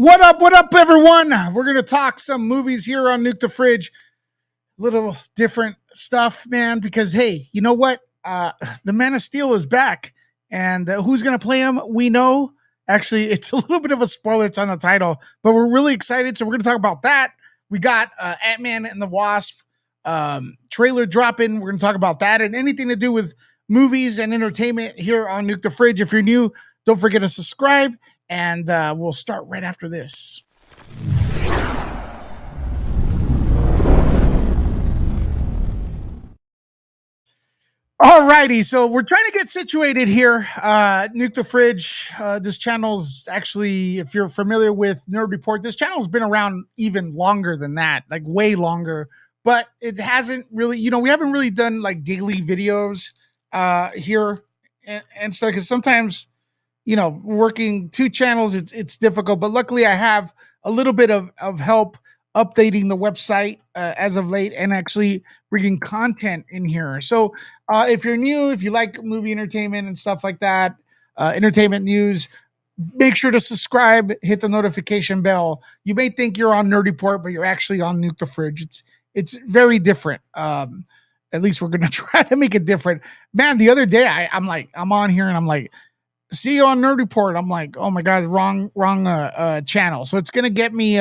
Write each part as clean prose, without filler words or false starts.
What up, everyone? We're going to talk some movies here on Nuke the Fridge. Little different stuff, man, because, hey, you know what? The Man of Steel is back, and who's going to play him? We know. Actually, it's a little bit of a spoiler. It's on the title, but we're really excited, so we're going to talk about that. We got Ant-Man and the Wasp trailer dropping. We're going to talk about that and anything to do with movies and entertainment here on Nuke the Fridge. If you're new, don't forget to subscribe. And we'll start right after this. All righty, so we're trying to get situated here. Nuke the Fridge. This channel's actually, if you're familiar with Nerd Report, this channel's been around even longer than that, like way longer. But it hasn't really, we haven't really done like daily videos here and stuff, because sometimes working two channels, it's difficult, but luckily I have a little bit of help updating the website as of late and actually bringing content in here. So if you're new, if you like movie entertainment and stuff like that, entertainment news, make sure to subscribe, hit the notification bell. You may think you're on Nerd Report, but you're actually on Nuke the Fridge. It's very different. At least we're going to try to make it different. Man, the other day I'm on here and I'm like, see you on Nerd Report. I'm like, oh my God, wrong channel. So it's gonna get me.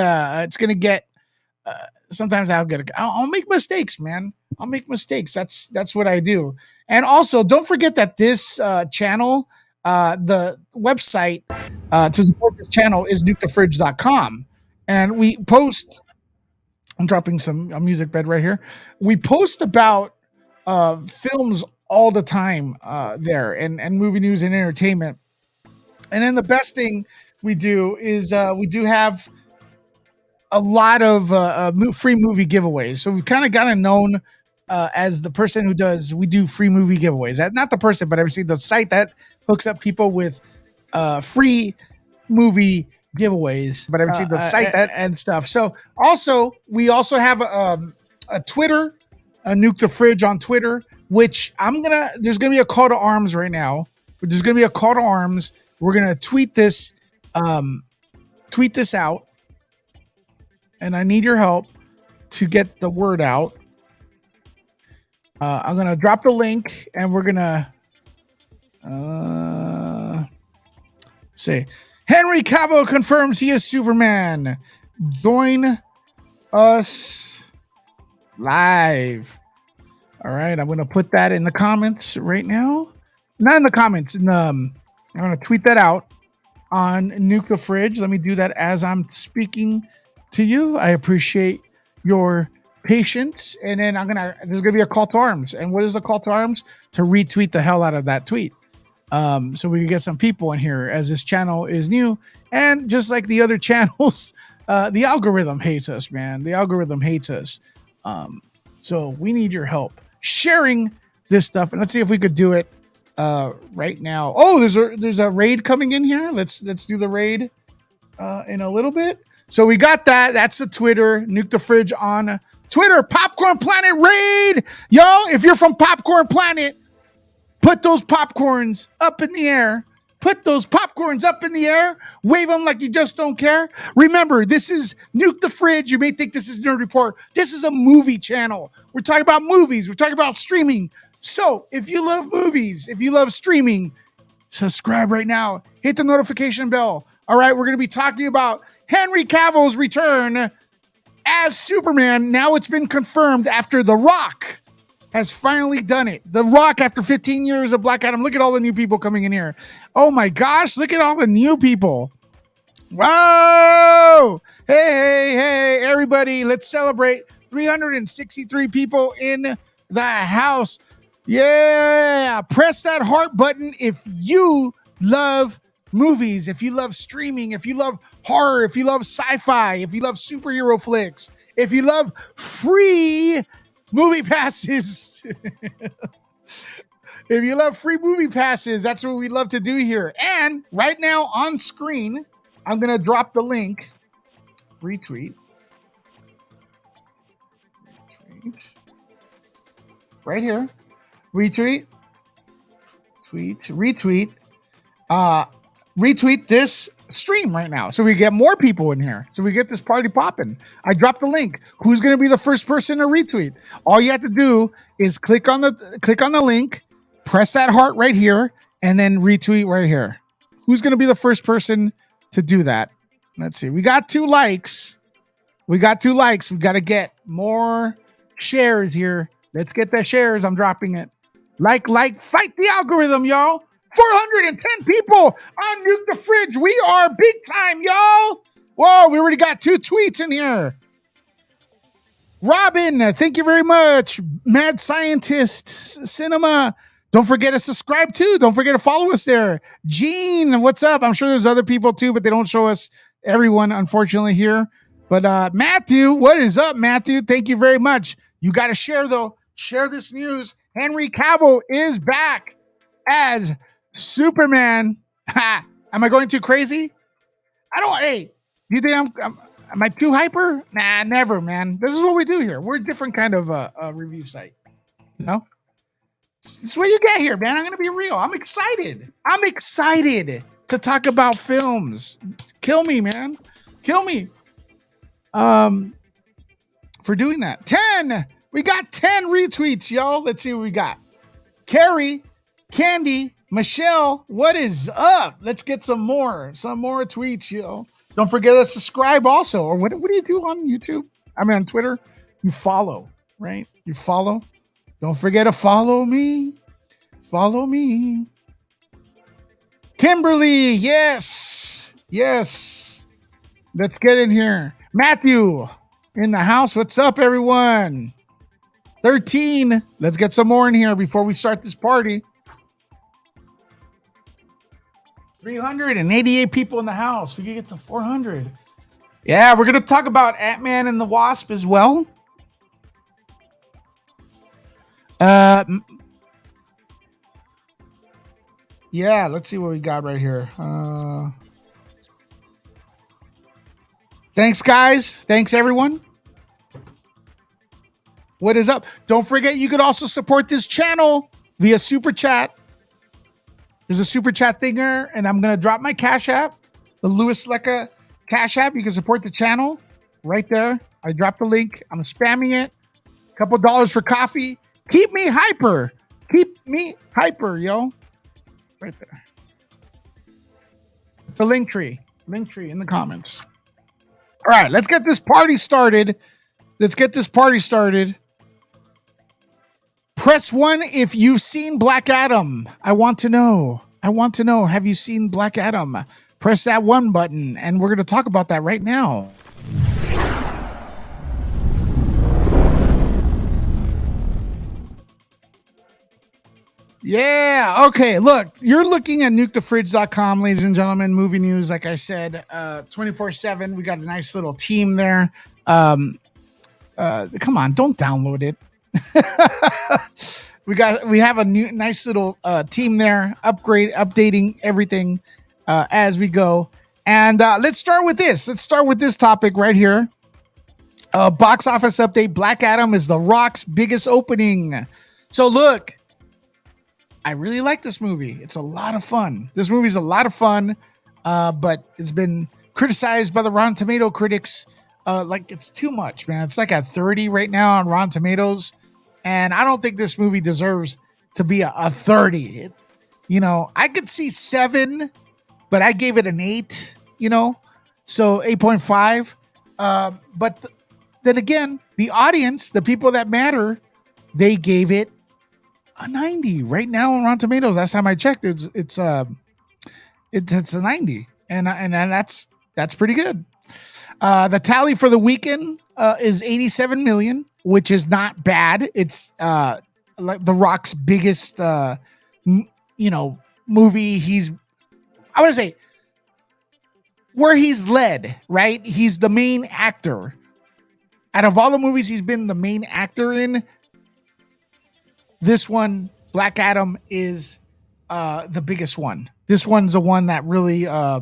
Sometimes I'll make mistakes, man. I'll make mistakes. That's what I do. And also, don't forget that this channel, the website to support this channel is nukethefridge.com, and we post. I'm dropping some music bed right here. We post about films all the time there, and movie news and entertainment. And then the best thing we do is we do have a lot of free movie giveaways. So we've kind of gotten known as the person who we do free movie giveaways. Not the person, but obviously the site that hooks up people with free movie giveaways. But obviously the site and stuff. So we also have a Twitter, a Nuke the Fridge on Twitter, which there's gonna be a call to arms right now. There's gonna be a call to arms. We're gonna tweet this out, and I need your help to get the word out. I'm gonna drop the link, and we're gonna say Henry Cavill confirms he is Superman. Join us live. All right, I'm gonna put that in the comments right now. Not in the comments. I'm gonna tweet that out on Nuke the Fridge. Let me do that as I'm speaking to you. I appreciate your patience. And then there's gonna be a call to arms. And what is the call to arms? To retweet the hell out of that tweet. So we can get some people in here, as this channel is new. And just like the other channels, the algorithm hates us, man. The algorithm hates us. So we need your help sharing this stuff. And let's see if we could do it right now. Oh, there's a raid coming in here. Let's do the raid in a little bit. So we got that. That's the Twitter, Nuke the Fridge on Twitter. Popcorn Planet raid, yo! If you're from Popcorn Planet, put those popcorns up in the air. Put those popcorns up in the air. Wave them like you just don't care. Remember, this is Nuke the Fridge. You may think this is Nerd Report. This is a movie channel. We're talking about movies. We're talking about streaming. So if you love movies, if you love streaming, subscribe right now. Hit the notification bell. All right, we're going to be talking about Henry Cavill's return as Superman. Now it's been confirmed after The Rock has finally done it. The Rock, after 15 years of Black Adam. Look at all the new people coming in here. Oh my gosh, look at all the new people. Wow. Hey, everybody. Let's celebrate 363 people in the house. Yeah. Press that heart button if you love movies, if you love streaming, if you love horror, if you love sci-fi, if you love superhero flicks, if you love free movie passes. If you love free movie passes, that's what we love to do here. And right now on screen, I'm going to drop the link. Retweet. Right here. Retweet. Retweet this stream right now, so we get more people in here, so we get this party popping. I dropped the link. Who's going to be the first person to retweet? All you have to do is click on the link, press that heart right here, and then retweet right here. Who's going to be the first person to do that? Let's see. We got 2 likes. We got to get more shares here. Let's get the shares. I'm dropping it. Like, fight the algorithm, y'all. 410 people on Nuke the Fridge. We are big time, y'all. Whoa, we already got 2 tweets in here. Robin, thank you very much. Mad Scientist Cinema. Don't forget to subscribe too. Don't forget to follow us there. Gene, what's up? I'm sure there's other people too, but they don't show us everyone, unfortunately, here. But Matthew, what is up, Matthew? Thank you very much. You got to share, though. Share this news. Henry Cavill is back as Superman. Ha! Am I going too crazy? Hey, do you think am I too hyper? Nah, never, man. This is what we do here. We're a different kind of review site. You know? This is what you get here, man. I'm going to be real. I'm excited. I'm excited to talk about films. Kill me, man. Kill me. For doing that. 10. We got 10 retweets, y'all. Let's see what we got. Carrie, Candy, Michelle, what is up? Let's get some more tweets, yo. Don't forget to subscribe also. Or what do you do on YouTube? I mean, on Twitter, you follow, right? You follow. Don't forget to follow me. Follow me. Kimberly, yes. Yes. Let's get in here. Matthew in the house. What's up, everyone? 13. Let's get some more in here before we start this party. 388 people in the house. We can get to 400. Yeah, we're going to talk about Ant-Man and the Wasp as well. Yeah, let's see what we got right here. Thanks, guys. Thanks, everyone. What is up? Don't forget, you could also support this channel via Super Chat. There's a Super Chat thing there, and I'm going to drop my Cash App, the Louis Lecca Cash App. You can support the channel right there. I dropped the link. I'm spamming it. A couple dollars for coffee. Keep me hyper. Keep me hyper, yo. Right there. It's a link tree. Link tree in the comments. All right, let's get this party started. Press 1 if you've seen Black Adam. I want to know. Have you seen Black Adam? Press that 1 button, and we're going to talk about that right now. Yeah, okay, look, you're looking at nukethefridge.com, ladies and gentlemen. Movie news, like I said, 24/7. We got a nice little team there. Come on, don't download it. we have a nice little team there, updating everything as we go. And let's start with this. Let's start with this topic right here. Box office update. Black Adam is The Rock's biggest opening. So look, I really like this movie. It's a lot of fun. This movie's a lot of fun, but it's been criticized by the Rotten Tomato critics. Like it's too much, man. It's like at 30 right now on Rotten Tomatoes. And I don't think this movie deserves to be a 30. I could see 7, but I gave it an 8, so 8.5. But then again, the audience, the people that matter, they gave it a 90 right now on Rotten Tomatoes. Last time I checked, it's a 90, and that's pretty good. The tally for the weekend is 87 million, which is not bad. It's like The Rock's biggest movie. I want to say where he's led, right? He's the main actor. Out of all the movies he's been the main actor in, this one, Black Adam, is the biggest one. This one's the one that really, how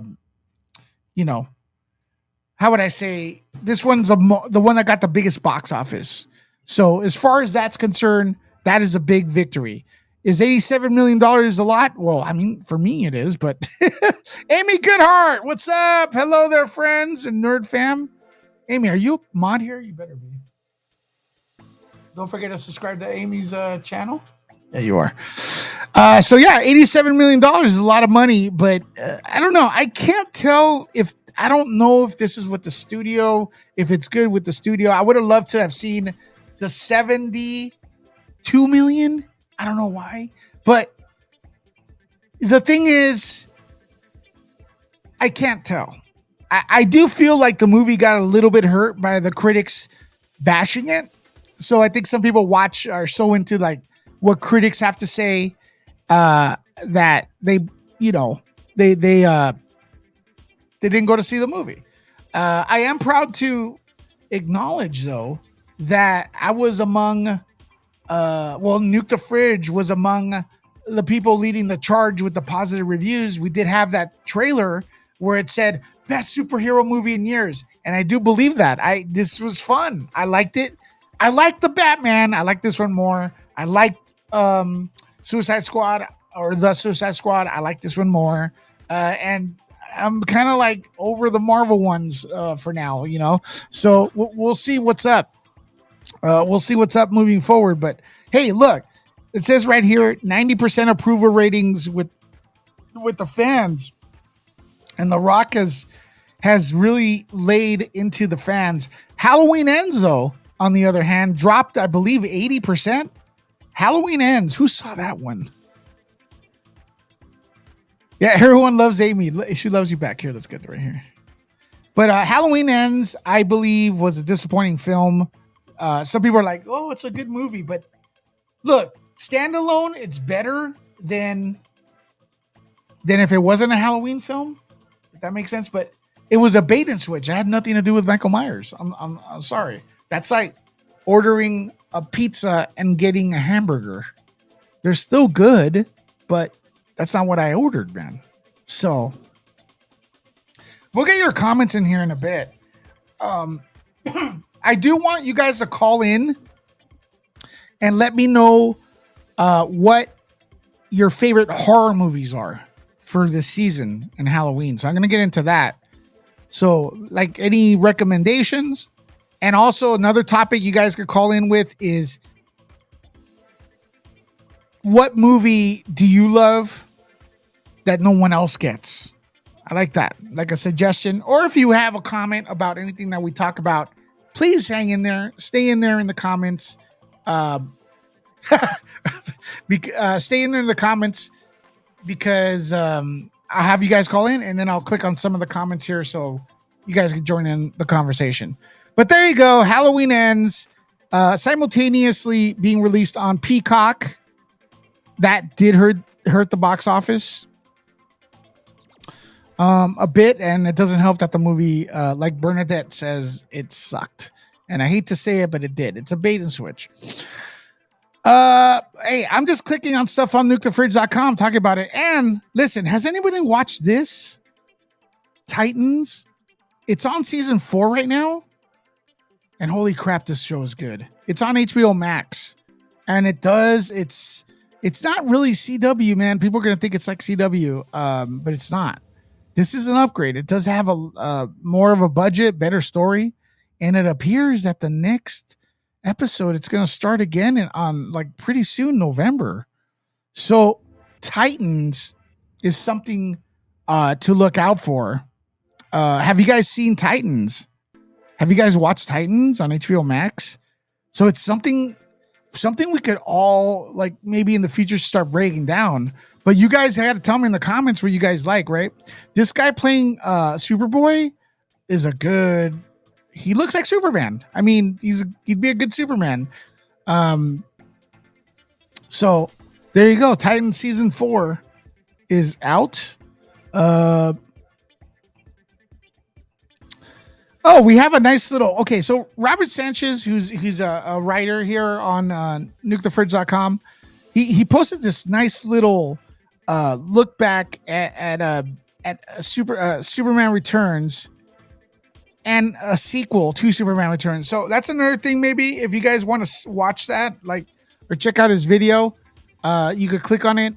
would I say? This one's the one that got the biggest box office. So as far as that's concerned, that is a big victory. Is $87 million a lot? Well, I mean, for me it is, but Amy Goodhart, what's up? Hello there, friends and nerd fam. Amy, are you a mod here? You better be. Don't forget to subscribe to Amy's channel. Yeah, you are. So yeah, $87 million is a lot of money, but I don't know. I can't tell if I don't know if this is with the studio, if it's good with the studio. I would have loved to have seen the 72 million. I don't know why, but the thing is, I can't tell. I do feel like the movie got a little bit hurt by the critics bashing it. So I think some people are so into like what critics have to say that they didn't go to see the movie. I am proud to acknowledge though that I was among Nuke the Fridge was among the people leading the charge with the positive reviews. We did have that trailer where it said best superhero movie in years, and I do believe that. This was fun. I liked it. I liked the Batman. I like this one more. I liked Suicide Squad or the Suicide Squad. I like this one more, and I'm kind of like over the Marvel ones for now, So we'll see what's up. We'll see what's up moving forward. But hey, look, it says right here 90% approval ratings with the fans, and The Rock has really laid into the fans. Halloween Ends, though, on the other hand, dropped, I believe, 80%. Halloween Ends. Who saw that one? Yeah, everyone loves Amy. She loves you back here. Let's get it right here. But Halloween Ends, I believe, was a disappointing film. Some people are like, oh, it's a good movie. But look, standalone, it's better than if it wasn't a Halloween film. If that makes sense. But it was a bait and switch. It had nothing to do with Michael Myers. I'm sorry. That's like ordering a pizza and getting a hamburger. They're still good, but that's not what I ordered, man. So we'll get your comments in here in a bit. I do want you guys to call in and let me know what your favorite horror movies are for this season and Halloween. So I'm going to get into that. So like any recommendations, and also another topic you guys could call in with is what movie do you love that no one else gets? I like that. Like a suggestion, or if you have a comment about anything that we talk about, please hang in there. Stay in there in the comments. Stay in there in the comments because I'll have you guys call in, and then I'll click on some of the comments here so you guys can join in the conversation. But there you go. Halloween Ends, simultaneously being released on Peacock. That did hurt the box office a bit, and it doesn't help that the movie, like Bernadette says, it sucked. And I hate to say it, but it did. It's a bait and switch. Hey, I'm just clicking on stuff on nukethefridge.com talking about it. And listen, has anybody watched this? Titans? It's on season 4 right now. And holy crap, this show is good. It's on HBO Max. And it's not really CW, man. People are going to think it's like CW, but it's not. This is an upgrade. It does have a more of a budget, better story. And it appears that the next episode, it's going to start again on like pretty soon, November. So Titans is something to look out for. Have you guys seen Titans? Have you guys watched Titans on HBO Max? So it's something we could all like maybe in the future start breaking down. But you guys had to tell me in the comments what you guys like, right? This guy playing Superboy is he looks like Superman. I mean, he'd be a good Superman. So there you go. Titan season 4 is out. Oh, we have a nice little. Okay, so Robert Sanchez, he's a writer here on nukethefridge.com. He posted this nice little look back at Superman Returns and a sequel to Superman Returns. So that's another thing. Maybe if you guys want to watch that, or check out his video, You could click on it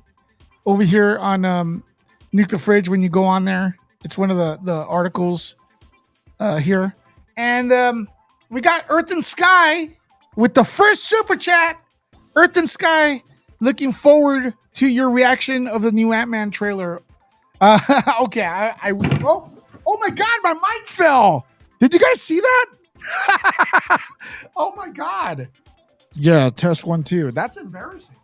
over here on Nuke the Fridge when you go on there. It's one of the articles here. And we got Earth and Sky with the first super chat. Earth and Sky, looking forward to your reaction of the new Ant-Man trailer. Okay, oh my God, my mic fell. Did you guys see that? Oh my God. Yeah, test 1, 2. That's embarrassing.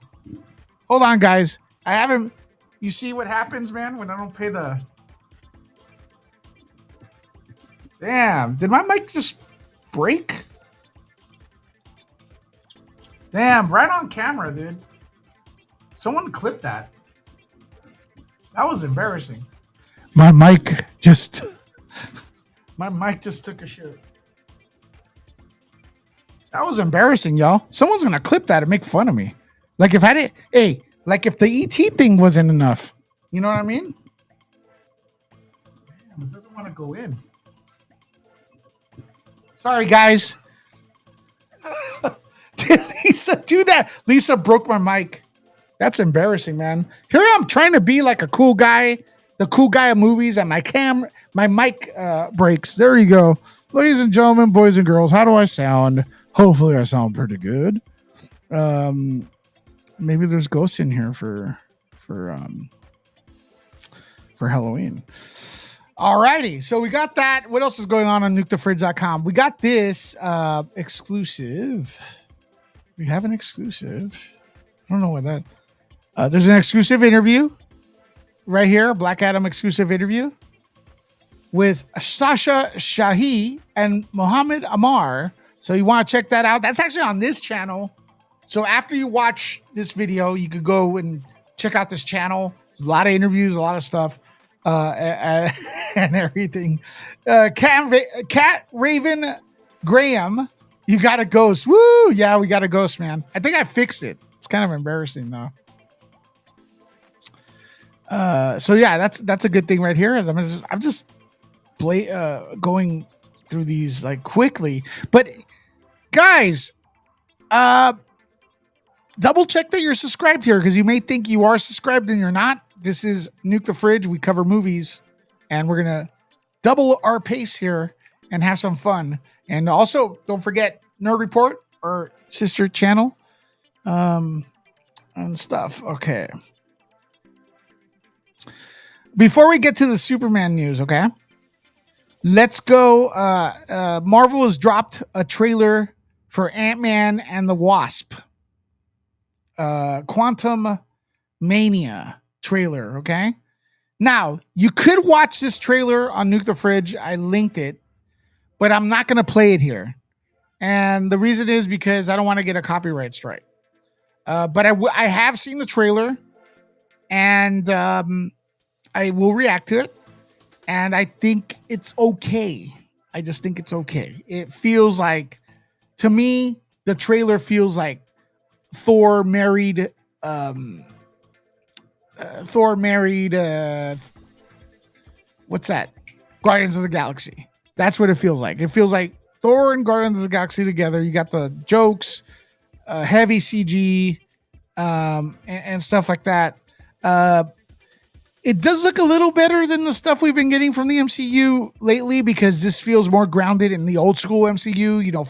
Hold on, guys. I haven't. You see what happens, man, when I don't pay the. Damn, did my mic just break? Damn, right on camera, dude. Someone clip that. That was embarrassing. My mic just took a shit. That was embarrassing, y'all. Someone's gonna clip that and make fun of me. Like if I did, hey, like if the ET thing wasn't enough. You know what I mean? Damn, it doesn't want to go in. Sorry, guys. Did Lisa do that? Lisa broke my mic. That's embarrassing, man. Here I am trying to be like a cool guy, the cool guy of movies, and my mic breaks. There you go. Ladies and gentlemen, boys and girls, how do I sound? Hopefully I sound pretty good. Maybe there's ghosts in here for Halloween. Alrighty, so we got that. What else is going on nukethefridge.com? We got this exclusive. We have an exclusive. I don't know what that. There's an exclusive interview right here, Black Adam exclusive interview with Sasha Shahi and Mohammed Amar. So you want to check that out. That's actually on this channel. So after you watch this video, you could go and check out this channel. There's a lot of interviews, a lot of stuff, and everything. Cat Raven Graham, you got a ghost. Woo! Yeah, we got a ghost, man. I think I fixed it. It's kind of embarrassing though. So yeah, that's a good thing right here. I'm just going through these like quickly, but guys, double check that you're subscribed here because you may think you are subscribed and you're not. This is Nuke the Fridge. We cover movies, and we're gonna double our pace here and have some fun. And also, don't forget Nerd Report, our sister channel, and stuff. Okay. Before we get to the Superman news, okay, let's go. Marvel has dropped a trailer for Ant-Man and the Wasp. Quantum Mania trailer, okay? Now, you could watch this trailer on Nuke the Fridge. I linked it, but I'm not going to play it here. And the reason is because I don't want to get a copyright strike. But I have seen the trailer, and I will react to it. And I think it's okay. I just think it's okay. It feels like, to me, the trailer feels like Thor married what's that? Guardians of the Galaxy. That's what it feels like. It feels like Thor and Guardians of the Galaxy together. You got the jokes, heavy CG, and stuff like that. It does look a little better than the stuff we've been getting from the MCU lately because this feels more grounded in the old school MCU, you know,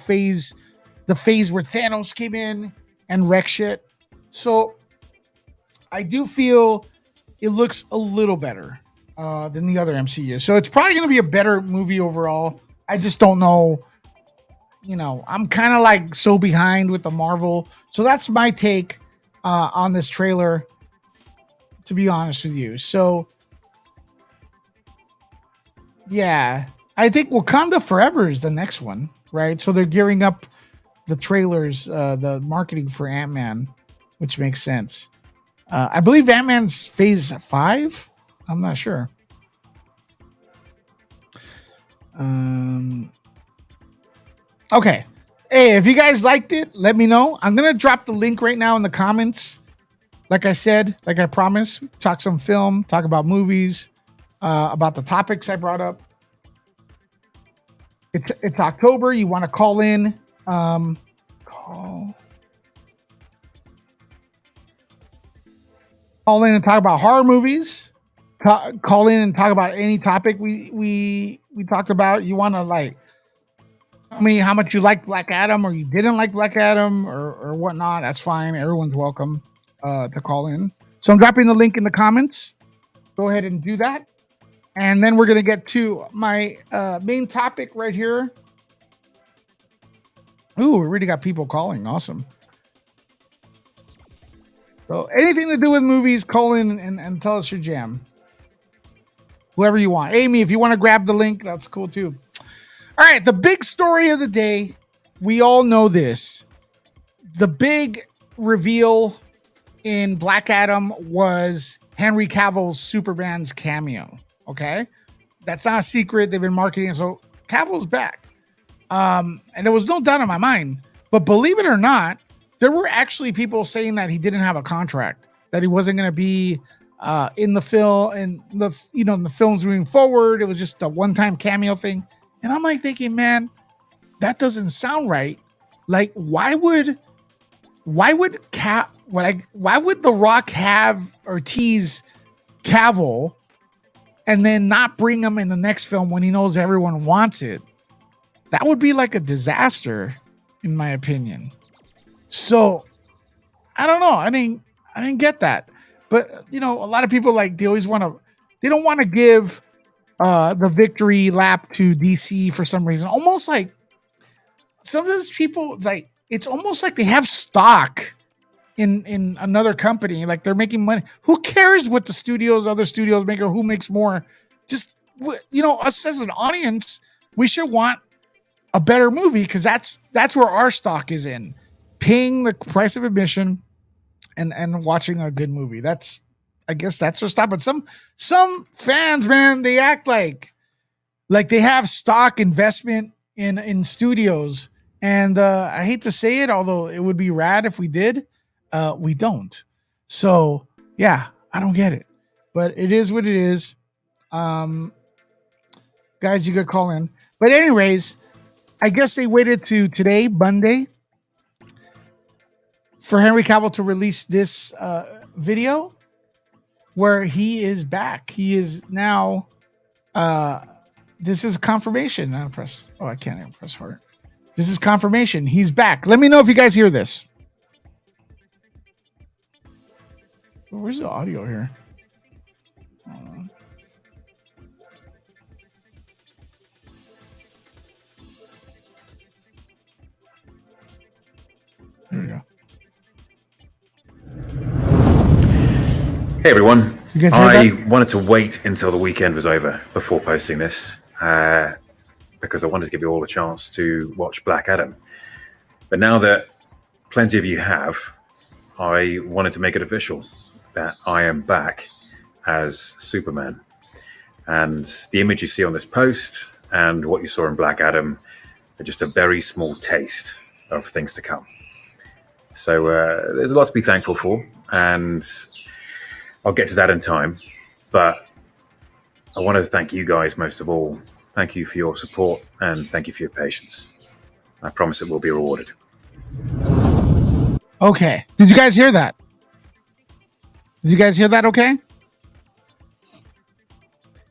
the phase where Thanos came in and wrecked shit. So I do feel it looks a little better than the other MCU. So it's probably going to be a better movie overall. I just don't know. You know, I'm kind of like so behind with the Marvel. So that's my take on this trailer, to be honest with you. So yeah, I think Wakanda Forever is the next one, right? So they're gearing up the trailers, the marketing for Ant-Man, which makes sense. I believe Ant-Man's phase 5. I'm not sure. Okay. Hey, if you guys liked it, let me know. I'm going to drop the link right now in the comments. Like I said, like I promised, talk some film, talk about movies, about the topics I brought up. It's October. You want to call in. Call. Call in and talk about horror movies. Call in and talk about any topic we talked about. You want to like tell me how much you like Black Adam or you didn't like Black Adam or whatnot. That's fine. Everyone's welcome to call in. So I'm dropping the link in the comments. Go ahead and do that. And then we're going to get to my main topic right here. Ooh, we already got people calling. Awesome. So anything to do with movies, call in and tell us your jam. Whoever you want. Amy, if you want to grab the link, that's cool too. All right, the big story of the day. We all know this. The big reveal in Black Adam was Henry Cavill's Superman's cameo. Okay? That's not a secret. They've been marketing it. So Cavill's back. And there was no doubt in my mind. But believe it or not, there were actually people saying that he didn't have a contract, that he wasn't going to be in the film, in the films moving forward. It was just a one-time cameo thing. And I'm like thinking, man, that doesn't sound right. Like, why would The Rock have or tease Cavill and then not bring him in the next film when he knows everyone wants it? That would be like a disaster, in my opinion. So I don't know. I didn't get that. But a lot of people they don't want to give the victory lap to DC for some reason. Almost like some of those people, it's almost like they have stock in another company. Like they're making money. Who cares what the other studios make or who makes more? Just, us as an audience, we should want a better movie because that's where our stock is in. Paying the price of admission and watching a good movie. I guess that's their stop. But some fans, man, they act like they have stock investment in studios. And I hate to say it, although it would be rad if we did. We don't. So yeah, I don't get it. But it is what it is. Guys, you could call in. But anyways, I guess they waited to today, Monday, for Henry Cavill to release this video where he is back. He is now, this is confirmation. I can't even press hard. This is confirmation. He's back. Let me know if you guys hear this. Where's the audio here? There we go. Hey everyone, You guys hear that? wanted to wait until the weekend was over before posting this because I wanted to give you all a chance to watch Black Adam. But now that plenty of you have, I wanted to make it official that I am back as Superman. And the image you see on this post and what you saw in Black Adam are just a very small taste of things to come. So there's a lot to be thankful for, and I'll get to that in time. But I want to thank you guys most of all. Thank you for your support and thank you for your patience. I promise it will be rewarded. Okay. Did you guys hear that? Okay?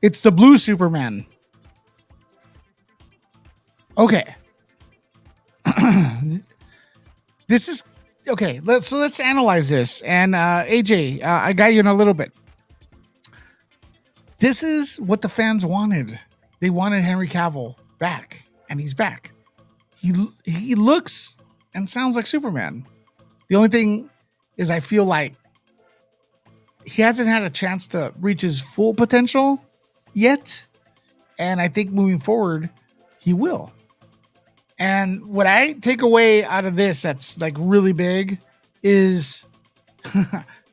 It's the blue Superman. Okay. This is okay. Let's analyze this. And AJ, I got you in a little bit. This is what the fans wanted. They wanted Henry Cavill back, and he's back. He looks and sounds like Superman. The only thing is I feel like he hasn't had a chance to reach his full potential yet. And I think moving forward, he will. And what I take away out of this that's like really big is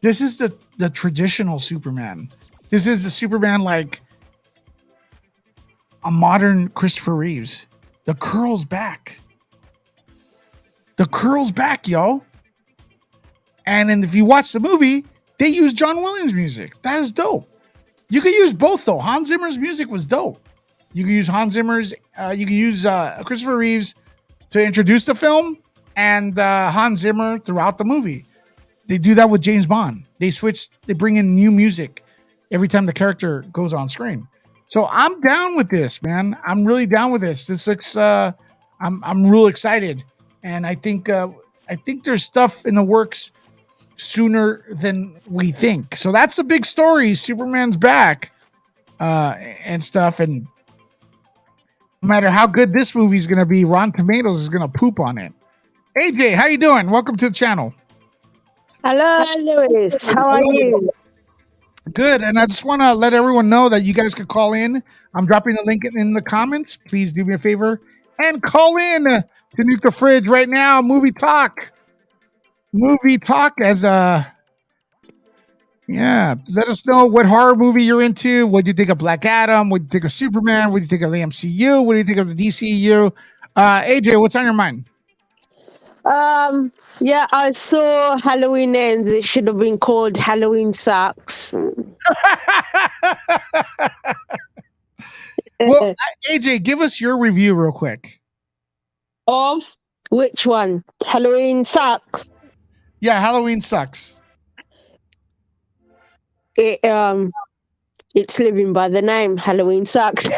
this is the traditional Superman. This is the Superman like a modern Christopher Reeves. The curl's back. The curl's back, yo. And then if you watch the movie, they use John Williams music. That is dope. You could use both though. Hans Zimmer's music was dope. You can use Hans Zimmer's. You can use Christopher Reeves to introduce the film, and Hans Zimmer throughout the movie. They do that with James Bond. They bring in new music every time the character goes on screen. So I'm down with this, man. I'm really down with this. This looks I'm real excited. And I think there's stuff in the works sooner than we think. So that's the big story. Superman's back. And stuff, and no matter how good this movie's gonna be, Rotten Tomatoes is gonna poop on it. AJ, how you doing? Welcome to the channel. Hello, Louis. How are you? Good, and I just want to let everyone know that you guys could call in. I'm dropping the link in the comments. Please do me a favor and call in to Nuke the Fridge right now. Movie talk as yeah. Let us know what horror movie you're into. What do you think of Black Adam? What do you think of Superman? What do you think of the MCU? What do you think of the DCU? AJ, what's on your mind? Yeah, I saw Halloween Ends. It should have been called Halloween Sucks. Well, AJ, give us your review real quick. Of which one? Halloween Sucks. Yeah, Halloween Sucks. It's living by the name Halloween Sucks.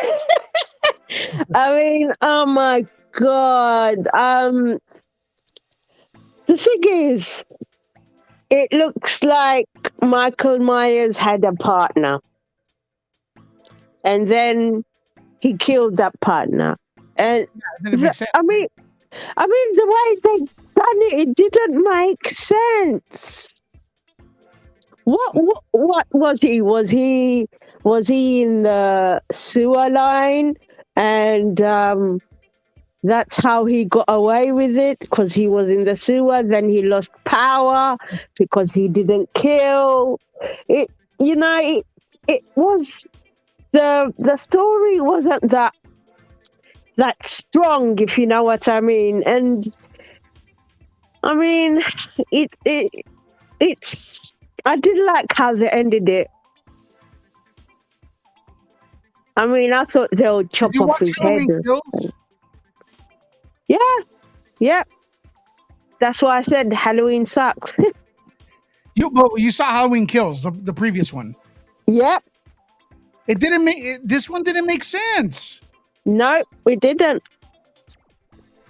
I mean, oh my god. The thing is, it looks like Michael Myers had a partner, and then he killed that partner. And I mean, the way they done it didn't make sense. What was he? Was he in the sewer line, and that's how he got away with it, because he was in the sewer. Then he lost power because he didn't kill it. You know, it was the story wasn't that strong, if you know what I mean. And I mean, it's I didn't like how they ended it. I mean, I thought they would chop off his head. Yeah. That's why I said Halloween Sucks. You saw Halloween Kills, the previous one. Yep. It didn't make this one didn't make sense. No, it didn't.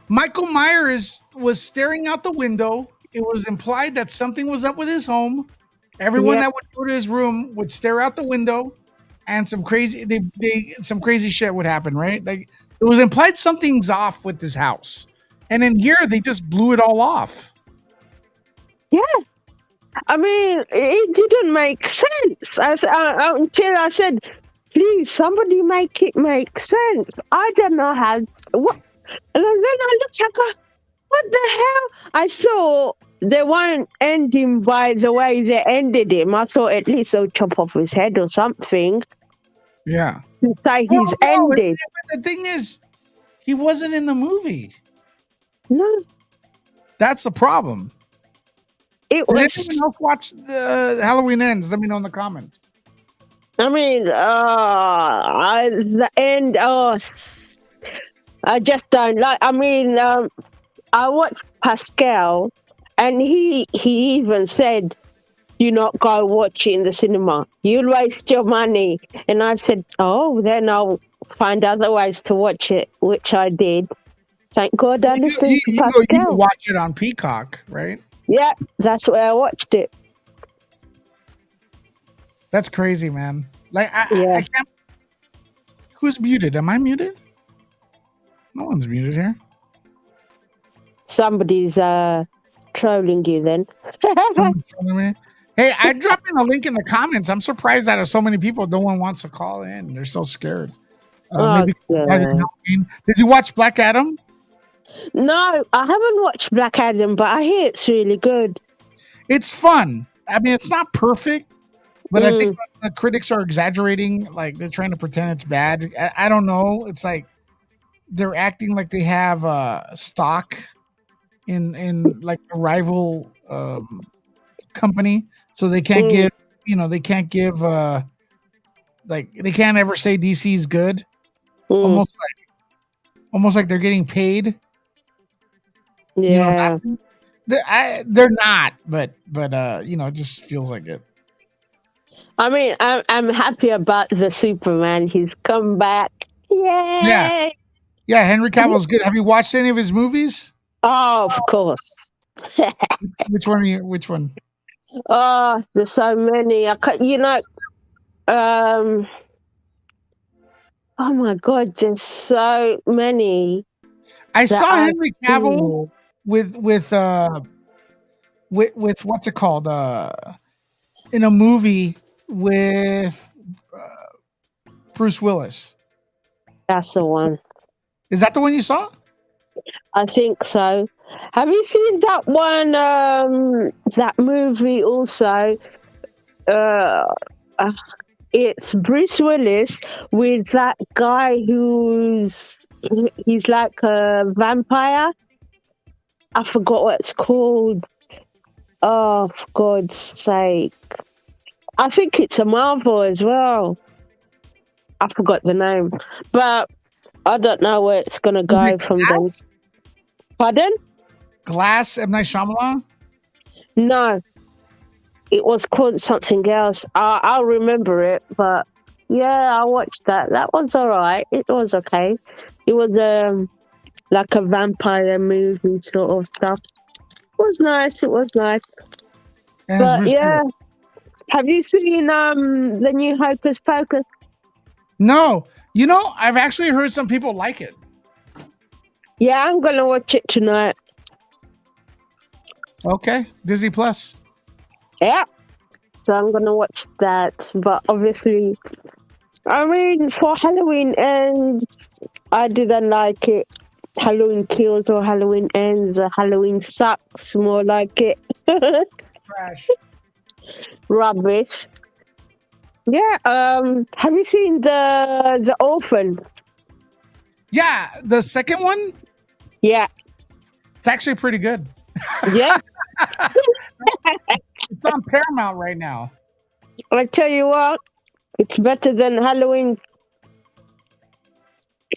Michael Myers was staring out the window. It was implied that something was up with his home. Everyone that would go to his room would stare out the window, and some crazy shit would happen, right? Like, it was implied something's off with this house. And in here, they just blew it all off. Yeah. I mean, it didn't make sense. Until I said, please, somebody make it make sense. I don't know how. What? And then I looked, I go, what the hell? I thought they won't end him by the way they ended him. I thought at least they'll chop off his head or something. Yeah. To say he's ended. The thing is, he wasn't in the movie. No. That's the problem. Did anyone else watch the Halloween Ends? Let me know in the comments. I mean, the end, I just don't like. I mean, I watched Pascal, and he even said, "Do not go watch it in the cinema. You'll waste your money." And I said, "Oh, then I'll find other ways to watch it," which I did. Thank God I listened to Pascal. You watch it on Peacock, right? Yeah, that's where I watched it. That's crazy, man. Like, I can't. Who's muted? Am I muted? No one's muted here. Somebody's trolling you then. Hey, I dropped in a link in the comments. I'm surprised that so many people, no one wants to call in. They're so scared. Did you watch Black Adam? No, I haven't watched Black Adam, but I hear it's really good. It's fun. I mean, it's not perfect, but I think the critics are exaggerating. Like, they're trying to pretend it's bad. I don't know. It's like they're acting like they have stock in like a rival company, so they can't give. They can't give. Like, they can't ever say DC is good. Almost like they're getting paid. Yeah. They're not, but it just feels like it. I mean, I'm happy about the Superman. He's come back. Yeah, Yay! yeah. Henry Cavill's good. Have you watched any of his movies? Oh, of course. Which one? Which one? Oh, there's so many. I can't, um, oh my God, there's so many I that saw I've Henry Cavill seen. with what's it called? In a movie with Bruce Willis. That's the one. Is that the one you saw? I think so. Have you seen that one? That movie also. Uh, uh, it's Bruce Willis with that guy he's like a vampire. I forgot what it's called. Oh, for God's sake! I think it's a Marvel as well. I forgot the name, but I don't know where it's gonna go from then. Pardon? Glass, M. Night Shyamalan? No, it was called something else. I'll remember it, but yeah, I watched that. That was alright. It was okay. It was like a vampire movie sort of stuff. It was nice. It was nice. And But yeah, have you seen the new Hocus Pocus? No. I've actually heard some people like it. Yeah, I'm gonna watch it tonight. Okay, Disney Plus. Yeah. So I'm gonna watch that. But obviously, I mean, for Halloween ends, I didn't like it. Halloween kills or Halloween ends or Halloween sucks, more like it. Trash. Rubbish. Yeah. Have you seen the Orphan? Yeah, the second one. Yeah. It's actually pretty good. Yeah. It's on Paramount right now. I tell you what, it's better than Halloween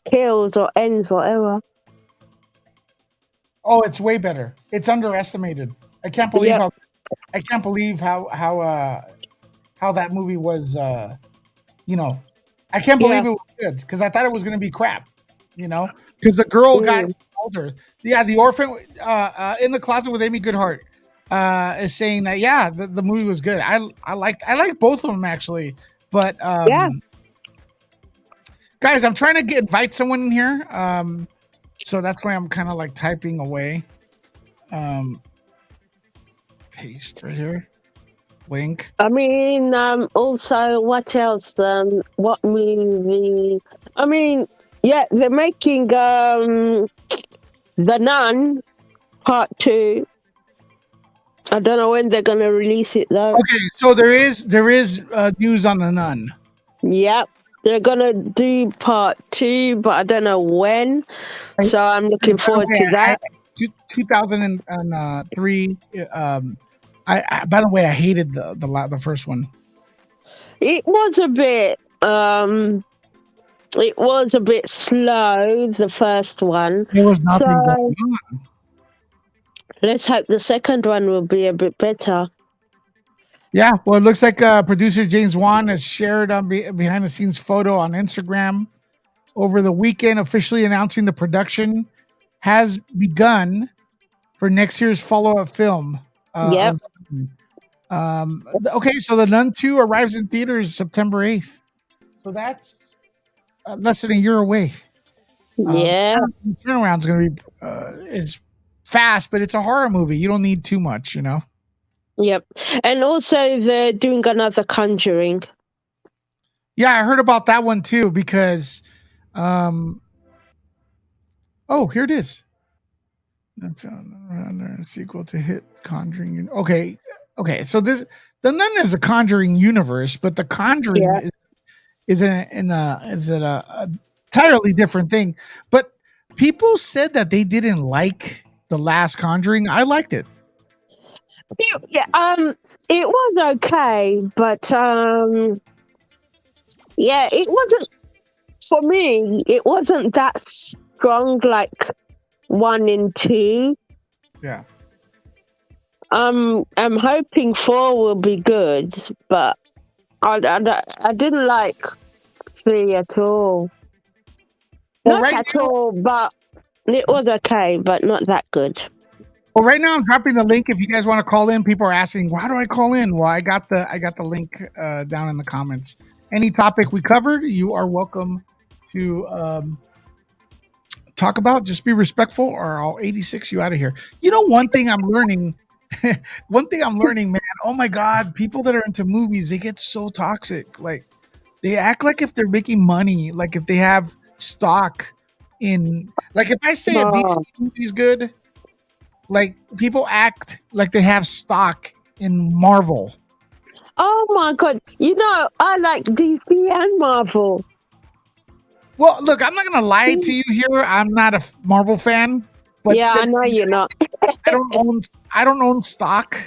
kills or ends, whatever. Oh, it's way better. It's underestimated. I can't believe how that movie was. I can't believe it was good because I thought it was going to be crap. Because the girl got older. Yeah, the orphan in the closet with Amy Goodhart is saying that the movie was good. I like both of them actually, but guys, I'm trying to invite someone in here. So that's why I'm kind of like typing away. Paste right here. Link. I mean, also, what else? What movie? I mean, yeah, they're making The Nun Part 2. I don't know when they're gonna release it though. Okay, so there is news on The Nun. Yep, they're gonna do Part 2, but I don't know when. So I'm looking forward to that. 2003. I by the way, I hated the first one. It was a bit slow, the first one. There was nothing going on. Let's hope the second one will be a bit better. Yeah, well, it looks like producer James Wan has shared on behind the scenes photo on Instagram over the weekend, officially announcing the production has begun for next year's follow-up film. Yep. Okay, so The Nun 2 arrives in theaters September 8th. So that's less than a year away. Yeah. The turnaround's going to be is fast, but it's a horror movie. You don't need too much, Yep. And also they're doing another Conjuring. Yeah, I heard about that one too because here it is. Sequel to hit Conjuring. Okay. So The Nun is a Conjuring universe, but the Conjuring is an entirely different thing. But people said that they didn't like the last Conjuring. I liked it. Yeah, it was okay, but it wasn't for me. It wasn't that strong like 1 and 2. Yeah. I'm hoping 4 will be good, but I didn't like 3 at all. Well, Not at all, but it was okay, but not that good. Well, right now I'm dropping the link. If you guys want to call in, people are asking, "How do I call in?" Well, I got the link down in the comments. Any topic we covered, you are welcome to talk about. Just be respectful, or I'll 86 you out of here. You know, one thing I'm learning, man. Oh my God, people that are into movies, they get so toxic. Like they act like if they're making money, like if they have stock in, like if I say a DC movie is good, like people act like they have stock in Marvel. Oh my God! You know, I like DC and Marvel. Well, look, I'm not gonna lie to you here. I'm not a Marvel fan, but yeah, I know you're not. I don't own stock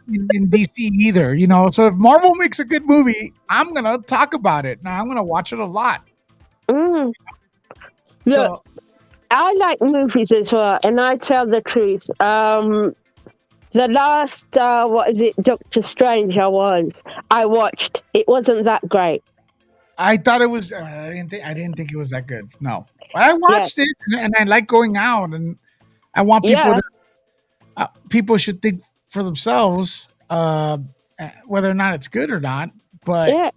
in DC either. You know, so if Marvel makes a good movie, I'm gonna talk about it. Now I'm gonna watch it a lot. Mm. Look, So I like movies as well, and I tell the truth. The last what is it, Doctor Strange? I watched. It wasn't that great. I thought it was. I didn't think it was that good. No, I watched it, and I like going out, and I want people to. People should think for themselves whether or not it's good or not. But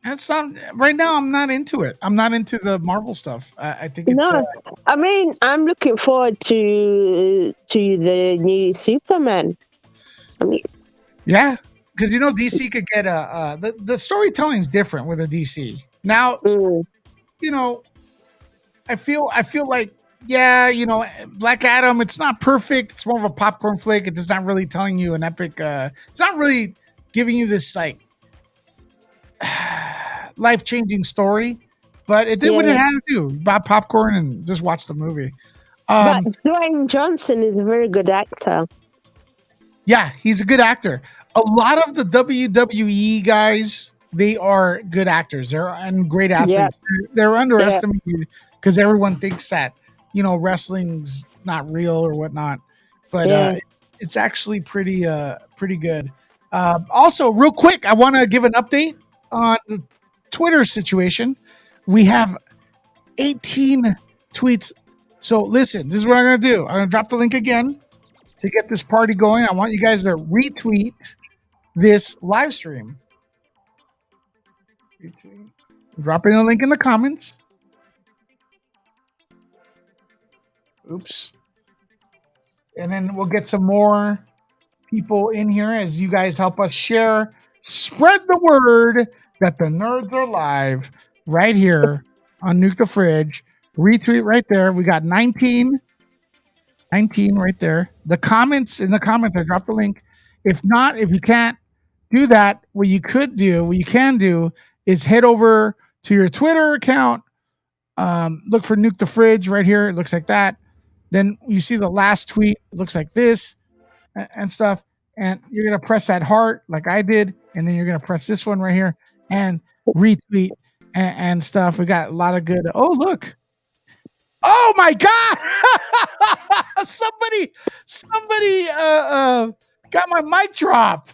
it's not right now. I'm not into it. I'm not into the Marvel stuff. I think it's. No, I mean, I'm looking forward to the new Superman. I mean, yeah, because you know DC could get the storytelling is different with a DC now. You know, I feel like you know, Black Adam. It's not perfect. It's more of a popcorn flick. It's not really telling you an epic. It's not really giving you this like life changing story, but it did what it had to do. Buy popcorn and just watch the movie. But Dwayne Johnson is a very good actor. Yeah, he's a good actor. A lot of the WWE guys, they are good actors. They're and great athletes. They're underestimated because everyone thinks that, you know, wrestling's not real or whatnot. But it's actually pretty good. Also, real quick, I want to give an update on the Twitter situation. We have 18 tweets. So listen, this is what I'm going to do. I'm going to drop the link again to get this party going. I want you guys to retweet this live stream. Dropping the link in the comments. Oops. And then we'll get some more people in here as you guys help us share. Spread the word that the nerds are live right here on Nuke the Fridge. Retweet right there. We got 19 right there. In the comments, I dropped the link. If not, if you can't do that, what you can do is head over to your Twitter account. Look for Nuke the Fridge right here. It looks like that. Then you see the last tweet. It looks like this and stuff. And you're going to press that heart like I did. And then you're going to press this one right here and retweet and stuff. We got a lot of good. Oh, look. Oh my God! somebody got my mic drop.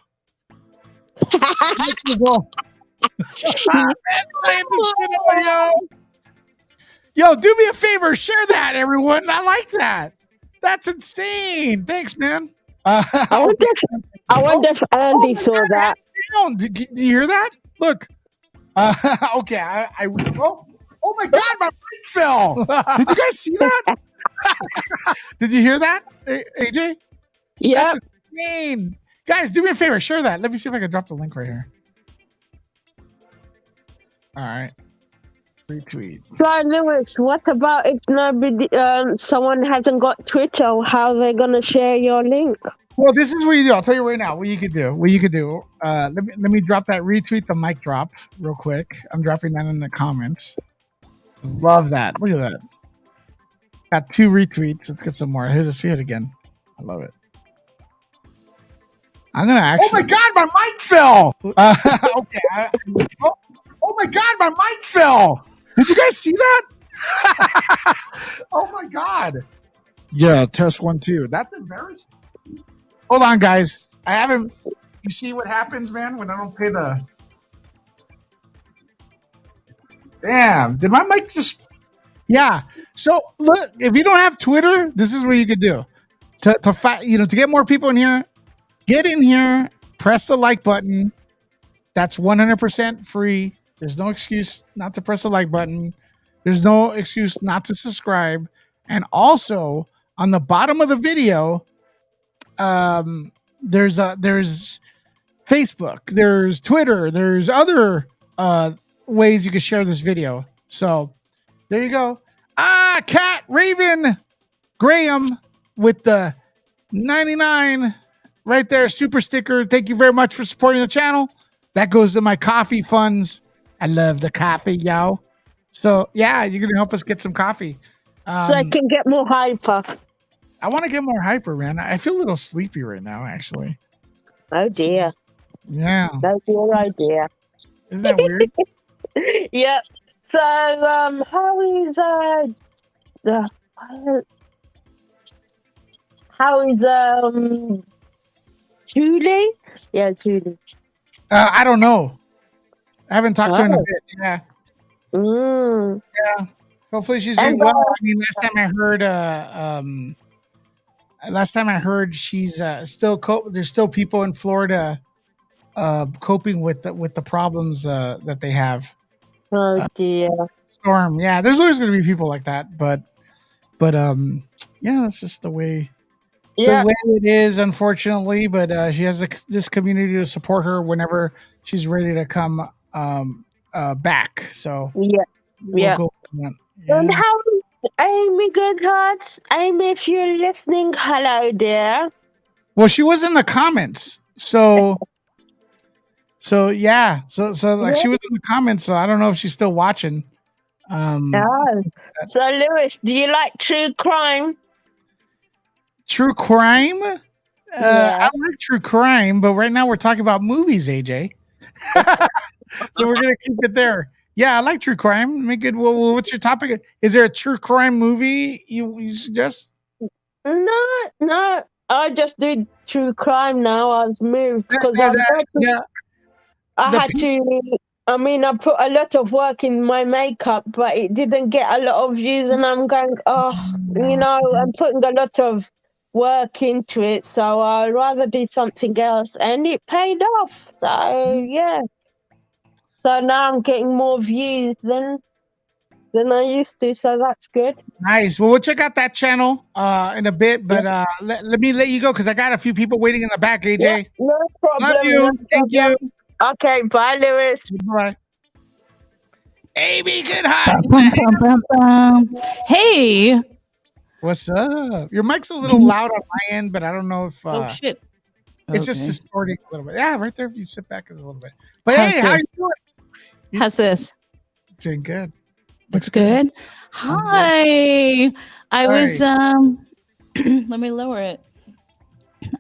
Yo, do me a favor, share that, everyone. I like that. That's insane. Thanks, man. I wonder if Andy saw that. Did you hear that? Look. Okay. Oh my God, my mic fell. Did you guys see that? Did you hear that, AJ? Yeah. That's insane. Guys, do me a favor, share that. Let me see if I can drop the link right here. All right. Retweet. So, Lewis, what about if nobody, someone hasn't got Twitter? How are they gonna share your link? Well, this is what you do. I'll tell you right now what you could do. Let me drop that retweet the mic drop real quick. I'm dropping that in the comments. Love that. Look at that. Got 2 retweets. Let's get some more. Here to see it again. I love it. I'm gonna actually. Oh my God, my mic fell. Okay. Oh my God, my mic fell. Did you guys see that? Oh my God. Yeah, test 1 2. That's embarrassing. Hold on, guys. I haven't. You see what happens, man, when I don't pay the. Damn! Did my mic just? Yeah. So look, if you don't have Twitter, this is what you could do to get more people in here. Get in here, press the like button. That's 100% free. There's no excuse not to press the like button. There's no excuse not to subscribe. And also on the bottom of the video, there's Facebook, there's Twitter, there's other ways you can share this video. So there you go. Cat Raven Graham with the 99 right there, super sticker. Thank you very much for supporting the channel. That goes to my coffee funds. I love the coffee, yo. So yeah, you're gonna help us get some coffee. So I can get more hyper. I want to get more hyper, man. I feel a little sleepy right now, actually. Oh dear. Yeah. That's your idea. Isn't that weird? Yep. So how is Julie? Yeah, Julie. I don't know. I haven't talked to her in a bit. Yeah. Yeah. Hopefully she's doing well. I mean, last time I heard she's still there's still people in Florida coping with the problems that they have. Oh dear. Storm. Yeah, there's always going to be people like that, but yeah, that's just the way the way it is, unfortunately. But she has this community to support her whenever she's ready to come back. So we'll go with that. Yeah. And how is Amy Goodhart? Amy, if you're listening, hello there. Well, she was in the comments, so yeah, so like she was in the comments. So I don't know if she's still watching. So Lewis, do you like true crime? True crime? I like true crime, but right now we're talking about movies, AJ. So we're gonna keep it there. Yeah, I like true crime. Make it. Well, what's your topic? Is there a true crime movie you suggest? No. I just do true crime now. I've moved because I had to. I mean, I put a lot of work in my makeup, but it didn't get a lot of views, and I'm going, I'm putting a lot of work into it, so I'd rather do something else, and it paid off. So yeah. So now I'm getting more views than I used to, so that's good. Nice. Well, we'll check out that channel in a bit, but let me let you go because I got a few people waiting in the back, AJ. Yeah, no problem. Love you. Thank you. Okay, bye, Lewis. Bye. Amy Goodhart. Hey. What's up? Your mic's a little loud on my end, but I don't know if oh shit. It's just distorting a little bit. Yeah, right there. If you sit back a little bit. But hey, how you doing? How's this? Doing good. Looks good. Hi. I was let me lower it.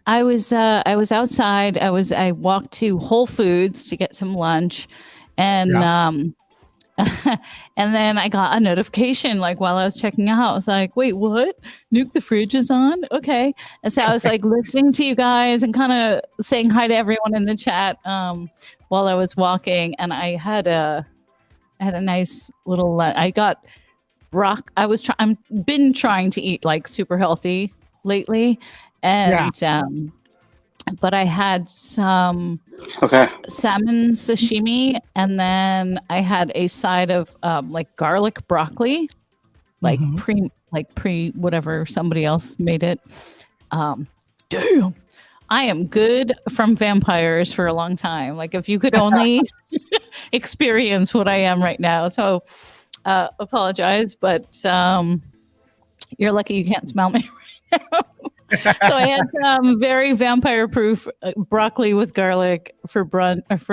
I was outside. I walked to Whole Foods to get some lunch, and and then I got a notification like while I was checking out. I was like, wait, what? Nuke the Fridge is on? Okay. And so I was like listening to you guys and kind of saying hi to everyone in the chat while I was walking. And I had a nice little I got I'm been trying to eat like super healthy lately. And but I had some salmon sashimi, and then I had a side of like garlic broccoli, like pre whatever somebody else made it. Damn, I am good from vampires for a long time. Like if you could only experience what I am right now. So apologize, but you're lucky you can't smell me right now. So I had some very vampire-proof broccoli with garlic for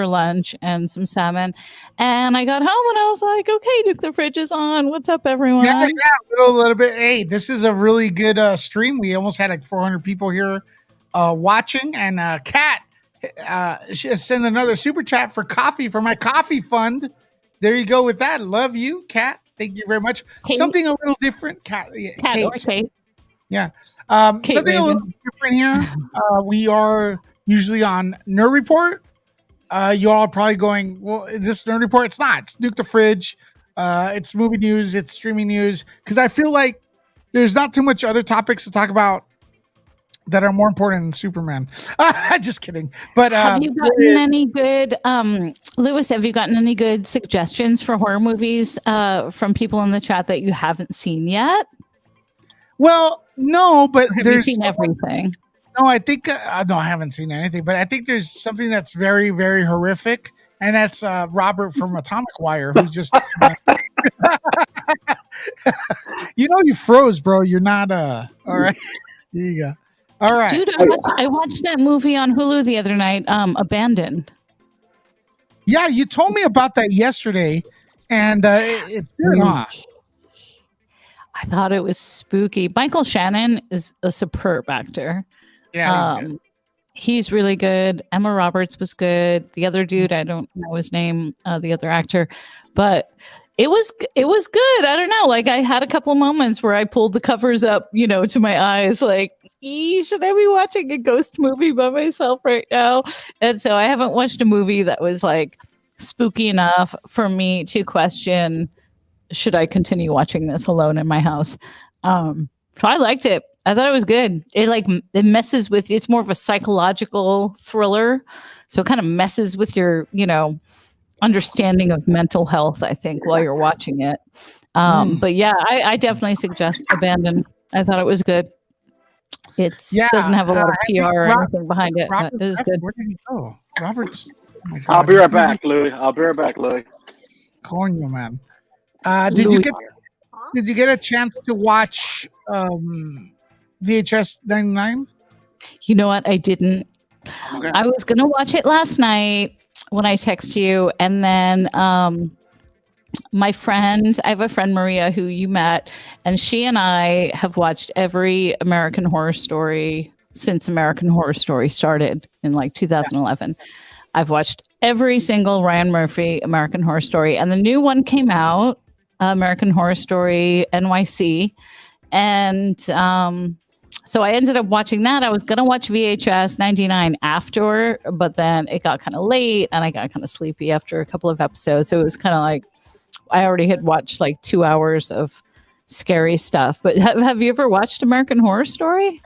lunch and some salmon. And I got home and I was like, "Okay, Nuke the Fridge is on. What's up, everyone?" Yeah, a little bit. Hey, this is a really good stream. We almost had like 400 people here watching. And Kat sent another super chat for coffee for my coffee fund. There you go with that. Love you, Kat. Thank you very much. Kate. Something a little different, Kat. Kat or Kate. Yeah. Kate Something a Raven. little different here. We are usually on Nerd Report. You all are probably going, well, is this Nerd Report? It's not. It's Nuke the Fridge. It's movie news. It's streaming news. Because I feel like there's not too much other topics to talk about that are more important than Superman. Just kidding. But have you gotten any good, Lewis? Have you gotten any good suggestions for horror movies from people in the chat that you haven't seen yet? Well, no, but Or have there's you seen everything? No, I think no, I haven't seen anything, but I think there's something that's very, very horrific, and that's Robert from Atomic Wire, who's just, you froze, bro. You're not all right. Here you go. All right, Dude, I watched that movie on Hulu the other night, Abandoned. Yeah, you told me about that yesterday, and it's good, huh? I thought it was spooky. Michael Shannon is a superb actor. Yeah, he's good. He's really good. Emma Roberts was good. The other dude, I don't know his name, the other actor, but it was good. I don't know. Like I had a couple of moments where I pulled the covers up, to my eyes, like, should I be watching a ghost movie by myself right now? And so I haven't watched a movie that was like spooky enough for me to question, should I continue watching this alone in my house? So I liked it. I thought it was good. It messes with, it's more of a psychological thriller. So it kind of messes with your, understanding of mental health, I think, while you're watching it. But yeah, I definitely suggest Abandon. I thought it was good. It doesn't have a lot of PR or anything behind it, but it was good. Where did he go? Robert's. Oh my God. I'll be right back, Louis. Calling you, man. Did you get a chance to watch VHS 99? You know what? I didn't. Okay. I was gonna watch it last night when I text you, and then I have a friend, Maria, who you met, and she and I have watched every American Horror Story since American Horror Story started in like 2011. Yeah. I've watched every single Ryan Murphy American Horror Story, and the new one came out, American Horror Story NYC, and so I ended up watching that. I was going to watch VHS 99 after, but then it got kind of late and I got kind of sleepy after a couple of episodes. So it was kind of like I already had watched like 2 hours of scary stuff. But have you ever watched American Horror Story?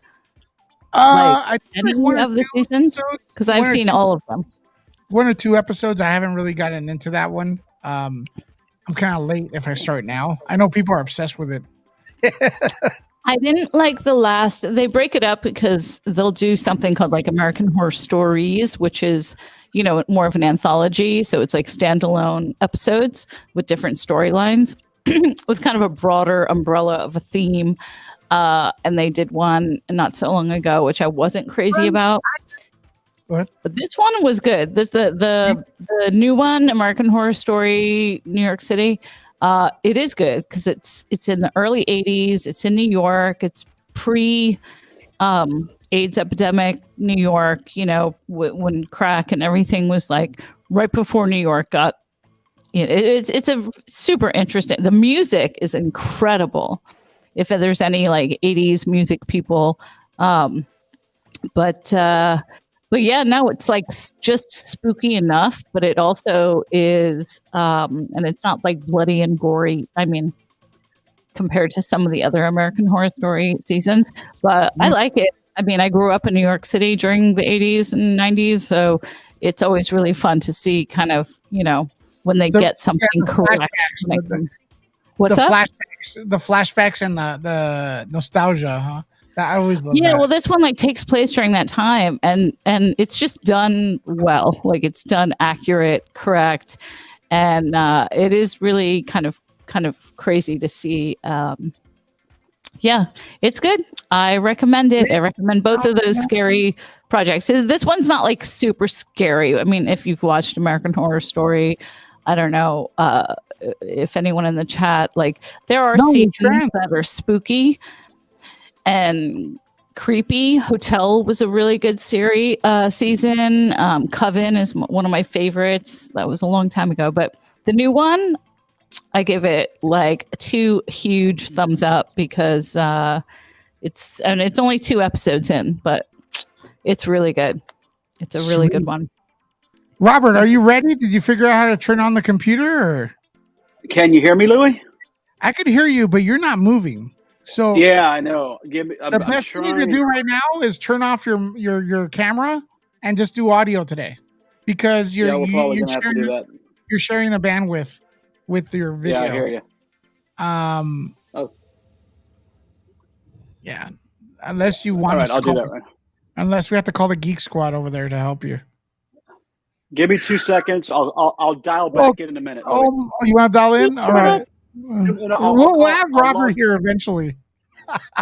I think any of the seasons? Because I've seen all of them. 1 or 2 episodes. I haven't really gotten into that one. I'm kind of late if I start now. I know people are obsessed with it. I didn't like the last. They break it up because they'll do something called like American Horror Stories, which is, more of an anthology. So it's like standalone episodes with different storylines with kind of a broader umbrella of a theme. And they did one not so long ago, which I wasn't crazy about. What? But this one was good. The new one, American Horror Story, New York City. It is good because it's in the early 80s. It's in New York. It's pre AIDS epidemic New York, when crack and everything was like right before New York got, it's a super interesting. The music is incredible. If there's any like 80s music people, but yeah, no, it's like just spooky enough, but it also is, and it's not like bloody and gory. I mean, compared to some of the other American Horror Story seasons, but I like it. I mean, I grew up in New York City during the 80s and 90s, so it's always really fun to see kind of, when they get something correct. What's the up? The flashbacks and the nostalgia, huh? I always love that. Yeah, well, this one like takes place during that time, and it's just done well. Like it's done accurate, correct, and it is really kind of crazy to see. Yeah, it's good. I recommend it. I recommend both of those scary projects. This one's not like super scary. I mean, if you've watched American Horror Story, I don't know if anyone in the chat, like there are scenes that are spooky and creepy. Hotel was a really good season. Coven is one of my favorites. That was a long time ago, but the new one, I give it like 2 huge thumbs up because it's only 2 episodes in, but it's really good. It's a really good one. Robert, are you ready? Did you figure out how to turn on the computer? Or? Can you hear me, Louis? I could hear you, but you're not moving. So yeah, I know. The best thing you can do right now is turn off your camera and just do audio today, because you're gonna have to do that. You're sharing the bandwidth with your video. Yeah, I hear you. Yeah, unless you want. All right, I'll do that right. Unless we have to call the Geek Squad over there to help you. Give me 2 seconds. I'll dial back in a minute. Oh, you want to dial in? All right. We'll have Robert here eventually.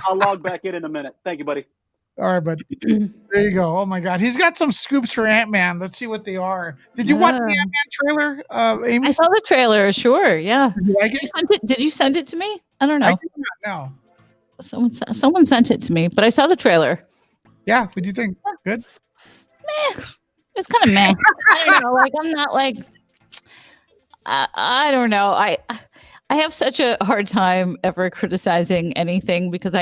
I'll log back in a minute. Thank you, buddy. All right, buddy. There you go. Oh my God, he's got some scoops for Ant-Man. Let's see what they are. Did you watch the Ant-Man trailer, Amy? I saw the trailer. Sure, yeah. Did you like it? Did you send it to me? I don't know. I did not know. Someone sent it to me, but I saw the trailer. Yeah, what do you think? Good? Meh. It's kind of meh. I don't know. Like, I'm not like. I don't know. I have such a hard time ever criticizing anything because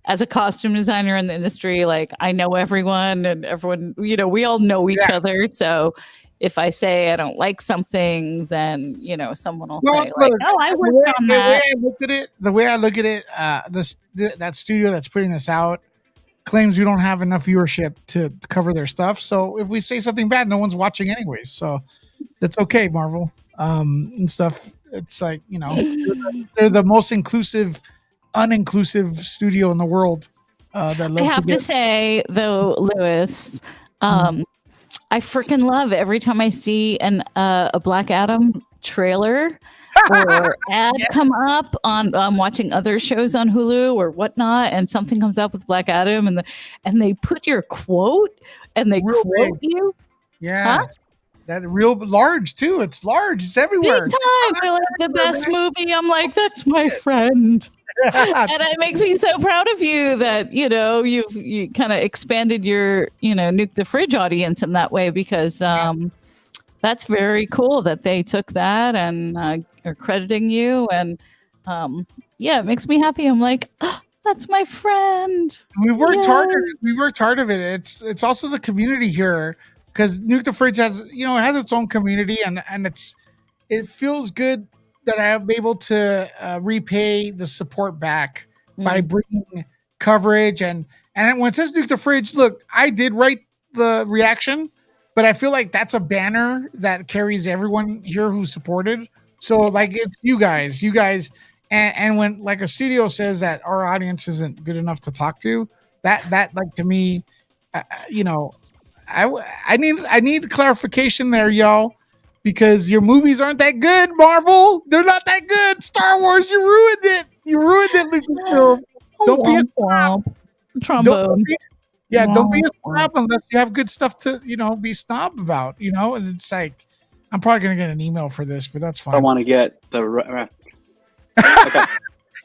as a costume designer in the industry, like, I know everyone and everyone, we all know each other. So if I say I don't like something, then, someone will say, like, "Oh, I worked on that." The way I look at it, that studio that's putting this out claims we don't have enough viewership to cover their stuff. So if we say something bad, no one's watching anyways. So that's okay, Marvel and stuff. It's like, they're the most uninclusive studio in the world. I have to say, though, Lewis, I freaking love every time I see a Black Adam trailer or ad come up on watching other shows on Hulu or whatnot, and something comes up with Black Adam, and they put your quote and they real quote big. you. Yeah. Huh? That real large too. It's large. It's everywhere. Big time. They're like the best movie. I'm like, that's my friend. And it makes me so proud of you that, you kind of expanded your, Nuke the Fridge audience in that way, because that's very cool that they took that and are crediting you. And it makes me happy. I'm like, oh, that's my friend. We worked hard. We worked hard of it. It's also the community here, because Nuke the Fridge has its own community, and it feels good that I'm able to repay the support back by bringing coverage. And when it says Nuke the Fridge, look, I did write the reaction, but I feel like that's a banner that carries everyone here who supported. So like, it's you guys, and when like a studio says that our audience isn't good enough to talk to, that like, to me, I need clarification there, y'all, because your movies aren't that good, Marvel. They're not that good. Star Wars, you ruined it. Lucasfilm. Don't be a snob. Trombone. Don't be a snob unless you have good stuff to, be snob about, and it's like, I'm probably going to get an email for this, but that's fine. I want to get the... Okay.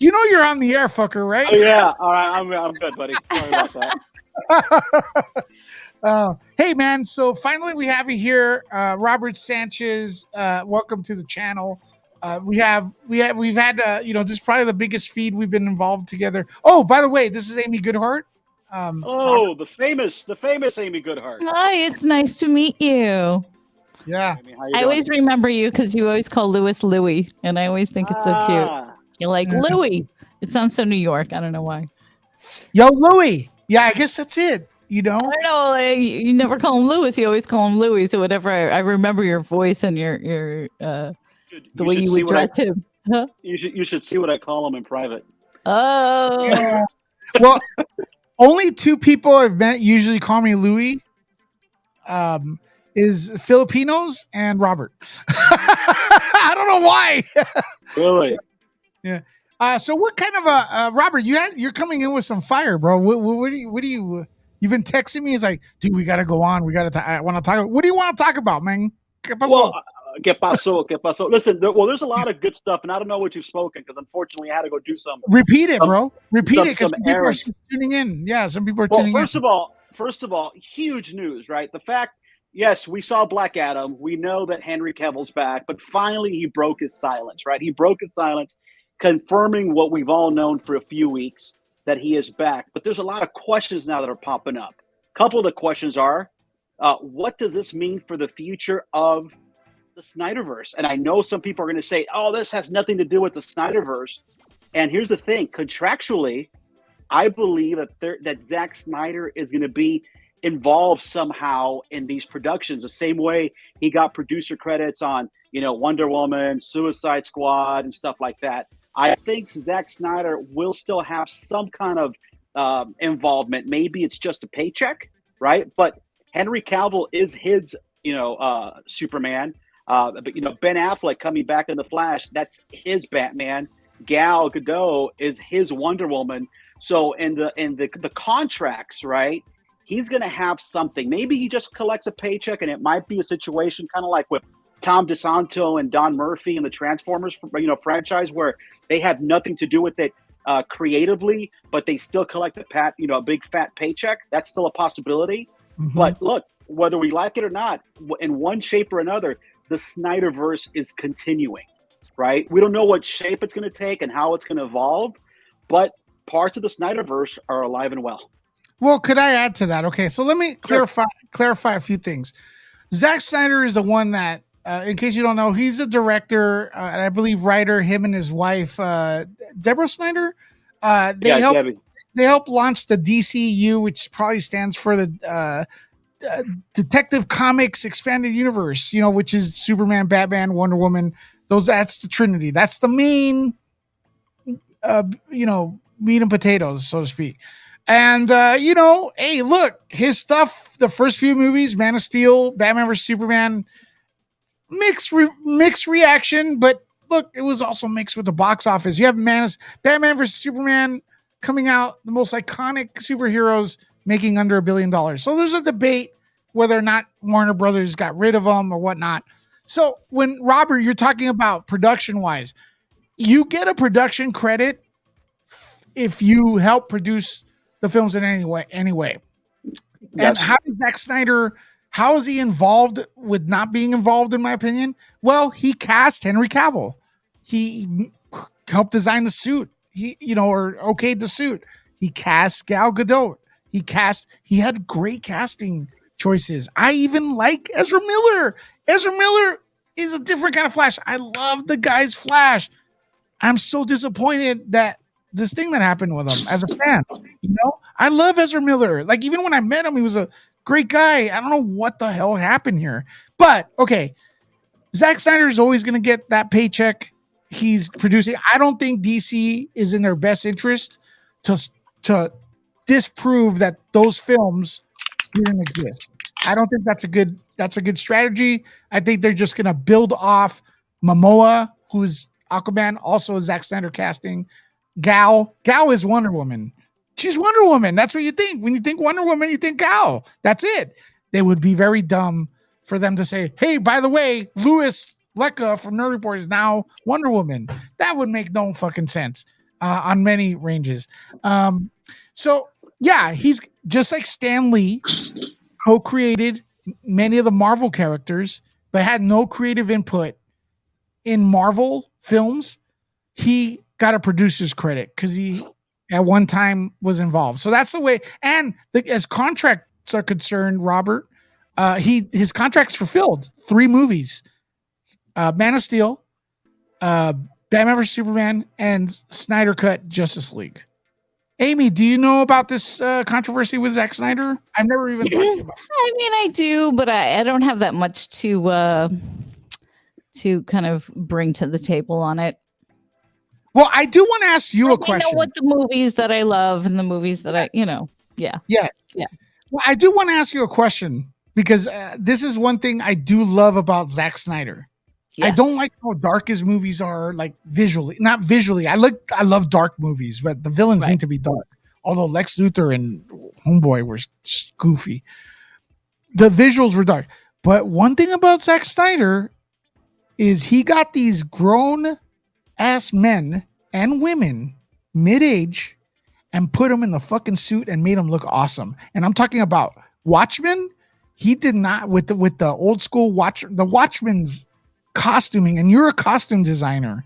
You're on the air, fucker, right? Oh, yeah. All right. I'm good, buddy. Sorry about that. Hey, man. So finally we have you here. Robert Sanchez. Welcome to the channel. We've had this is probably the biggest feed we've been involved together. Oh, by the way, this is Amy Goodhart. The famous Amy Goodhart. Hi, it's nice to meet you. Yeah. Amy, I always remember you because you always call Lewis Louie, and I always think it's so cute. You're like, Louie. It sounds so New York. I don't know why. Yo, Louie. Yeah, I guess that's it. I don't know. Like, you never call him Lewis. You always call him Louie. So whatever. I remember your voice and your the way you would direct him. Huh? You should see what I call him in private. Oh. Yeah. Well, only 2 people I've met usually call me Louie. Is Filipinos and Robert. I don't know why. Really? Yeah. So what kind of Robert? You're coming in with some fire, bro. What do you? You've been texting me. It's like, dude, we got to go on. We got to. I want to talk. What do you want to talk about, man? ¿Qué pasó? Listen, there's a lot of good stuff, and I don't know what you've spoken because unfortunately I had to go do some. Repeat it, bro. Repeat it because some people are tuning in. Yeah, some people are tuning in. First of all, huge news, right? The fact. Yes, we saw Black Adam. We know that Henry Cavill's back, but finally he broke his silence, right? He broke his silence, confirming what we've all known for a few weeks, that he is back, but there's a lot of questions now that are popping up. A couple of the questions are, what does this mean for the future of the Snyderverse? And I know some people are going to say, oh, this has nothing to do with the Snyderverse. And here's the thing, contractually, I believe that Zack Snyder is going to be involved somehow in these productions, the same way he got producer credits on, Wonder Woman, Suicide Squad, and stuff like that. I think Zack Snyder will still have some kind of involvement. Maybe it's just a paycheck, right? But Henry Cavill is his, Superman. But Ben Affleck coming back in the Flash, that's his Batman. Gal Gadot is his Wonder Woman. So in the contracts, right? He's going to have something. Maybe he just collects a paycheck, and it might be a situation kind of like with Tom DeSanto and Don Murphy in the Transformers, franchise, where they have nothing to do with it creatively, but they still collect a big fat paycheck. That's still a possibility. Mm-hmm. But look, whether we like it or not, in one shape or another, the Snyderverse is continuing, right? We don't know what shape it's going to take and how it's going to evolve, but parts of the Snyderverse are alive and well. Well, could I add to that? Okay, so let me clarify a few things. Zack Snyder is the one that, in case you don't know, he's a director and I believe writer. Him and his wife, Deborah Snyder, they help launch the DCU, which probably stands for the Detective Comics Expanded Universe. Which is Superman, Batman, Wonder Woman. That's the Trinity. That's the main, meat and potatoes, so to speak. And, hey, look, his stuff, the first few movies, Man of Steel, Batman vs. Superman, mixed reaction, but look, it was also mixed with the box office. You have Batman vs. Superman coming out, the most iconic superheroes making under $1 billion. So there's a debate whether or not Warner Brothers got rid of them or whatnot. So when, Robert, you're talking about production-wise, you get a production credit if you help produce the films in any way. And how is Zack Snyder, how is he involved with not being involved, in my opinion? Well, he cast Henry Cavill. He helped design the suit. Or okayed the suit. He cast Gal Gadot. He had great casting choices. I even like Ezra Miller. Ezra Miller is a different kind of Flash. I love the guy's Flash. I'm so disappointed that this thing that happened with him as a fan, I love Ezra Miller. Like, even when I met him, he was a great guy. I don't know what the hell happened here, but okay. Zack Snyder is always going to get that paycheck. He's producing. I don't think DC is in their best interest to disprove that those films didn't exist. I don't think that's a good strategy. I think they're just going to build off Momoa, who's Aquaman, also a Zack Snyder casting. Gal is Wonder Woman. She's Wonder Woman. That's what you think. When you think Wonder Woman, you think Gal. That's it. They would be very dumb for them to say, hey, by the way, Louis Lecca from Nerd Report is now Wonder Woman. That would make no fucking sense on many ranges. So, yeah, he's just like Stan Lee, co-created many of the Marvel characters, but had no creative input in Marvel films. He got a producer's credit because he at one time was involved. So that's the way. And as contracts are concerned, Robert, his contract's fulfilled. 3 movies: Man of Steel, Batman vs. Superman, and Snyder Cut Justice League. Amy, do you know about this controversy with Zack Snyder? I've never even talked about it. I mean, I do, but I don't have that much to kind of bring to the table on it. Well, I do want to ask you a question. I know what the movies that I love and the movies that yeah. Well, I do want to ask you a question because this is one thing I do love about Zack Snyder. Yes. I don't like how dark his movies are, like visually. Not visually. I love dark movies, but the villains need to be dark. Although Lex Luthor and Homeboy were goofy, the visuals were dark. But one thing about Zack Snyder is he got these grown ass men and women mid-age and put them in the fucking suit and made them look awesome. And I'm talking about Watchmen. He did not with the old school the Watchmen's costuming, and you're a costume designer.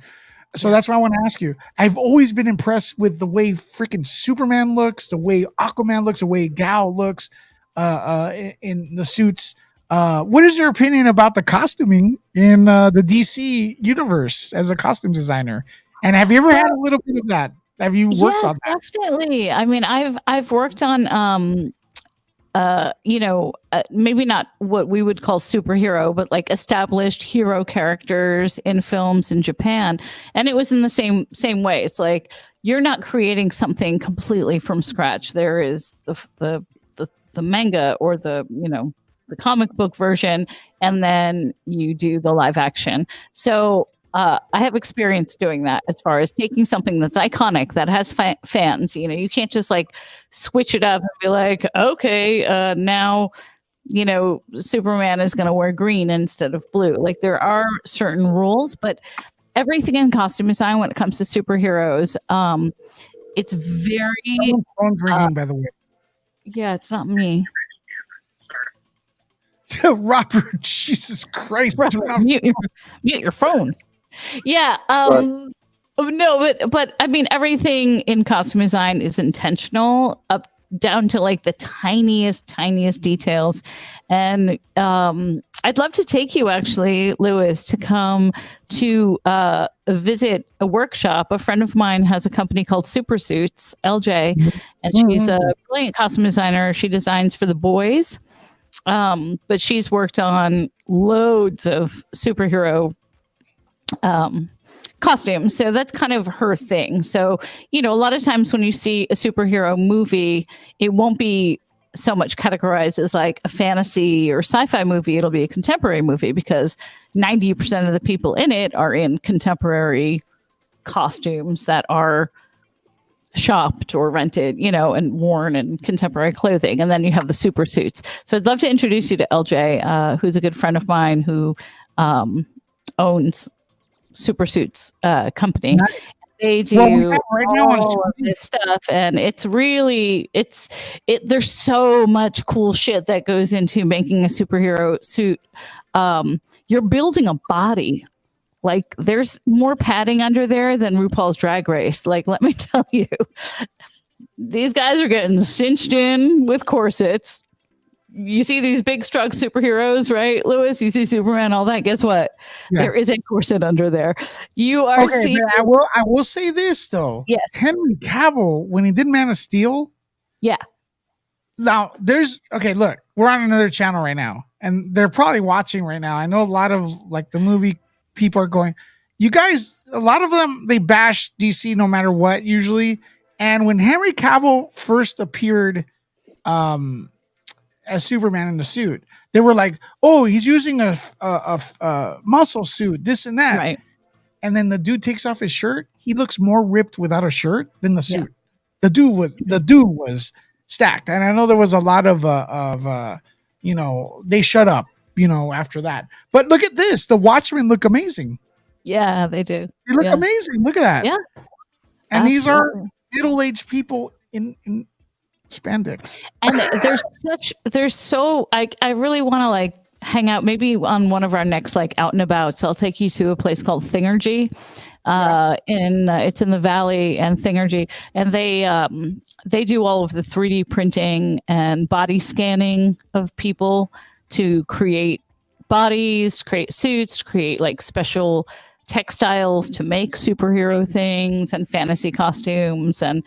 So that's why I want to ask you. I've always been impressed with the way freaking Superman looks, the way Aquaman looks, the way Gal looks in the suits. What is your opinion about the costuming in the DC universe as a costume designer? And have you ever had a little bit of that? Have you worked on that? Definitely. I mean, I've worked on maybe not what we would call superhero, but like established hero characters in films in Japan. And it was in the same way. It's like you're not creating something completely from scratch. There is the manga or the comic book version, and then you do the live action. So I have experience doing that as far as taking something that's iconic, that has fans. You can't just like switch it up and be like, okay, now, Superman is going to wear green instead of blue. Like there are certain rules, but everything in costume design when it comes to superheroes, it's very. Phone's ringing, by the way. Yeah, it's not me. Robert, Jesus Christ! Robert, mute your phone. Yeah. No, but I mean, everything in costume design is intentional, up down to like the tiniest details. And I'd love to take you, actually, Lewis, to come to visit a workshop. A friend of mine has a company called Super Suits, LJ, and she's a brilliant costume designer. She designs for the boys, but she's worked on loads of superhero costumes. So that's kind of her thing. So, a lot of times when you see a superhero movie, it won't be so much categorized as like a fantasy or sci-fi movie. It'll be a contemporary movie because 90% of the people in it are in contemporary costumes that are shopped or rented, and worn in contemporary clothing. And then you have the super suits. So I'd love to introduce you to LJ, who's a good friend of mine who owns Super Suits company. Nice. They do all of this stuff, and it's really there's so much cool shit that goes into making a superhero suit. You're building a body. Like there's more padding under there than RuPaul's Drag Race. Like, let me tell you, these guys are getting cinched in with corsets. You see these big strong superheroes, right, Lewis? You see Superman, all that. Guess what? Yeah. There is a corset under there. You are seeing. I will say this though. Yes. Henry Cavill, when he did Man of Steel. Yeah. Now look, we're on another channel right now, and they're probably watching right now. I know a lot of like the movie people are going. You guys, a lot of them, they bash DC no matter what usually. And when Henry Cavill first appeared, as Superman in the suit, they were like, "Oh, he's using a muscle suit, this and that." Right. And then the dude takes off his shirt. He looks more ripped without a shirt than the suit. Yeah. The dude was stacked, and I know there was a lot of they shut up, after that. But look at this. The Watchmen look amazing. Yeah, they do. They look amazing. Look at that. Yeah. And Absolutely. These are middle-aged people in spandex. And I really want to like hang out maybe on one of our next like out and about. So I'll take you to a place called Thingergy. It's in the Valley, and Thingergy, and they do all of the 3D printing and body scanning of people to create bodies, create suits, create like special textiles to make superhero things and fantasy costumes. And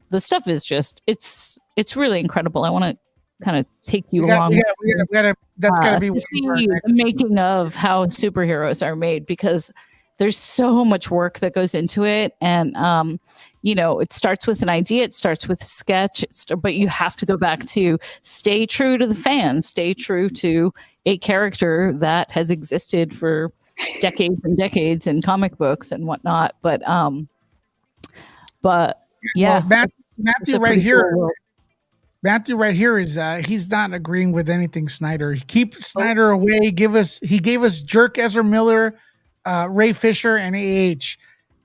the stuff is just it's really incredible. I want to kind of take you along. That's got to be the making of how superheroes are made, because there's so much work that goes into it. And it starts with an idea, it starts with a sketch, but you have to go back to stay true to the fans, stay true to a character that has existed for decades and decades in comic books and whatnot. But yeah, well, Matthew right here. Cool. Matthew right here is he's not agreeing with anything Snyder. Keep Snyder away. He gave us Jerk Ezra Miller, Ray Fisher, and AH.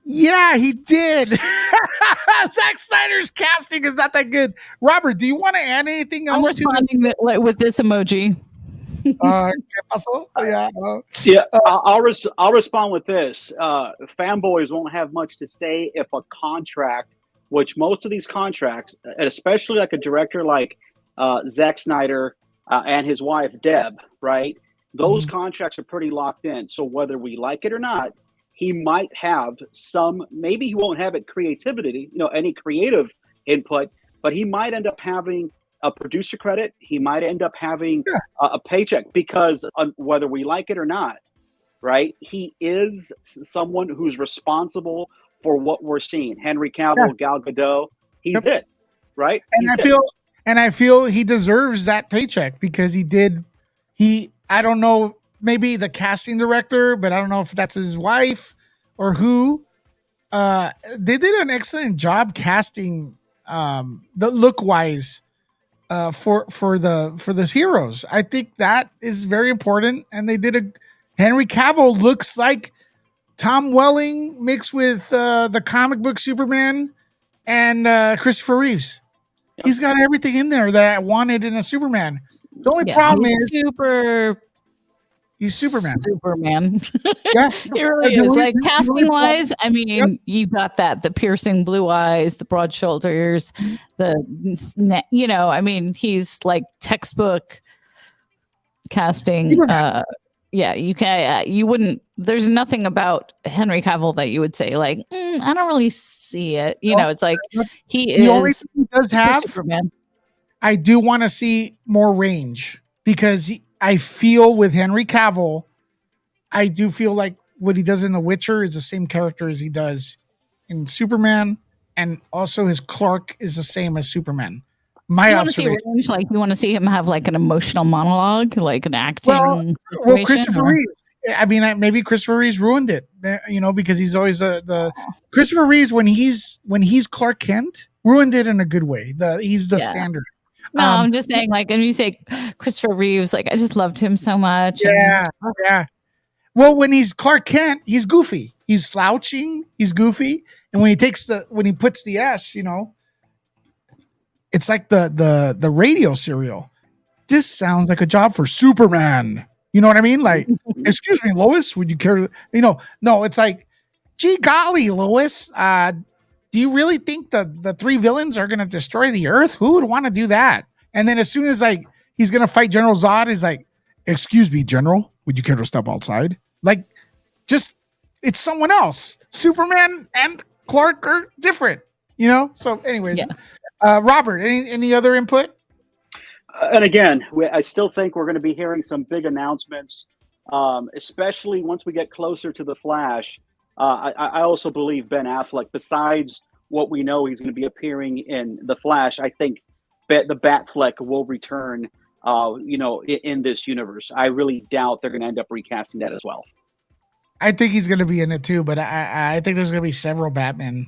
Yeah, he did. Zack Snyder's casting is not that good. Robert, do you want to add anything else? I'm responding with this emoji. ¿Qué pasó? Yeah, I'll respond with this. Fanboys won't have much to say if a contract, which most of these contracts, and especially like a director like Zack Snyder and his wife Deb, right? Those contracts are pretty locked in. So whether we like it or not, he might have some. Maybe he won't have it creativity, any creative input, but he might end up having a producer credit. He might end up having a paycheck because whether we like it or not, right? He is someone who's responsible for what we're seeing. Henry Cavill, Gal Gadot, he's it, right? And I feel he deserves that paycheck because I don't know, maybe the casting director, but I don't know if that's his wife or who. They did an excellent job casting the look wise for the heroes. I think that is very important, and they did Henry Cavill looks like Tom Welling mixed with the comic book Superman and Christopher Reeves. Yep. He's got everything in there that I wanted in a Superman. The only problem is he's Superman. Superman. Yeah, he really is. Like casting wise, I mean, you got that, the piercing blue eyes, the broad shoulders, I mean, he's like textbook casting. You wouldn't. There's nothing about Henry Cavill that you would say like, I don't really see it. It's like the only thing he does have Superman. I do want to see more range because I feel with Henry Cavill, I do feel like what he does in The Witcher is the same character as he does in Superman, and also his Clark is the same as Superman. You want to see range, like you want to see him have like an emotional monologue, like an acting. Well, Christopher Reeves. I mean, maybe Christopher Reeves ruined it, because he's always the Christopher Reeves when he's Clark Kent ruined it in a good way. He's the standard. No, I'm just saying, like, and you say Christopher Reeves, like, I just loved him so much. Yeah. Well, when he's Clark Kent, he's goofy. He's slouching. He's goofy, and when he puts the S, it's like the radio serial. This sounds like a job for Superman. You know what I mean? Like, excuse me, Lois, would you care to, no, it's like, gee golly, Lois, do you really think the three villains are going to destroy the earth? Who would want to do that? And then as soon as like he's going to fight General Zod, he's like, excuse me, General, would you care to step outside? Like, just, it's someone else. Superman and Clark are different, So anyways, Robert, any other input? And again, I still think we're going to be hearing some big announcements, especially once we get closer to the Flash. I also believe Ben Affleck, besides what we know he's going to be appearing in the Flash, I think the Batfleck will return, in this universe. I really doubt they're going to end up recasting that as well. I think he's going to be in it too, but I think there's going to be several Batmen.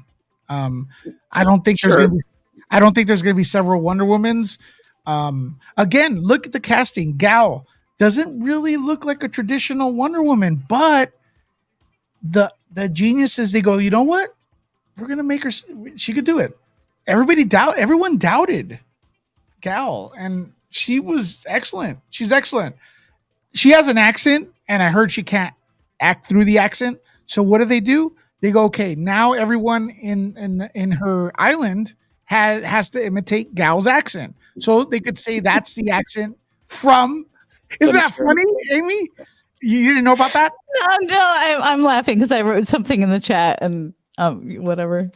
I don't think there's going to be several Wonder Womans. Again, look at the casting. Gal doesn't really look like a traditional Wonder Woman, but the geniuses, they go, you know what? We're gonna make her. She could do it. Everyone doubted Gal, and she was excellent. She's excellent. She has an accent, and I heard she can't act through the accent. So what do? They go, okay, now everyone in her island has to imitate Gal's accent. So they could say that's the accent from. Isn't that funny, Amy? You didn't know about that? No, I'm laughing because I wrote something in the chat and whatever.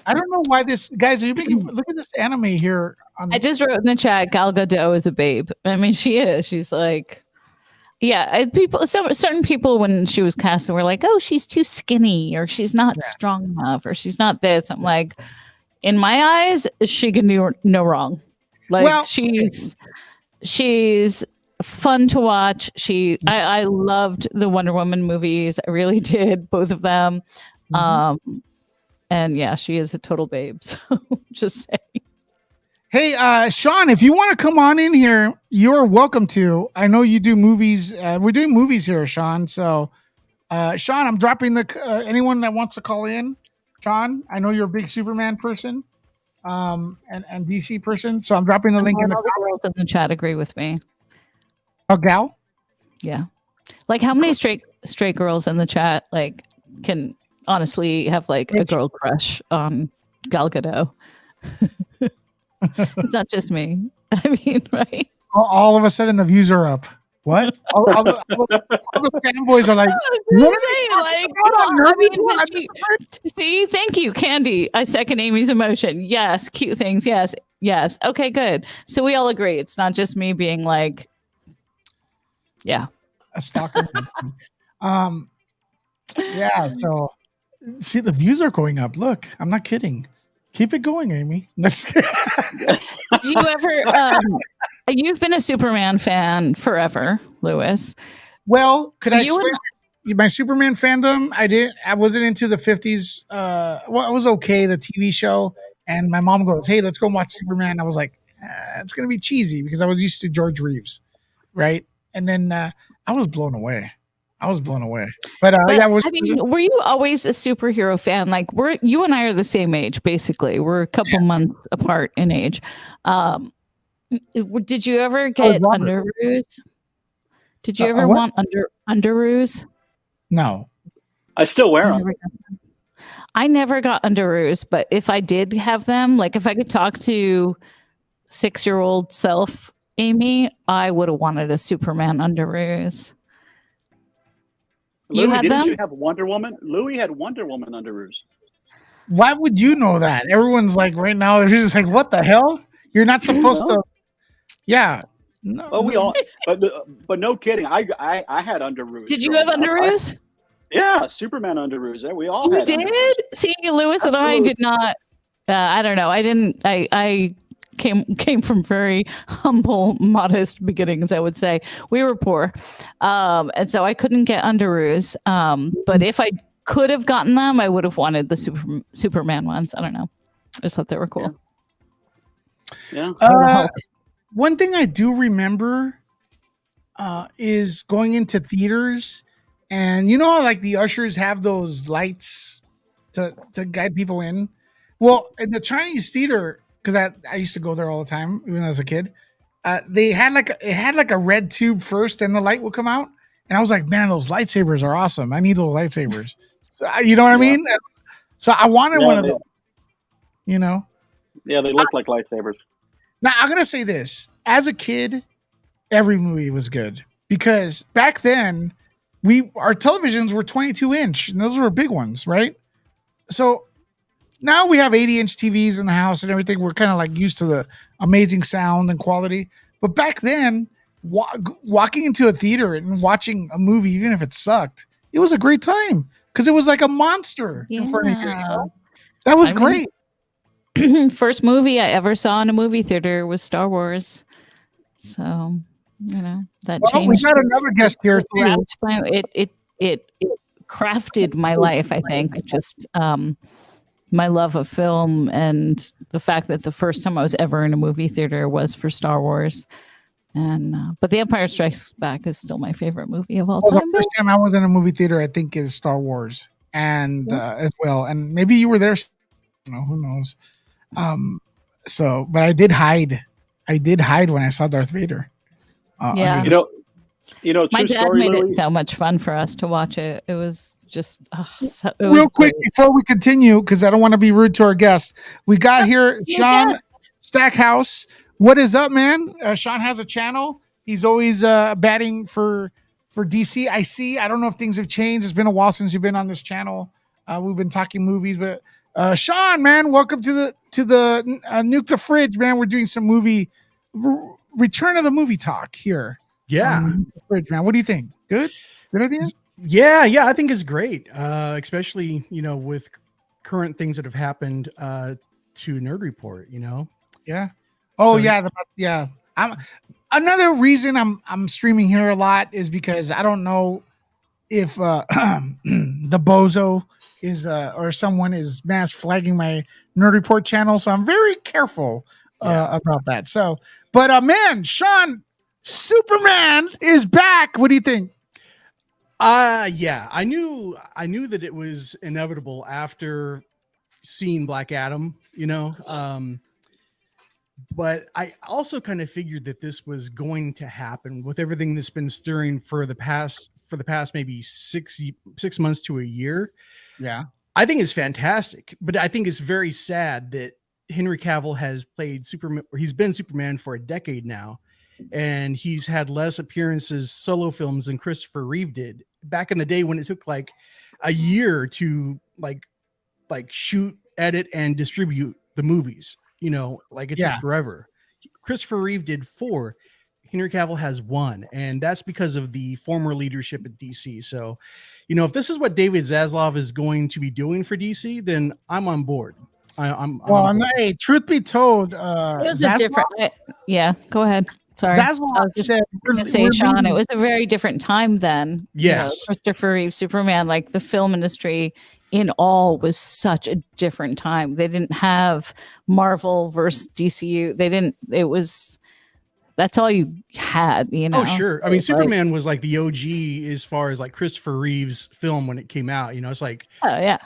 I don't know why this, guys. Are you making look at this anime here? I just wrote in the chat, Gal Gadot is a babe. I mean, she is. She's like, certain people when she was casted were like, oh, she's too skinny, or she's not strong enough, or she's not this. I'm like, in my eyes, she can do no wrong. Like, she's fun to watch. I loved the Wonder Woman movies. I really did, both of them. And she is a total babe. So just saying. Hey, Sean, if you want to come on in here, you're welcome to. I know you do movies. We're doing movies here, Sean. So, Sean, I'm dropping anyone that wants to call in. Sean, I know you're a big Superman person, and DC person. So I'm dropping the link in the girls in the chat agree with me. Oh, Gal? Yeah. Like how many straight girls in the chat like can honestly have like a girl crush on Gal Gadot? It's not just me. I mean, right? All of a sudden, the views are up. What? All the fanboys are like, what see, thank you, Candy. I second Amy's emotion. Yes, cute things. Yes, yes. Okay, good. So we all agree. It's not just me being like, yeah, a stalker. Yeah. So, see, the views are going up. Look, I'm not kidding. Keep it going, Amy. Did you ever? You've been a Superman fan forever, Lewis. Well, could I explain my Superman fandom? I wasn't into the 50s. Well, it was okay, the TV show. And my mom goes, "Hey, let's go watch Superman." I was like, it's going to be cheesy because I was used to George Reeves. Right. And then I was blown away. But yeah, were you always a superhero fan? Like you and I are the same age, basically. We're a couple months apart in age. Did you ever get underoos? Did you ever want underoos? No. I still wear them. I never got underoos, but if I did have them, like if I could talk to 6-year-old self Amy, I would have wanted a Superman underoos. Louis, didn't you have Wonder Woman? Louis had Wonder Woman underoos. Why would you know that? Everyone's like right now, they're just like, what the hell? You're not supposed to. Yeah. No, oh, we all, but no kidding. I had underoos. Did you have underoos? Yeah, Superman underoos. Yeah, we all had did. Underoos. See, Lewis and I did not. I don't know. I didn't. I came from very humble, modest beginnings. I would say we were poor, and so I couldn't get underoos. But if I could have gotten them, I would have wanted the Superman ones. I don't know. I just thought they were cool. Yeah. One thing I do remember is going into theaters, and you know how like the ushers have those lights to guide people in. Well, in the Chinese theater, because I used to go there all the time, even as a kid. They had like a red tube first, and the light would come out. And I was like, man, those lightsabers are awesome. I need those lightsabers. So, you know what I mean? So I wanted one of those. You know? Yeah, they look like lightsabers. Now I'm gonna say this: as a kid, every movie was good because back then our televisions were 22-inch, and those were big ones, right? So now we have 80-inch TVs in the house and everything. We're kind of like used to the amazing sound and quality. But back then, walking into a theater and watching a movie, even if it sucked, it was a great time because it was like a monster in front of you. You know? That was great. First movie I ever saw in a movie theater was Star Wars. So, you know, that changed. We got another guest here too. It crafted my life, I think. Just my love of film and the fact that the first time I was ever in a movie theater was for Star Wars. And but The Empire Strikes Back is still my favorite movie of all time. The first time I was in a movie theater, I think, is Star Wars, and as well. And maybe you were there. You know, who knows? So, but I did hide. When I saw Darth Vader. Yeah, you know. My dad made it so much fun for us to watch it. It was just real quick before we continue, because I don't want to be rude to our guests. We got here Sean Stackhouse. What is up, man? Sean has a channel. He's always batting for DC. I don't know if things have changed. It's been a while since you've been on this channel. We've been talking movies, but Sean, man, welcome to the Nuke the Fridge, man. We're doing some movie return of the movie talk here. Yeah, Fridge, man. What do you think? Good idea. Yeah, I think it's great, especially with current things that have happened to Nerd Report. Yeah. Oh, so, yeah. Another reason I'm streaming here a lot is because I don't know if the bozo is or someone is mass flagging my Nerd Report channel, so I'm very careful about that. So, but man, Sean, Superman is back. What do you think? Yeah, I knew that it was inevitable after seeing Black Adam, But I also kind of figured that this was going to happen with everything that's been stirring for the past maybe 6 months to a year. Yeah. I think it's fantastic, but I think it's very sad that Henry Cavill has played Superman, or he's been Superman for a decade now, and he's had less appearances solo films than Christopher Reeve did back in the day when it took like a year to like shoot, edit, and distribute the movies. You know, like it took forever. Christopher Reeve did 4. Henry Cavill has 1, and that's because of the former leadership at DC. So, you know, if this is what David Zaslav is going to be doing for DC, then I'm on board. I'm on board. Hey, truth be told, it was a different. Yeah, go ahead. Sorry, Zaslav said, say, Sean, it was a very different time then. Yes, Christopher Reeve Superman, like the film industry in all was such a different time. They didn't have Marvel versus DCU. They didn't. It was. That's all you had, you know. Oh, sure. I mean, Superman was like the OG as far as like Christopher Reeve's film when it came out. You know, it's like, oh yeah,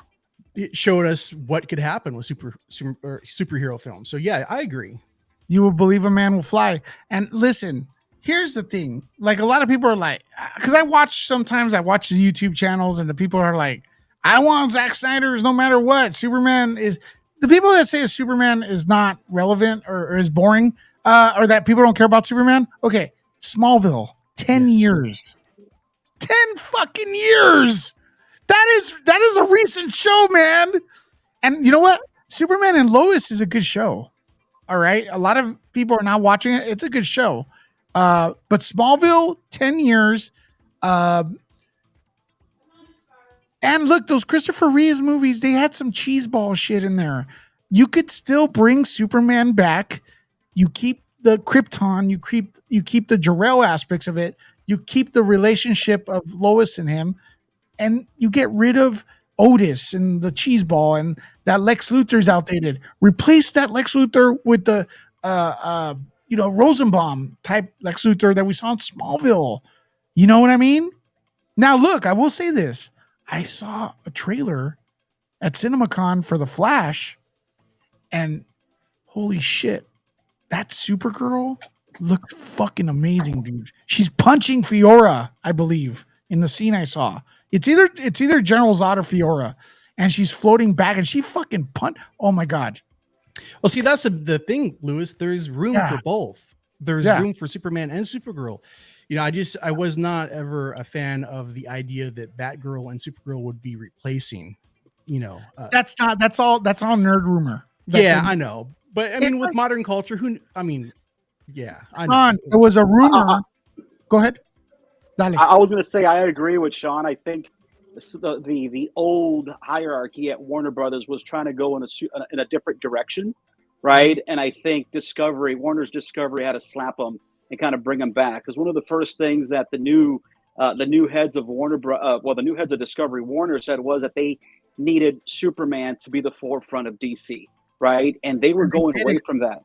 it showed us what could happen with superhero films. So yeah, I agree. You will believe a man will fly. And listen, here's the thing. Like a lot of people are like, because I watch the YouTube channels and the people are like, I want Zack Snyder's no matter what. Superman is the people that say Superman is not relevant or is boring. Or that people don't care about Superman. Okay, Smallville, 10 years. 10 fucking years. That is a recent show, man. And you know what? Superman and Lois is a good show. All right. A lot of people are not watching it. It's a good show. But Smallville, 10 years. And look, those Christopher Reeves movies, they had some cheeseball shit in there. You could still bring Superman back. You keep the Krypton, you keep the Jor-El aspects of it, you keep the relationship of Lois and him, and you get rid of Otis and the cheeseball and that Lex Luthor's outdated. Replace that Lex Luthor with the Rosenbaum type Lex Luthor that we saw in Smallville. You know what I mean? Now look, I will say this. I saw a trailer at CinemaCon for The Flash, and holy shit. That Supergirl looked fucking amazing, dude. She's punching Fiora, I believe, in the scene I saw. It's either General Zod or Fiora, and she's floating back, and she fucking Oh my god! Well, see, that's the thing, Lewis. There's room for both. There's room for Superman and Supergirl. You know, I was not ever a fan of the idea that Batgirl and Supergirl would be replacing. You know, that's all nerd rumor. I know. But I mean, with modern culture, I know. There was a rumor. Go ahead. I was going to say I agree with Sean. I think the old hierarchy at Warner Brothers was trying to go in a different direction, right? And I think Warner's Discovery had to slap them and kind of bring them back, because one of the first things that the new heads of the new heads of Discovery Warner said was that they needed Superman to be the forefront of DC. Right. And they were going away from that.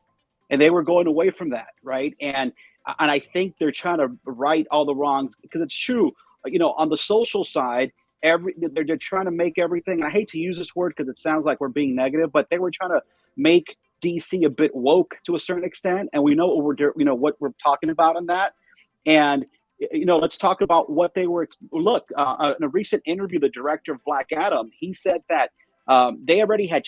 Right. And I think they're trying to right all the wrongs, because it's true. You know, on the social side, they're trying to make everything. And I hate to use this word because it sounds like we're being negative, but they were trying to make DC a bit woke to a certain extent. And we know what we're talking about on that. And, you know, let's talk about what they were. Look, in a recent interview, the director of Black Adam, he said that they already had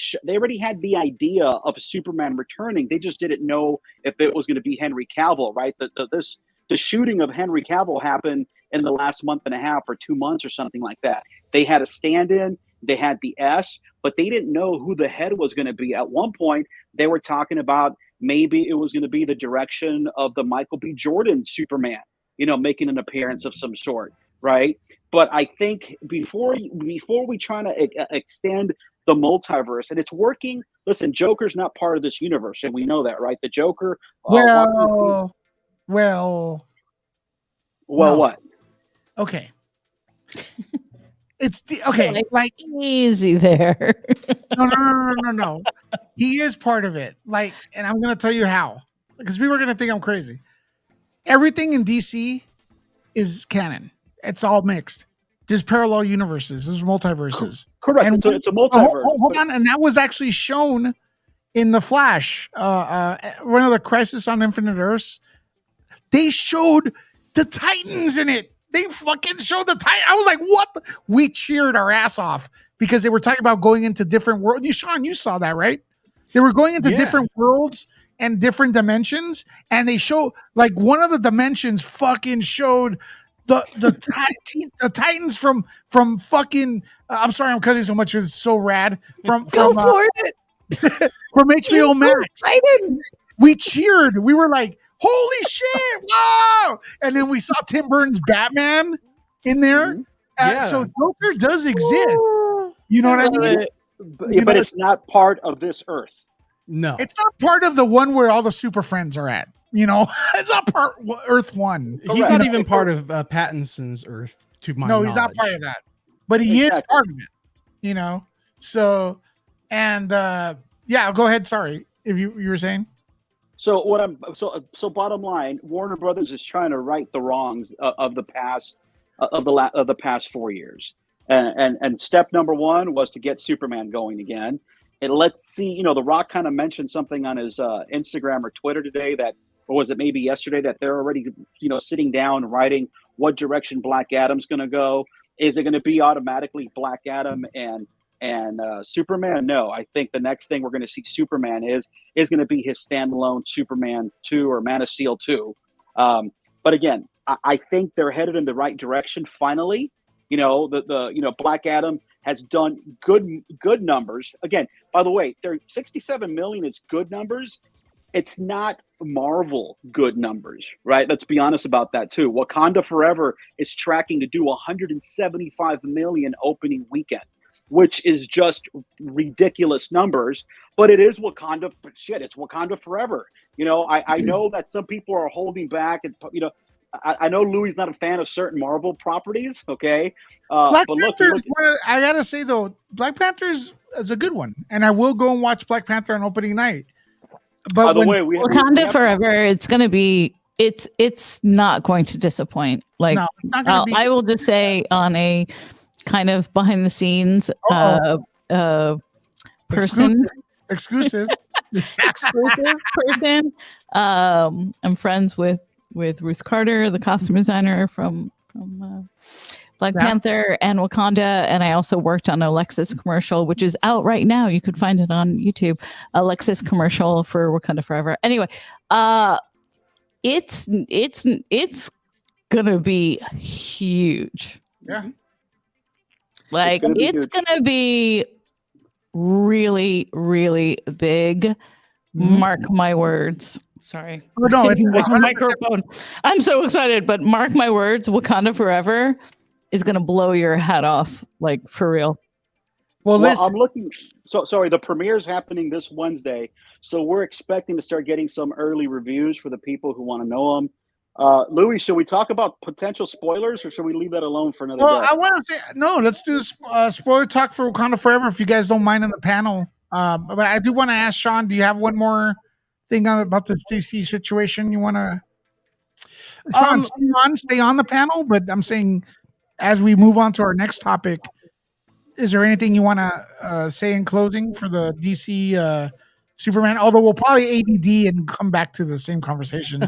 the idea of Superman returning. They just didn't know if it was going to be Henry Cavill, right? The shooting of Henry Cavill happened in the last month and a half or 2 months or something like that. They had a stand-in, they had the S, but they didn't know who the head was going to be. At one point, they were talking about maybe it was going to be the direction of the Michael B. Jordan Superman, you know, making an appearance of some sort, right? But I think before we try to extend the multiverse, and it's working. Listen, Joker's not part of this universe, and we know that, right? The Joker. Well, no. What? Okay. Okay. Like easy there. No. He is part of it. Like, and I'm gonna tell you how, because people are gonna think I'm crazy. Everything in DC is canon. It's all mixed. There's parallel universes. There's multiverses. Correct. And it's a multiverse. Hold on. And that was actually shown in the Flash, one of the Crisis on Infinite Earths, they showed the Titans in it. They fucking showed the Titan. I was like, what? We cheered our ass off because they were talking about going into different worlds. Sean, you saw that, right? They were going into different worlds and different dimensions, and they show like one of the dimensions fucking showed the Titans from fucking. I'm sorry, I'm cutting so much. It's so rad. From HBO Max. We cheered. We were like, holy shit! Wow! And then we saw Tim Burton's Batman in there. So Joker does exist. You know what I mean? But it's not part of this Earth. No, it's not part of the one where all the Super Friends are at. You know, it's not part Earth 1. He's not even part of Pattinson's Earth. To my knowledge. He's not part of that. But he is part of it. You know, so and go ahead. Sorry, if you were saying. So bottom line, Warner Brothers is trying to right the wrongs of the past of the past 4 years, and step number one was to get Superman going again. And let's see, The Rock kind of mentioned something on his Instagram or Twitter today or was it maybe yesterday, that they're already sitting down writing what direction Black Adam's going to go. Is it going to be automatically Black Adam and Superman? No, I think the next thing we're going to see Superman is going to be his standalone Superman 2 or Man of Steel 2. But again, I think they're headed in the right direction. Finally, Black Adam has done good numbers. Again, by the way, 67 million is good numbers. It's not Marvel good numbers, right? Let's be honest about that too. Wakanda Forever is tracking to do 175 million opening weekend, which is just ridiculous numbers, but it is Wakanda. Shit, it's Wakanda Forever. I know that some people are holding back, and I know Louis not a fan of certain Marvel properties. Okay, Black Panther. I gotta say though, Black Panther is a good one, and I will go and watch Black Panther on opening night. But by the way, Wakanda Forever, it's going to be. It's not going to disappoint. Like, no, it's not gonna be. I will just say on a kind of behind the scenes person, exclusive person. I'm friends with Ruth Carter, the costume designer from Black Panther and Wakanda, and I also worked on a Lexus commercial, which is out right now. You could find it on YouTube. A Lexus commercial for Wakanda Forever. Anyway, it's gonna be huge. Yeah, like it's gonna be really, really big. Mark my words. Sorry. Oh, no, it's microphone. I'm so excited, but mark my words, Wakanda Forever is going to blow your head off, like for real. Well, I'm looking. So sorry, the premiere is happening this Wednesday, so we're expecting to start getting some early reviews for the people who want to know them. Louis, should we talk about potential spoilers, or should we leave that alone for another day? I want to say no. Let's do spoiler talk for Wakanda Forever, if you guys don't mind, on the panel. But I do want to ask Sean, do you have one more thing about this DC situation you want to stay on the panel? But I'm saying, as we move on to our next topic, is there anything you want to say in closing for the DC Superman? Although we'll probably ADD and come back to the same conversation.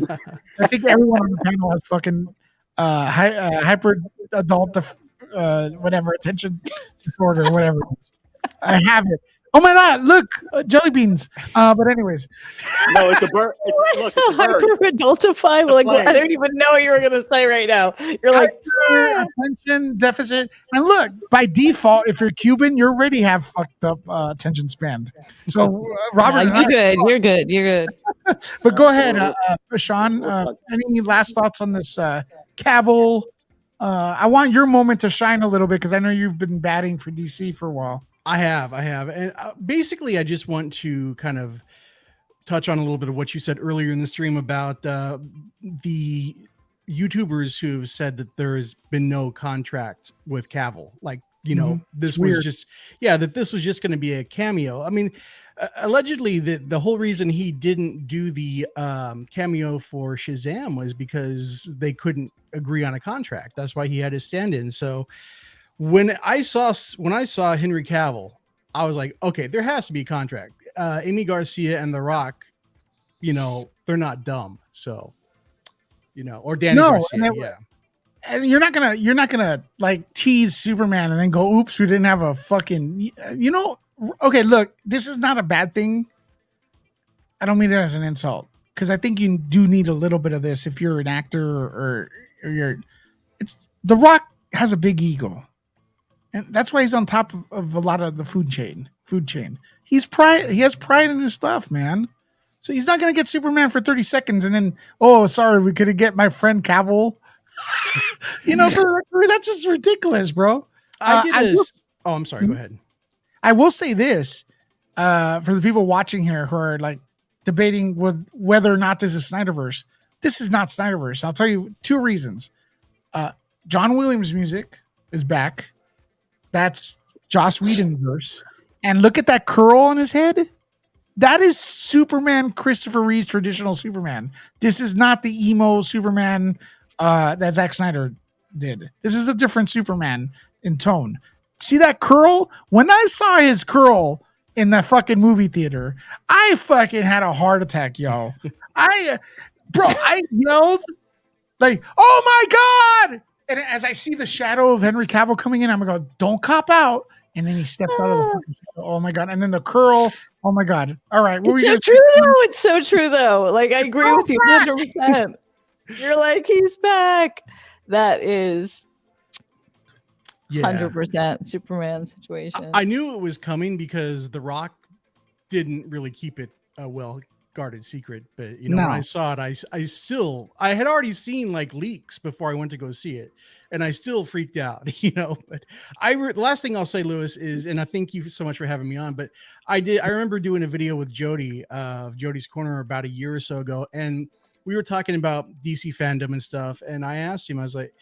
I think everyone on the panel has fucking hyper adult whatever attention disorder, whatever it is. I have it. Oh my God! Look, jelly beans. But anyways, no, it's a bird. It's a bird. Hyper-adultify. Like, I don't even know what you were gonna say right now. You're like attention deficit. And look, by default, if you're Cuban, you already have fucked up attention span. So, Robert, you're good. But go ahead, Sean. Any last thoughts on this Cavill? I want your moment to shine a little bit because I know you've been batting for DC for a while. I have. And basically, I just want to kind of touch on a little bit of what you said earlier in the stream about the YouTubers who have said that there has been no contract with Cavill. Like, this was that this was just going to be a cameo. I mean, allegedly, the whole reason he didn't do the cameo for Shazam was because they couldn't agree on a contract. That's why he had his stand-in. So when I saw Henry Cavill, I was like, okay, there has to be a contract. Amy Garcia and The Rock, you know, they're not dumb. So, you know, or Danny Garcia, yeah. And you're not gonna like tease Superman and then go, oops, we didn't have a fucking, you know. Okay, look, this is not a bad thing. I don't mean it as an insult, because I think you do need a little bit of this if you're an actor or you're. It's The Rock has a big ego, and that's why he's on top of a lot of the food chain. He has pride in his stuff, man. So he's not gonna get Superman for 30 seconds and then, oh, sorry, we couldn't get my friend Cavill. You know, that's just ridiculous, bro. I'm sorry. Go ahead. I will say this for the people watching here who are like debating with whether or not this is Snyderverse. This is not Snyderverse. I'll tell you 2 reasons. John Williams' music is back. That's Joss Whedon verse. And look at that curl on his head. That is Superman, Christopher Reeve's traditional Superman. This is not the emo Superman that Zack Snyder did. This is a different Superman in tone. See that curl? When I saw his curl in that fucking movie theater, I fucking had a heart attack, yo. I yelled like, "Oh my God!" And as I see the shadow of Henry Cavill coming in, I'm gonna go, "Don't cop out." And then he steps out of the fucking shadow. Oh my God. And then the curl. Oh my God. All right. It's so true though. It's so true though. Like, I agree with you 100%. You're like, he's back. That is 100% Superman situation. I knew it was coming because The Rock didn't really keep it a well guarded secret. But you know, when I saw it, I had already seen like leaks before I went to go see it, and I still freaked out. You know, but the last thing I'll say, Lewis, is, and I thank you so much for having me on. But I remember doing a video with Jody of Jody's Corner about a year or so ago, and we were talking about DC fandom and stuff. And I asked him, I was like,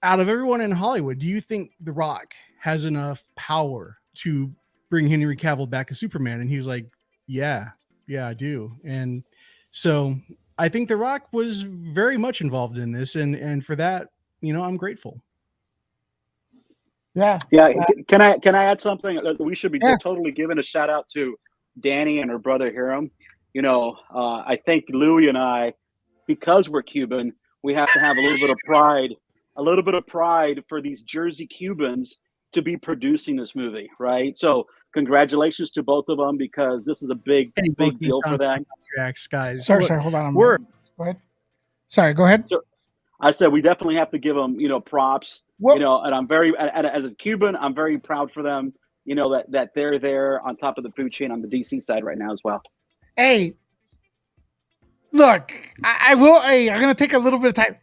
out of everyone in Hollywood, do you think The Rock has enough power to bring Henry Cavill back as Superman? And he was like, yeah, I do. And so I think The Rock was very much involved in this. And for that, you know, I'm grateful. Yeah. Can I add something? We should be totally giving a shout out to Danny and her brother Hiram. You know, I think Louie and I, because we're Cuban, we have to have a little bit of pride for these Jersey Cubans to be producing this movie, right? So congratulations to both of them, because this is a big deal for them. Guys. Sorry, hold on. Go ahead. Sorry, go ahead. So, I said we definitely have to give them, you know, props. You know, and I'm very, as a Cuban, I'm very proud for them. You know, that they're there on top of the food chain on the DC side right now as well. Hey, look, I will. Hey, I'm gonna take a little bit of time.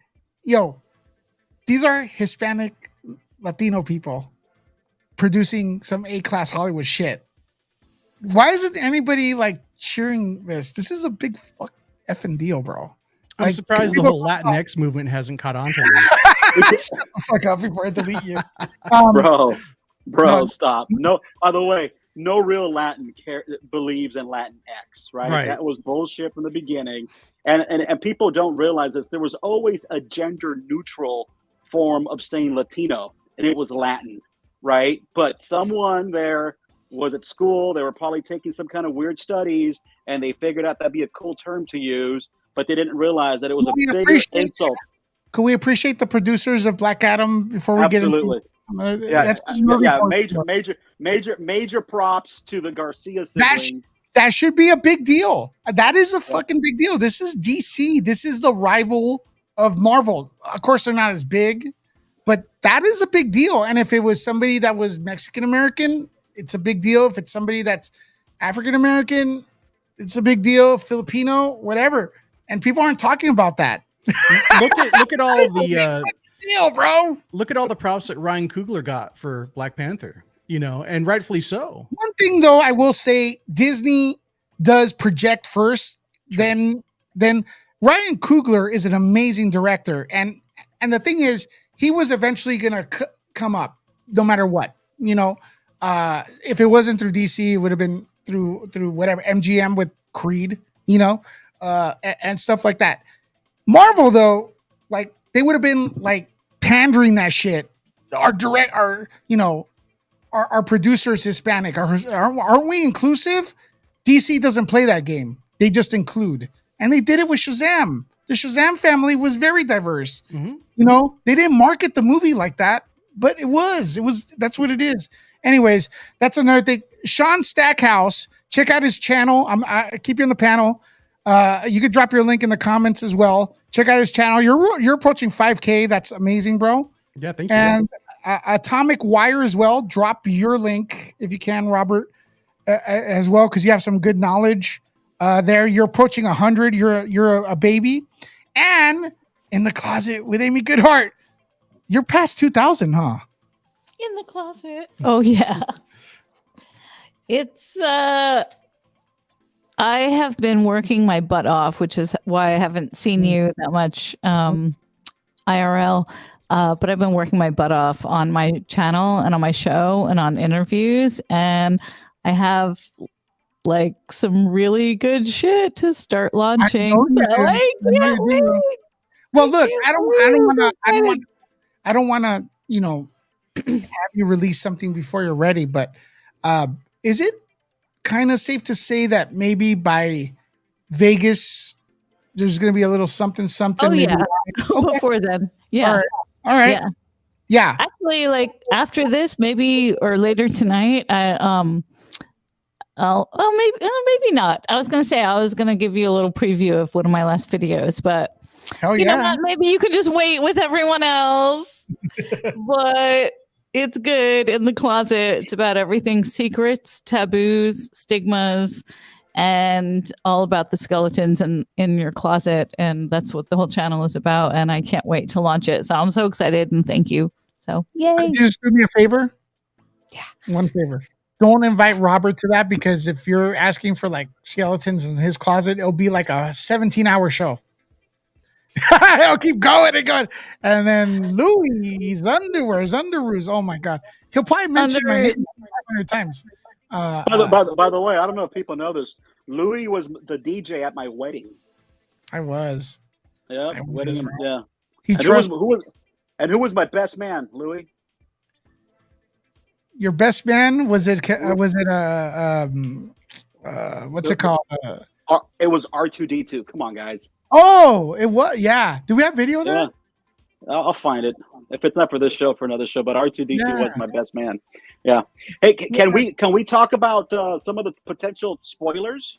Yo, these are Hispanic, Latino people producing some A-class Hollywood shit. Why isn't anybody like cheering this? This is a big effing deal, bro. I'm surprised the whole Latinx movement hasn't caught on to this. Shut the fuck up before I delete you. Bro, stop. No, by the way, no real Latin believes in Latinx, right? That was bullshit from the beginning. And people don't realize this. There was always a gender neutral form of saying Latino, and it was Latin, right? But someone there was at school, they were probably taking some kind of weird studies, and they figured out that'd be a cool term to use, but they didn't realize that it was a bigger insult. Can we appreciate the producers of Black Adam before we get into major props to the Garcia siblings. That should be a big deal. That is a fucking big deal. This is DC. This is the rival of Marvel. Of course, they're not as big, but that is a big deal. And if it was somebody that was Mexican American, it's a big deal. If it's somebody that's African American, it's a big deal. Filipino, whatever. And people aren't talking about that. Look at all the deal, bro. Look at all the props that Ryan Coogler got for Black Panther, you know, and rightfully so. One thing though, I will say, Disney does project first. Then Ryan Coogler is an amazing director, and the thing is, he was eventually gonna come up, no matter what. You know, if it wasn't through DC, it would have been through whatever MGM with Creed, you know, and stuff like that. Marvel though, like they would have been like pandering that shit. Our producer is Hispanic. Aren't we inclusive? DC doesn't play that game. They just include. And they did it with Shazam. The Shazam family was very diverse. Mhm. You know, they didn't market the movie like that, but it was. That's what it is. Anyways, that's another thing. Sean Stackhouse, check out his channel. I keep you on the panel. You could drop your link in the comments as well. Check out his channel. You're approaching 5K. That's amazing, bro. Yeah, thank you. And Atomic Wire as well. Drop your link if you can, Robert, as well, because you have some good knowledge there. You're approaching 100. You're a baby. And In the Closet with Amy Goodhart. You're past 2,000, huh? In the closet. Oh yeah. It's I have been working my butt off, which is why I haven't seen you that much IRL. But I've been working my butt off on my channel and on my show and on interviews, and I have like some really good shit to start launching. Well, look, I don't want to, have you release something before you're ready, but is it kind of safe to say that maybe by Vegas there's going to be a little something? Oh yeah, okay. Before then, yeah. All right. Yeah. Actually, like after this, maybe or later tonight, maybe not. I was gonna say I was gonna give you a little preview of one of my last videos, but you know what? Maybe you could just wait with everyone else. But it's good. In the Closet. It's about everything: secrets, taboos, stigmas, and all about the skeletons in your closet. And that's what the whole channel is about. And I can't wait to launch it. So I'm so excited, and thank you. So yay. Just do me a favor. Yeah. One favor. Don't invite Robert to that, because if you're asking for like skeletons in his closet, it'll be like a 17-hour show. I'll keep going and going. And then Louis' underoos. Oh my God. He'll probably mention my name 500 times. By the way, I don't know if people know this. Louis was the DJ at my wedding. I was. Yeah, wedding. Yeah. He trusts. Who was my best man, Louis? Your best man? Was it what's it called? It was R2D2. Come on, guys. Oh, it was. Yeah. Do we have video of that? Yeah. I'll find it. If it's not for this show, for another show. But R2D2 was my best man. Yeah. Hey, can we talk about some of the potential spoilers?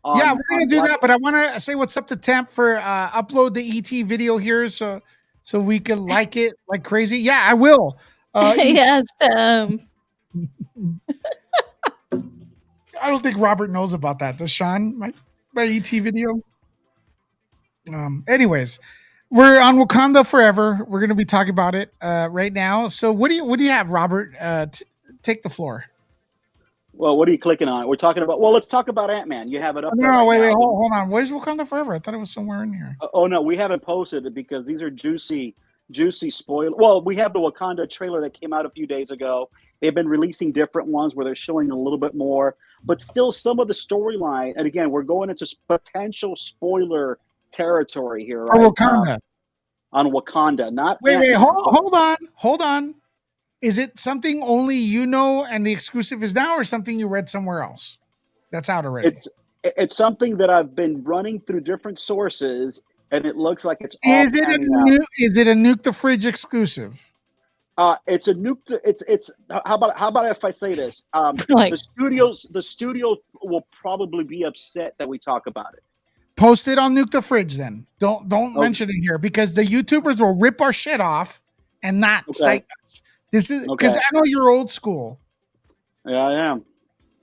Yeah, we're gonna do that. But I want to say what's up to Temp for upload the ET video here, so we can like it like crazy. Yeah, I will. Yes. I don't think Robert knows about that. Does Sean? My ET video. Anyways, we're on Wakanda Forever. We're going to be talking about it right now. So what do you have, Robert? Take the floor. Well, what are you clicking on? We're talking about. Well, let's talk about Ant-Man. You have it up. No, wait, hold on. Where's Wakanda Forever? I thought it was somewhere in here. Oh no, we haven't posted it because these are juicy spoilers. Well, we have the Wakanda trailer that came out a few days ago. They've been releasing different ones where they're showing a little bit more, but still some of the storyline. And again, we're going into potential spoiler territory here, right? Wakanda. On Wakanda, not wait, hold on. Is it something only you know and the exclusive is now, or something you read somewhere else that's out already? It's something that I've been running through different sources, and it looks like it's. Is it a Nuke the Fridge exclusive? It's a nuke. It's how about if I say this? The studio will probably be upset that we talk about it. Post it on Nuke the Fridge then. Don't mention it here, because the YouTubers will rip our shit off and not cite us. This is because I know you're old school. Yeah, I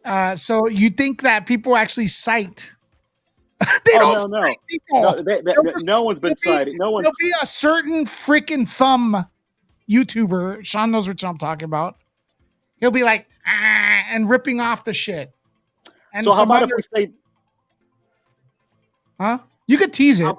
am. So you think that people actually cite? No. No one's been cited. There'll be a certain freaking thumb YouTuber. Sean knows what I'm talking about. He'll be like and ripping off the shit. And so how about if we say? Huh? You could tease it.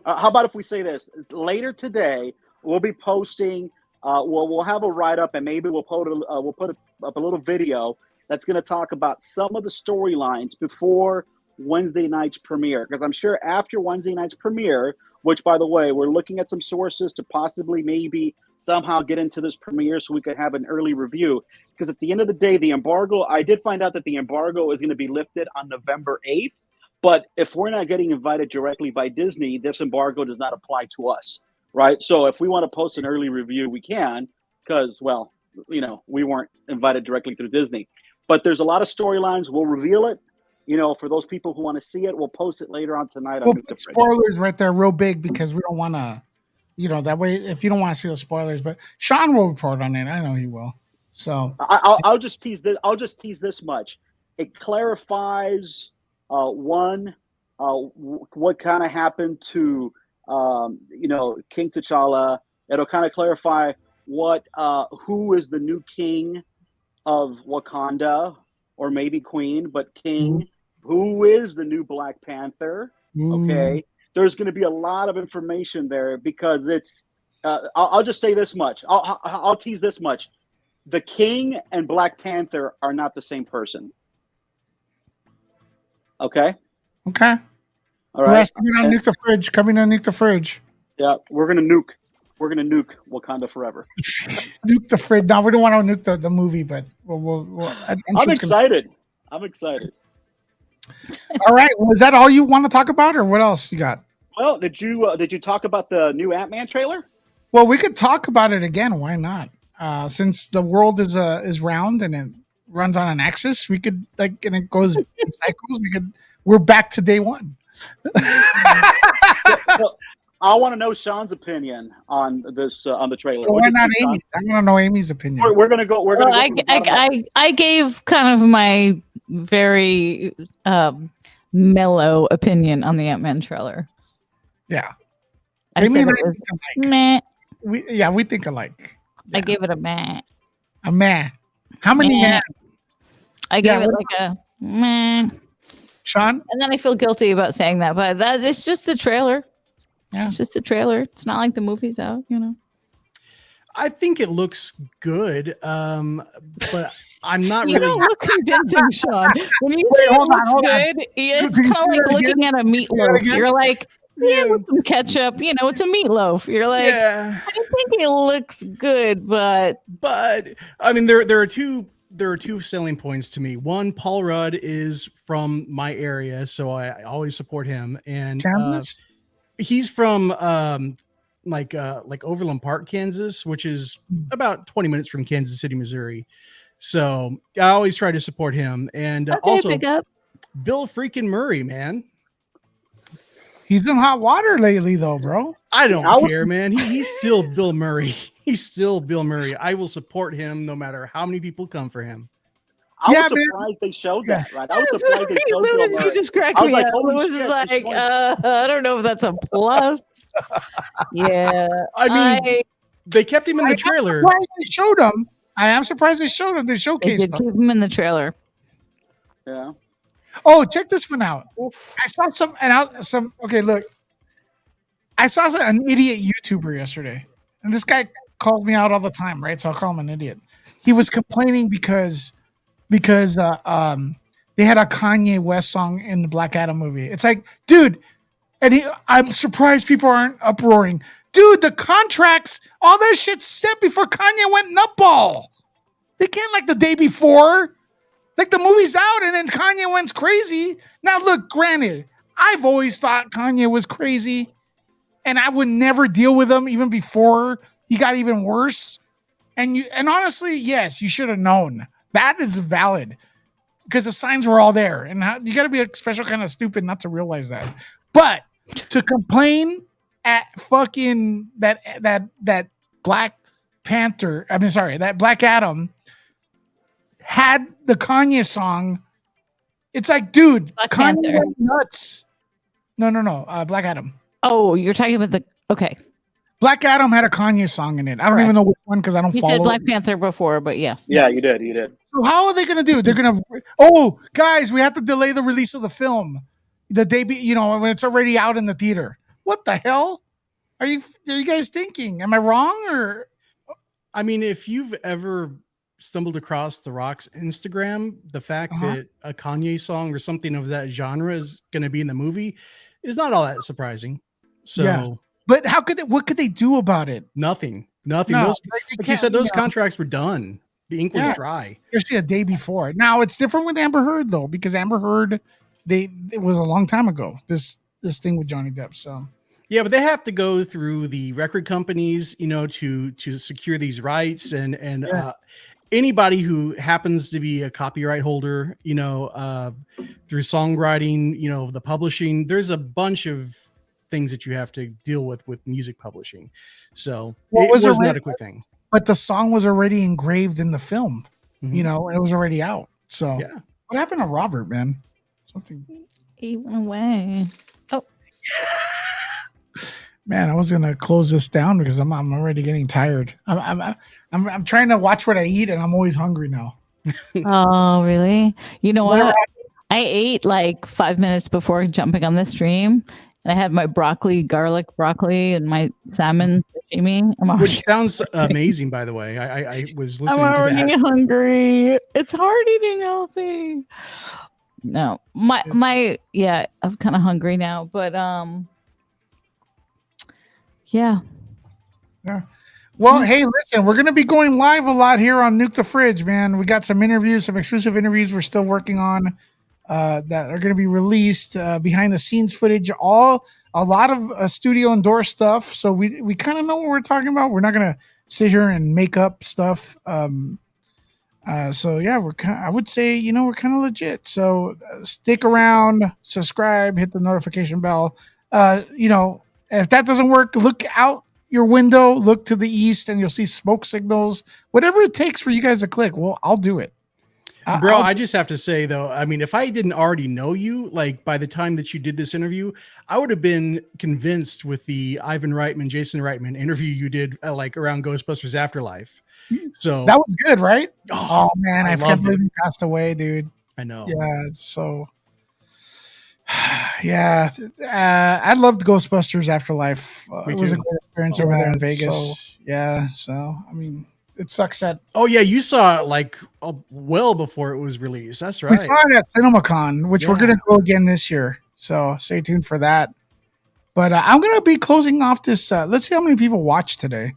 How about if we say this? Later today, we'll be posting. We'll have a write up, and maybe we'll put up a little video that's going to talk about some of the storylines before Wednesday night's premiere. Because I'm sure after Wednesday night's premiere, which, by the way, we're looking at some sources to possibly maybe somehow get into this premiere so we could have an early review. Because at the end of the day, the embargo, I did find out that the embargo is going to be lifted on November 8th. But if we're not getting invited directly by Disney, this embargo does not apply to us, right? So if we want to post an early review, we can, because, well, you know, we weren't invited directly through Disney. But there's a lot of storylines. We'll reveal it. You know, for those people who want to see it, we'll post it later on tonight. We'll put spoilers right there real big because we don't want to, you know, that way if you don't want to see the spoilers. But Sean will report on it. I know he will. So I'll just tease this. I'll just tease this much. It clarifies what kind of happened to you know, King T'Challa. It'll kind of clarify who is the new king of Wakanda, or maybe queen, but king. Who is the new Black Panther? Okay, there's going to be a lot of information there because it's. I'll just say this much. I'll tease this much. The King and Black Panther are not the same person. Okay. Okay. All right. Coming on Nuke the Fridge. Coming on Nuke the Fridge. Yeah, we're gonna nuke. We're gonna nuke Wakanda forever. Nuke the Fridge. No, we don't want to nuke the movie, but I'm excited. I'm excited. All right. Well, is that all you want to talk about, or what else you got? Well, did you talk about the new Ant-Man trailer? Well, we could talk about it again. Why not? Since the world is round and it runs on an axis, we could and it goes in cycles. We're back to day one. So, I want to know Sean's opinion on this on the trailer. Why not Amy? I want to know Amy's opinion. We're gonna go. I gave kind of my very mellow opinion on the Ant-Man trailer. Yeah, Amy and I think alike. Meh. We think alike. Yeah. I gave it a meh. A meh. How many meh? I gave it like a meh. Sean? And then I feel guilty about saying that, but it's just the trailer. Yeah. It's just a trailer. It's not like the movie's out, you know. I think it looks good, but I'm not You really. don't look convincing, Sean. When you say it looks good, it's kind of like looking at a meatloaf. You're like, yeah, with some ketchup, you know, it's a meatloaf. You're like, Yeah. I think it looks good, but I mean, there are two selling points to me. One, Paul Rudd is from my area, so I always support him, and he's from like Overland Park, Kansas, which is about 20 minutes from Kansas City, Missouri. So I always try to support him, and also Bill freaking Murray, man. He's in hot water lately, though, bro. I don't care, man. He's still Bill Murray. He's still Bill Murray. I will support him no matter how many people come for him. I was surprised they showed that, right? I was surprised they showed Lewis, Bill Murray. You just cracked me up. Lewis is like, I don't know if that's a plus. Yeah. I mean, they kept him in the trailer. They showed him. I am surprised they showed him. They showcased They did keep him in the trailer. Yeah. Oh, check this one out. I saw okay, look. I saw an idiot YouTuber yesterday. And this guy calls me out all the time, right? So I'll call him an idiot. He was complaining because they had a Kanye West song in the Black Adam movie. It's like, dude, I'm surprised people aren't uproaring. Dude, the contracts, all that shit set before Kanye went nutball. They can't like the day before. Like the movie's out and then Kanye went crazy. Now look, granted, I've always thought Kanye was crazy and I would never deal with him even before he got even worse. And honestly, yes, you should have known. That is valid because the signs were all there. And you got to be a special kind of stupid not to realize that. But to complain at fucking that Black Panther, that Black Adam had the Kanye song. It's like, dude, Black Kanye Panther. went nuts. No, Black Adam. Oh, you're talking about okay. Black Adam had a Kanye song in it. I don't even know which one because I don't follow. You said Black Panther before, but yes. Yeah, you did. So how are they going to do? They're going to, guys, we have to delay the release of the film. The day, when it's already out in the theater. What the hell are you guys thinking? Am I wrong or? I mean, if you've ever stumbled across The Rock's Instagram, the fact that a Kanye song or something of that genre is going to be in the movie is not all that surprising. So, but how could they? What could they do about it? nothing. No, Those, they like you said, can't, those contracts were done. The ink was dry. Especially a day before. Now it's different with Amber Heard though, because Amber Heard, it was a long time ago. This thing with Johnny Depp. So yeah, but they have to go through the record companies, to secure these rights, and anybody who happens to be a copyright holder, through songwriting, the publishing. There's a bunch of things that you have to deal with music publishing. So it was not a quick thing. But the song was already engraved in the film. It was already out. So what happened to Robert, man? Something he went away. Oh. Man, I was gonna close this down because I'm already getting tired. I'm trying to watch what I eat, and I'm always hungry now. Oh, really? You know what? I ate like 5 minutes before jumping on the stream, and I had my garlic broccoli, and my salmon sashimi. Which sounds amazing, by the way. I was listening I'm already to that. hungry. It's hard eating healthy. No, I'm kind of hungry now, but yeah. Well, hey, listen, we're going to be going live a lot here on Nuke the Fridge, man. We got some interviews, some exclusive interviews we're still working on that are going to be released, behind the scenes footage, a lot of studio endorsed stuff. So we kind of know what we're talking about. We're not going to sit here and make up stuff. So yeah, I would say, we're kind of legit. So stick around, subscribe, hit the notification bell. If that doesn't work, look out your window, look to the east, and you'll see smoke signals. Whatever it takes for you guys to click, well, I'll do it. Bro, I just have to say, though, I mean, if I didn't already know you, like by the time that you did this interview, I would have been convinced with the Ivan Reitman, Jason Reitman interview you did like around Ghostbusters Afterlife. So that was good, right? Oh man, I can't believe he passed away, dude. I know. Yeah, it's so. Yeah, I loved Ghostbusters Afterlife. It was a great experience over there in Vegas. So I mean, it sucks that. Oh yeah, you saw it like well before it was released. That's right. We saw it at CinemaCon, which we're gonna go again this year. So stay tuned for that. But I'm gonna be closing off this. Let's see how many people watch today.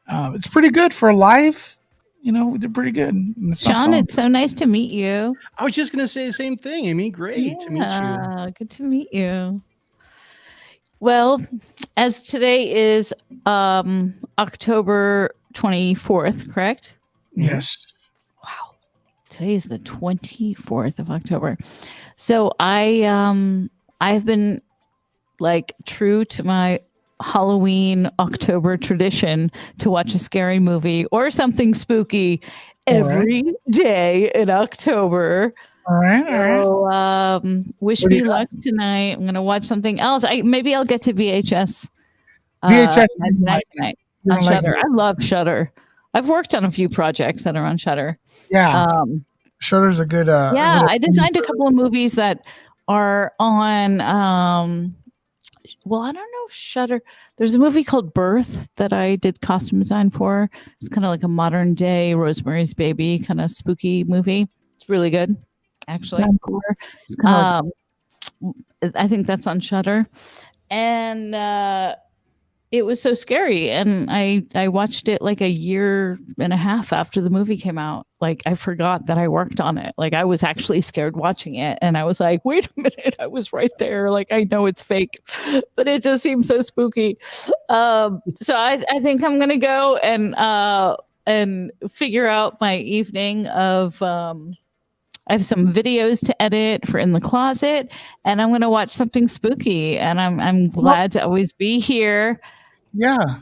It's pretty good for live. We did pretty good. Sean, it's so nice to meet you. I was just going to say the same thing. I mean, great to meet you. Good to meet you. Well, as today is October 24th, correct? Yes. Wow. Today is the 24th of October. So I've been like true to my Halloween October tradition to watch a scary movie or something spooky every day in October. All right. So, wish me luck tonight. I'm gonna watch something else. Maybe I'll get to VHS. VHS tonight on Shudder. I love Shudder. I've worked on a few projects that are on Shudder. Yeah. Shudder's a good. I designed a couple of movies that are on. Well, I don't know if Shudder. There's a movie called Birth that I did costume design for. It's kind of like a modern day Rosemary's Baby kind of spooky movie. It's really good, actually. I think that's on Shudder, and it was so scary. And I watched it like a year and a half after the movie came out. Like I forgot that I worked on it. Like I was actually scared watching it, and I was like, "Wait a minute, I was right there." Like I know it's fake, but it just seems so spooky. So I think I'm gonna go and figure out my evening of. I have some videos to edit for In the Closet, and I'm gonna watch something spooky. And I'm glad to always be here. Yeah.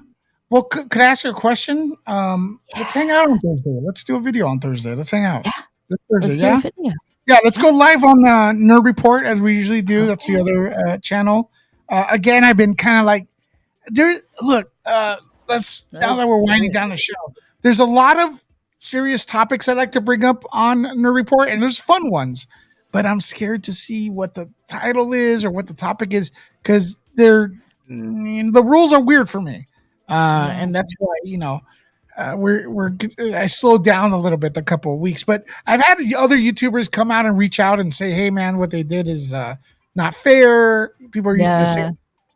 Well, could I ask you a question? Let's hang out on Thursday. Let's do a video on Thursday. Let's hang out. Yeah. Thursday, let's do a video. Yeah, let's go live on Nerd Report as we usually do. That's the other channel. Again, I've been kind of like, now that we're winding down the show, there's a lot of serious topics I like to bring up on Nerd Report, and there's fun ones. But I'm scared to see what the title is or what the topic is because the rules are weird for me. And that's why, I slowed down a little bit the couple of weeks, but I've had other YouTubers come out and reach out and say, "Hey man, what they did is not fair." People are used to say,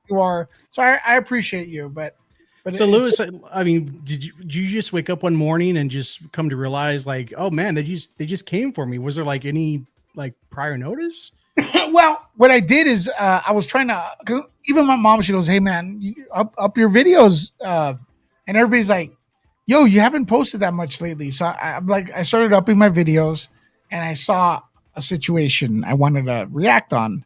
you are. So I appreciate you, but so Lewis, I mean, did you just wake up one morning and just come to realize like, oh man, they just came for me? Was there like any like prior notice? Well, what I did is I was trying to. 'Cause even my mom, she goes, "Hey man, up your videos," and everybody's like, "Yo, you haven't posted that much lately." So I'm like, I started upping my videos, and I saw a situation I wanted to react on.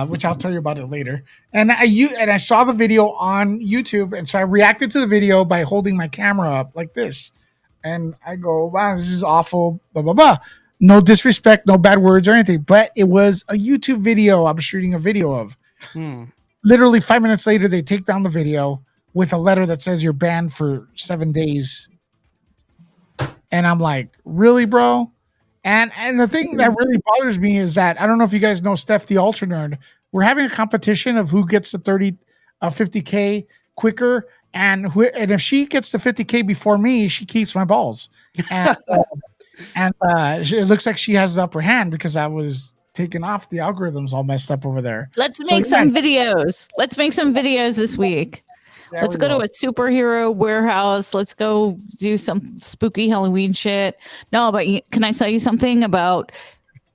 Which I'll tell you about it later. And I saw the video on YouTube, and so I reacted to the video by holding my camera up like this, and I go, "Wow, this is awful." Blah blah blah. No disrespect, no bad words or anything, but it was a YouTube video I'm shooting a video of. Literally 5 minutes later, they take down the video with a letter that says you're banned for 7 days, and I'm like, "Really, bro?" And the thing that really bothers me is that I don't know if you guys know Steph the Ultra Nerd. We're having a competition of who gets to 50K quicker, and if she gets to 50K before me, she keeps my balls. And it looks like she has the upper hand because I was taken off. The algorithm's all messed up over there. Let's make some videos. Let's make some videos this week. Let's go to a superhero warehouse. Let's go do some spooky Halloween shit. No, but can I tell you something about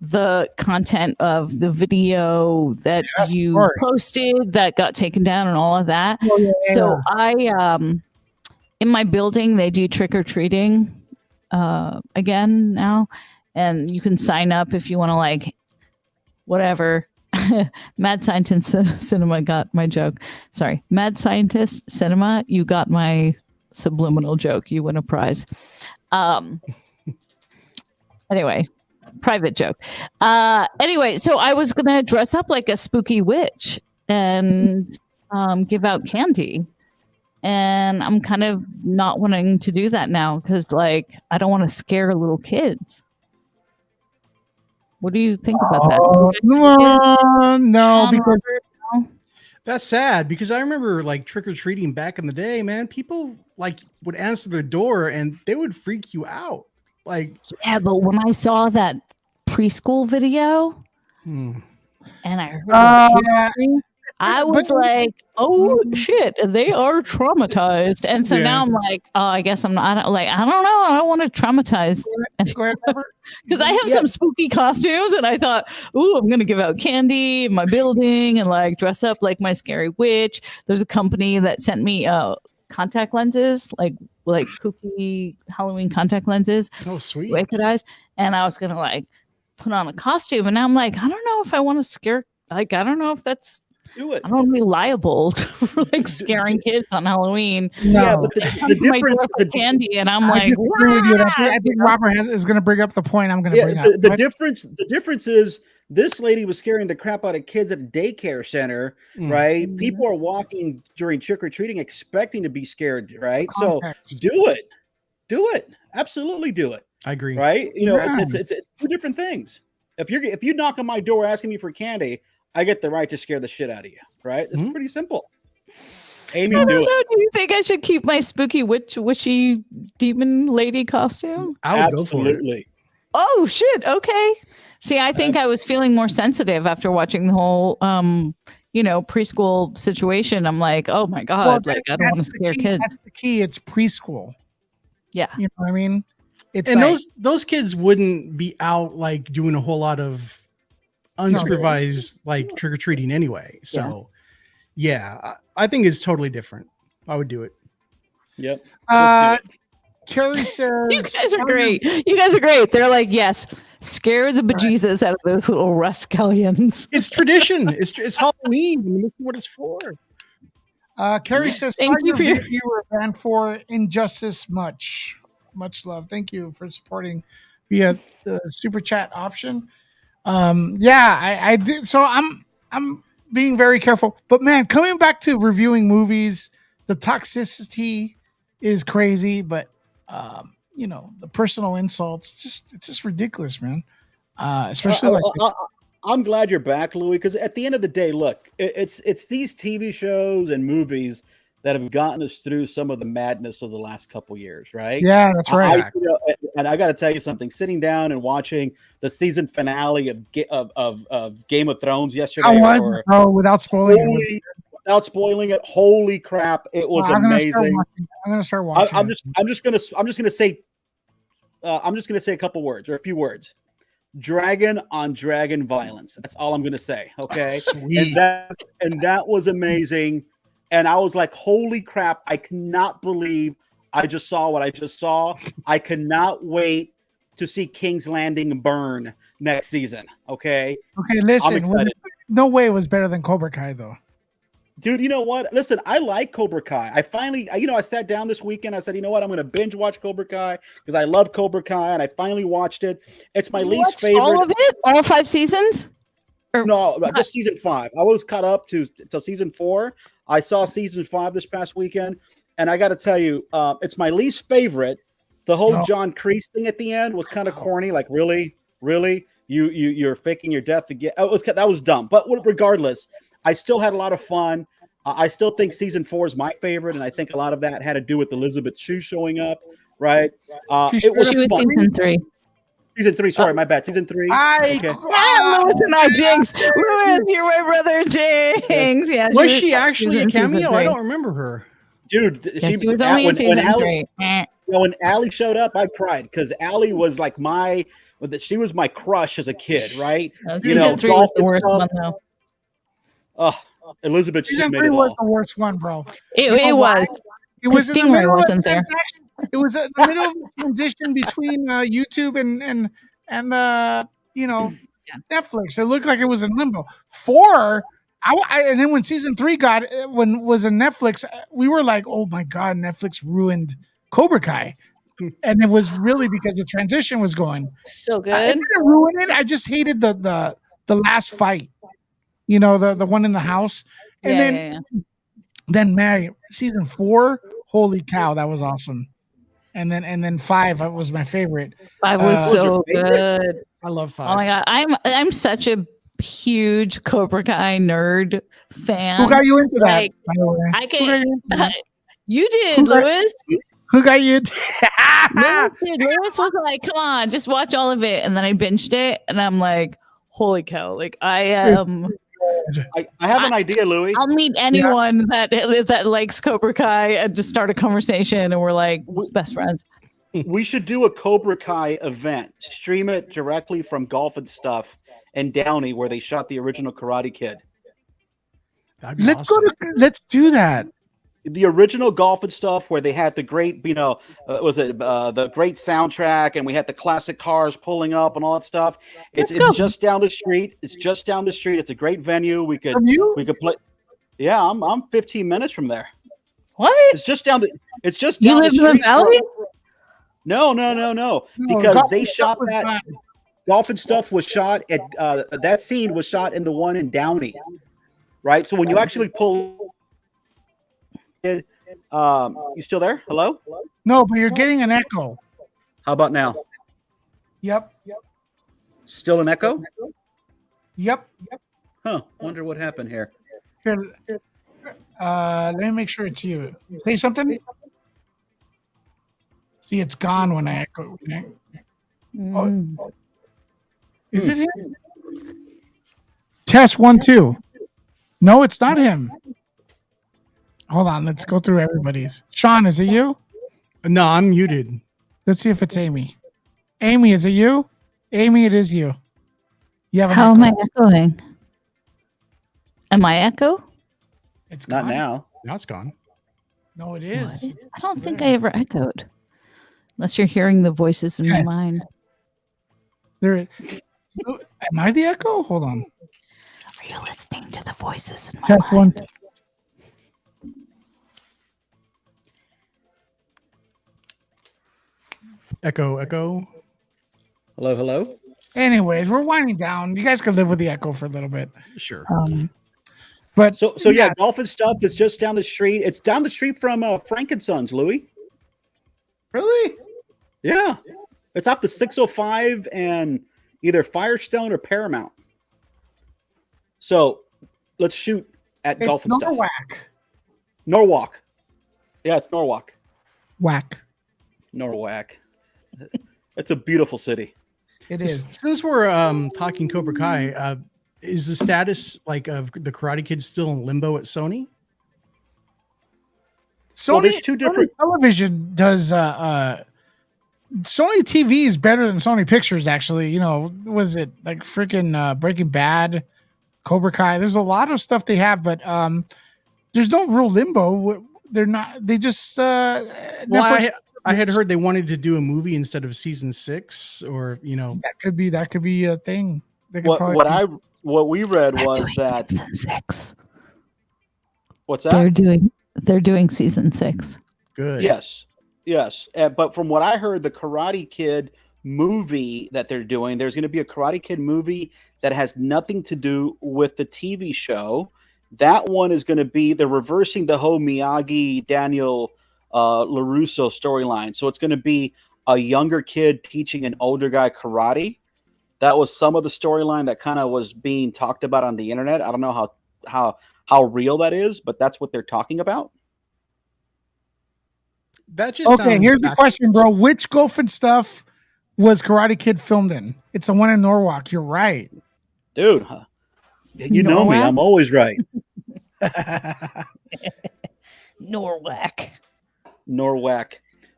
the content of the video that you posted that got taken down and all of that? So I, in my building, they do trick or treating again now, and you can sign up if you want to, like, whatever. Mad Scientist Cinema got my joke. Sorry, Mad Scientist Cinema, you got my subliminal joke. You win a prize. Anyway, private joke. Anyway, so I was gonna dress up like a spooky witch and give out candy. And I'm kind of not wanting to do that now because, like, I don't want to scare little kids. What do you think about that? No, because that's sad. Because I remember like trick or treating back in the day, man. People like would answer their door and they would freak you out. Like, yeah, but when I saw that preschool video and I heard I was like, oh shit, they are traumatized. And so now I'm like, oh, I guess I'm not, I don't know. I don't want to traumatize because I have some spooky costumes and I thought, ooh, I'm going to give out candy in my building and like dress up like my scary witch. There's a company that sent me contact lenses, like kooky Halloween contact lenses. Oh, sweet. Wicked eyes. And I was going to like put on a costume. And now I'm like, I don't know if I want to scare, like, I don't know if that's, do it. I don't want to be liable for like scaring kids on Halloween. No. Yeah, but the difference, the candy, and I'm like, I think Robert is going to bring up the point I'm going to bring up. The difference is this lady was scaring the crap out of kids at a daycare center, right? People are walking during trick or treating expecting to be scared, right? Context. So do it, absolutely do it. I agree, right? You know, it's two different things. If you knock on my door asking me for candy, I get the right to scare the shit out of you, right? It's pretty simple. Amy, do it. Do you think I should keep my spooky witchy demon lady costume? I would go for it. Oh shit! Okay. See, I think I was feeling more sensitive after watching the whole, preschool situation. I'm like, oh my god, like I don't want to scare kids. That's the key. It's preschool. Yeah, you know what I mean. It's and like, those kids wouldn't be out like doing a whole lot of unsupervised like trick or treating anyway. So yeah, I think it's totally different. I would do it. Yep. Carrie says, "You guys are great. You guys are great." They're like, "Yes, scare the bejesus out of those little rascallions." It's tradition. It's Halloween. This is what it's for. Carrie says, "Thank you for you were banned for injustice. Much love. Thank you for supporting via the super chat option." I did. So I'm being very careful. But man, coming back to reviewing movies, the toxicity is crazy. But the personal insults, it's just ridiculous, man. Especially I'm glad you're back, Louis, because at the end of the day, look, it's these TV shows and movies that have gotten us through some of the madness of the last couple years, right? Yeah, that's right. And I got to tell you something. Sitting down and watching the season finale of Game of Thrones yesterday, without spoiling. without spoiling it, holy crap, it was amazing. I'm gonna start watching. I'm just gonna say a couple words or a few words. Dragon on dragon violence. That's all I'm gonna say. Okay. Sweet. And that was amazing. And I was like, holy crap, I cannot believe I just saw what I just saw. I cannot wait to see King's Landing burn next season. Okay. Okay, listen. No way it was better than Cobra Kai, though. Dude, you know what? Listen, I like Cobra Kai. I finally, I sat down this weekend. I said, you know what? I'm going to binge watch Cobra Kai because I love Cobra Kai, and I finally watched it. It's my least favorite. All of it? All 5 seasons? No, just season 5. I was caught up to season 4. I saw season 5 this past weekend, and I got to tell you, it's my least favorite. The whole John Kreese thing at the end was kind of corny. Like, really, you're faking your death again. That was dumb. But regardless, I still had a lot of fun. I still think season 4 is my favorite, and I think a lot of that had to do with Elizabeth Shue showing up. Right? She was season 3. Season 3, sorry, my bad. Season 3. Okay. Lewis and I, Jinx. Lewis, you're my brother, Jinx. Yeah, was she actually a cameo? I don't remember her. Dude, she was only in season 3. When Allie showed up, I cried because Allie was like she was my crush as a kid, right? Season 3 was the worst one, though. Oh, Elizabeth Shue made it was all. the worst one, bro. It was. It was in the Stingray middle wasn't there. It was in the middle of a transition between YouTube and Netflix. It looked like it was in limbo. 4, and then when season 3 was in Netflix, we were like, oh my god, Netflix ruined Cobra Kai. And it was really because the transition was going so good. I didn't ruin it. I just hated the last fight. The one in the house. And then man, season 4, holy cow, that was awesome. And then 5 was my favorite. 5 was so good. I love 5. Oh my god, I'm such a huge Cobra Kai nerd fan. Who got you into that? Like, by the way? I can. You did, Lewis. Who got you? Lewis was like, "Come on, just watch all of it," and then I binged it, and I'm like, "Holy cow!" Like I am. I have an idea, Louis. I'll meet anyone that likes Cobra Kai and just start a conversation, and we're like best friends. We should do a Cobra Kai event. Stream it directly from Golf and Stuff in Downey, where they shot the original Karate Kid. Let's do that. The original Golf and Stuff, where they had the great, the great soundtrack, and we had the classic cars pulling up and all that stuff. It's just down the street. It's just down the street. It's a great venue. We could play. Yeah, I'm 15 minutes from there. What? It's just down the. It's just you down live the street. in the valley? No. Because they shot that. Golf and Stuff was shot at. That scene was shot in the one in Downey, right? So when you actually pull. You still there? Hello? No, but you're getting an echo. How about now? Yep. Still an echo? Yep. Huh. Wonder what happened here. Here, let me make sure it's you. Say something. See, it's gone when I echo. Oh. Is it him? Test 1 2. No, it's not him. Hold on, let's go through everybody's. Sean, is it you? No, I'm muted. Let's see if it's Amy. Amy, is it you? Amy, it is you. You have How am I echoing? Am I echo? It's not gone. now. Now it's gone. No, it is. I don't think I ever echoed. Unless you're hearing the voices in my mind. Am I the echo? Hold on. Are you listening to the voices in my Test mind? 1. Echo. Hello. Anyways, we're winding down. You guys can live with the echo for a little bit. Sure. But so yeah, Golf and Stuff is just down the street. It's down the street from Frank and Sons, Louis. Really? Yeah. It's off the 605 and either Firestone or Paramount. So let's shoot at Golf and Stuff. Norwalk. Yeah, it's Norwalk. Norwalk. It's a beautiful city. It is. Since we're talking Cobra Kai, is the status of the Karate Kid still in limbo at Sony? Sony, there's two different. Sony Television does. Sony TV is better than Sony Pictures. Actually, was it like freaking Breaking Bad, Cobra Kai? There's a lot of stuff they have, but there's no real limbo. They're not. They just. Well, I had heard they wanted to do a movie instead of season 6, or that could be a thing. What we read They're was doing that season 6. what's that? They're doing season 6. Good. Yes. But from what I heard, the Karate Kid movie that they're doing, there's going to be a Karate Kid movie that has nothing to do with the TV show. That one is going to be, they're reversing the whole Miyagi, Daniel LaRusso storyline. So it's going to be a younger kid teaching an older guy karate. That was some of the storyline that kind of was being talked about on the internet. I don't know how real that is, but that's what they're talking about. That just okay. Here's the question, bro. Which Golf and Stuff was Karate Kid filmed in? It's the one in Norwalk. You're right, dude. You know me. I'm always right. Norwalk.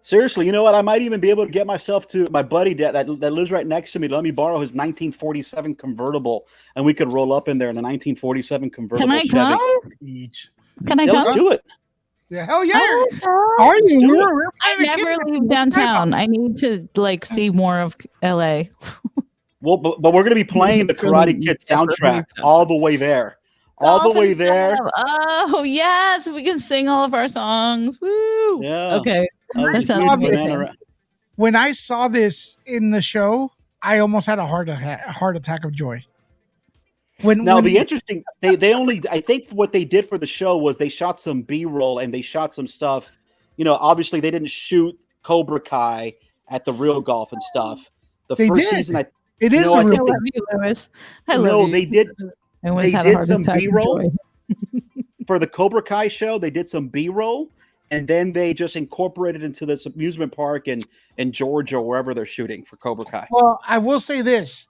Seriously, you know what? I might even be able to get myself to my buddy that lives right next to me. Let me borrow his 1947 convertible, and we could roll up in there in a 1947 convertible. Can I come? Can I come? Let's do it. Yeah, hell yeah! Are you? I never leave downtown. I need to see more of LA. Well, but we're going to be playing the Karate Kid soundtrack all the way there. All the way there. Oh, yes. We can sing all of our songs. Woo. Yeah. Okay. When I saw this in the show, I almost had a heart attack of joy. The interesting, I think what they did for the show was they shot some B-roll and they shot some stuff. Obviously they didn't shoot Cobra Kai at the real golf and stuff. They first did. Season, it is. I love you, Lewis. I love you. They did. They did some B-roll for the Cobra Kai show. They did some B-roll, and then they just incorporated into this amusement park in Georgia, wherever they're shooting for Cobra Kai. Well, I will say this.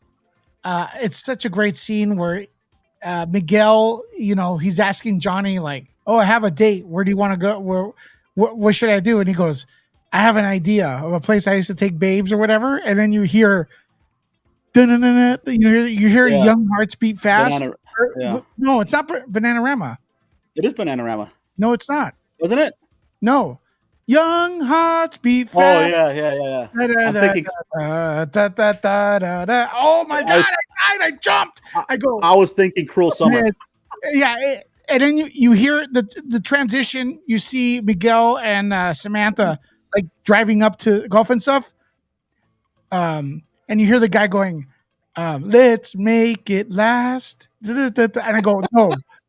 It's such a great scene where Miguel, he's asking Johnny, like, oh, I have a date. Where do you want to go? What should I do? And he goes, I have an idea of a place I used to take babes or whatever. And then you hear, you hear Young Hearts Beat Fast. No, it's not Bananarama. It is Bananarama. No, it's not. Wasn't it? No. Young Hearts Beat Fast. Oh, yeah. I'm thinking. Oh, my God. I jumped. I was thinking Cruel Summer. And then you hear the transition. You see Miguel and Samantha driving up to Golf and Stuff. And you hear the guy going, let's make it last. And I go,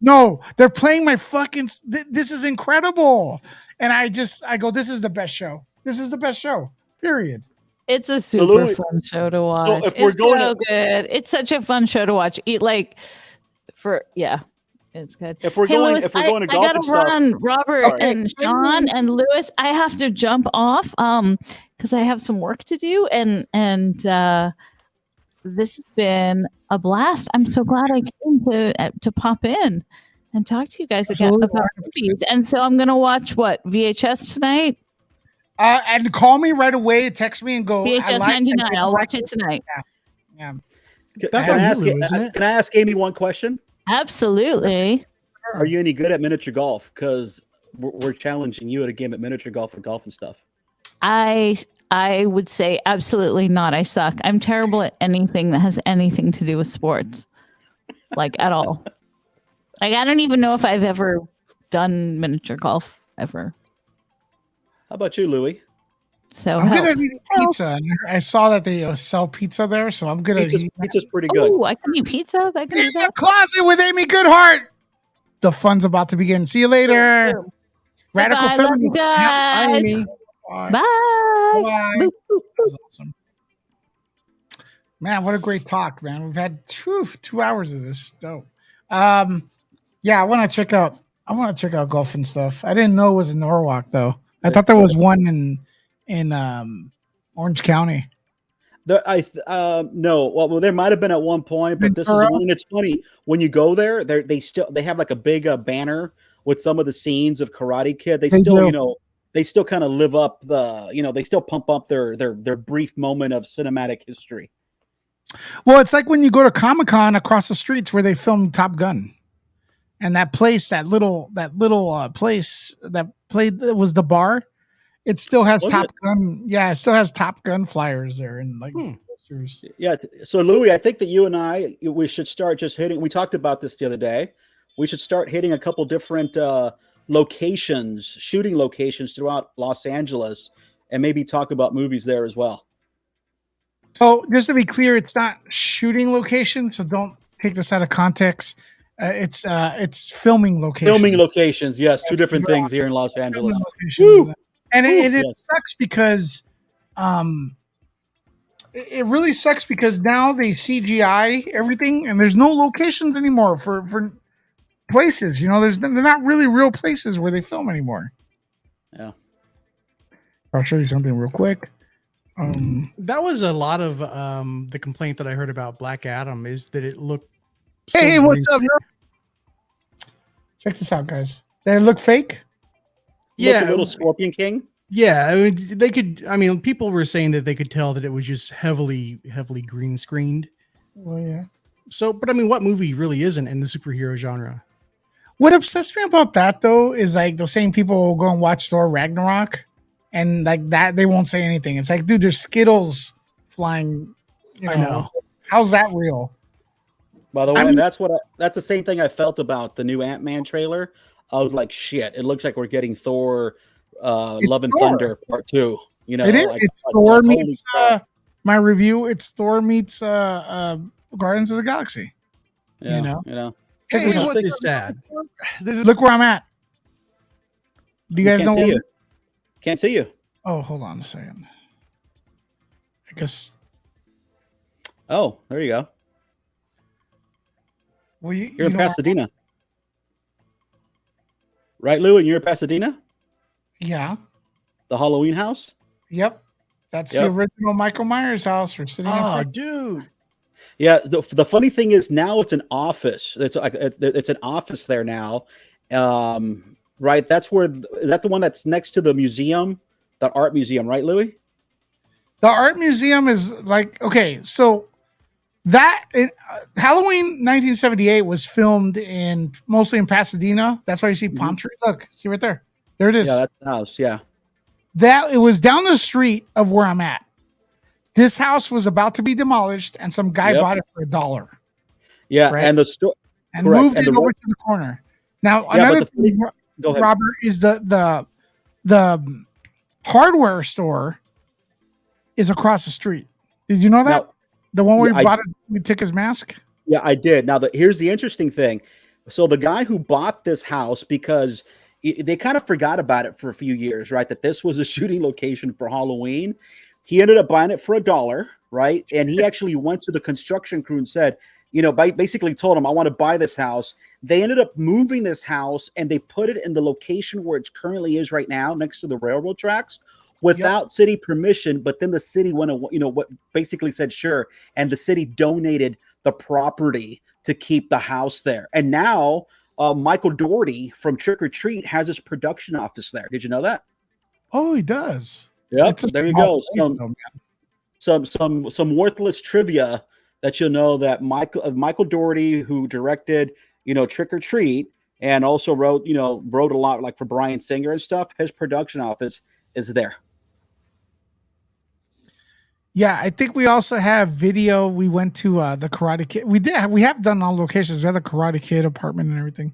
no, they're playing my fucking, this is incredible. And I go, this is the best show. This is the best show, period. It's a super fun show to watch. So it's so good. It's such a fun show to watch. It's good. If we're going to golf, I gotta run, Robert and Sean and Lewis. I have to jump off because I have some work to do, and this has been a blast. I'm so glad I came to pop in and talk to you guys again about movies. And so I'm gonna watch VHS tonight. And call me right away. Text me and go. VHS 99. I'll watch it tonight. Yeah. That's on Hulu, isn't it? Can I ask Amy one question? Absolutely. Are you any good at miniature golf? Because we're challenging you at a game at miniature golf and golf and stuff. I would say absolutely not. I suck. I'm terrible at anything that has anything to do with sports, at all. I don't even know if I've ever done miniature golf ever. How about you, Louie? So I'm good at eating pizza. I saw that they sell pizza there, so I'm good at eating. Pizza's pretty good. Oh, I can eat pizza. In the closet with Amy Goodhart. The fun's about to begin. See you later. Radical Feminist. Bye, Amy. Bye. Bye. That was awesome. Man, what a great talk, man. We've had 2 hours of this. Dope. Yeah, I want to check out Golf and Stuff. I didn't know it was in Norwalk though. I thought there was one in Orange County. No. Well, there might have been at one point, but this is one. And it's funny when you go there. They have a big banner with some of the scenes of Karate Kid. They They still, do. you know, they still kind of live up the, you know, they still pump up their brief moment of cinematic history. Well, it's like when you go to Comic-Con across the streets where they filmed Top Gun. And that place, that little place that played, it was the bar. It still has Top Gun. Yeah, it still has Top Gun flyers there and like posters. Yeah. So Louis, I think that you and I, we should start just hitting. We talked about this the other day. We should start hitting a couple different locations, shooting locations throughout Los Angeles, and maybe talk about movies there as well. So just to be clear, it's not shooting location, so don't take this out of context. It's filming locations. Filming locations, yes, two different things here in Los Angeles. And it sucks because, it really sucks because now they CGI everything, and there's no locations anymore for places. You know, they're not really real places where they film anymore. Yeah, I'll show you something real quick. That was a lot of the complaint that I heard about Black Adam is that it looked. Hey, what's up? Check this out, guys. They look fake. Yeah, a little Scorpion King. Yeah, I mean, they could. I mean, people were saying that they could tell that it was just heavily green screened. Well, yeah. So, but I mean, what movie really isn't in the superhero genre? What upsets me about that though is like the same people will go and watch Thor Ragnarok, and like that they won't say anything. It's like, dude, there's Skittles flying. You know, I know. How's that real? By the way, and that's the same thing I felt about the new Ant-Man trailer. I was like, shit, it looks like we're getting Thor Love and Thor. Thunder Part 2. You know, It is. like, It's Thor meets my review. It's Thor meets Guardians of the Galaxy. Yeah, you know. Hey, This what is sad? Look where I'm at. Do you guys know? See you. Can't see you. Oh, hold on a second. I guess. Oh, there you go. Well, you're in Pasadena, right, Lou? And you're in Pasadena. Yeah. The Halloween house. Yep. That's the original Michael Myers house. We're sitting. Oh, dude. Yeah. The funny thing is now it's an office. It's an office there now. Right. Is that the one that's next to the museum, the art museum, right, Louis? The art museum is like, okay, so that Halloween 1978 was filmed mostly in Pasadena. That's why you see palm trees. Look, see right there. There it is. Yeah, that's the house. Yeah. It was down the street of where I'm at. This house was about to be demolished, and some guy bought it for $1. Yeah, right? and the store and moved it over to the corner. Now, another thing, Robert, is the hardware store is across the street. Did you know that? Now, the one where we took his mask? Yeah, I did. Now, here's the interesting thing. So the guy who bought this house, because they kind of forgot about it for a few years, right? That this was a shooting location for Halloween. He ended up buying it for $1, right? And he actually went to the construction crew and said, basically told him, I want to buy this house. They ended up moving this house and they put it in the location where it currently is right now, next to the railroad tracks, without city permission. But then the city went, what basically said, sure. And the city donated the property to keep the house there. And now Michael Dougherty from Trick or Treat has his production office there. Did you know that? Oh, he does. Yep. There you go. Some worthless trivia that you'll know that Michael Dougherty, who directed, Trick or Treat, and also wrote a lot like for Bryan Singer and stuff. His production office is there. Yeah, I think we also have video. We went to the Karate Kid. We have done all locations. We have the Karate Kid apartment and everything.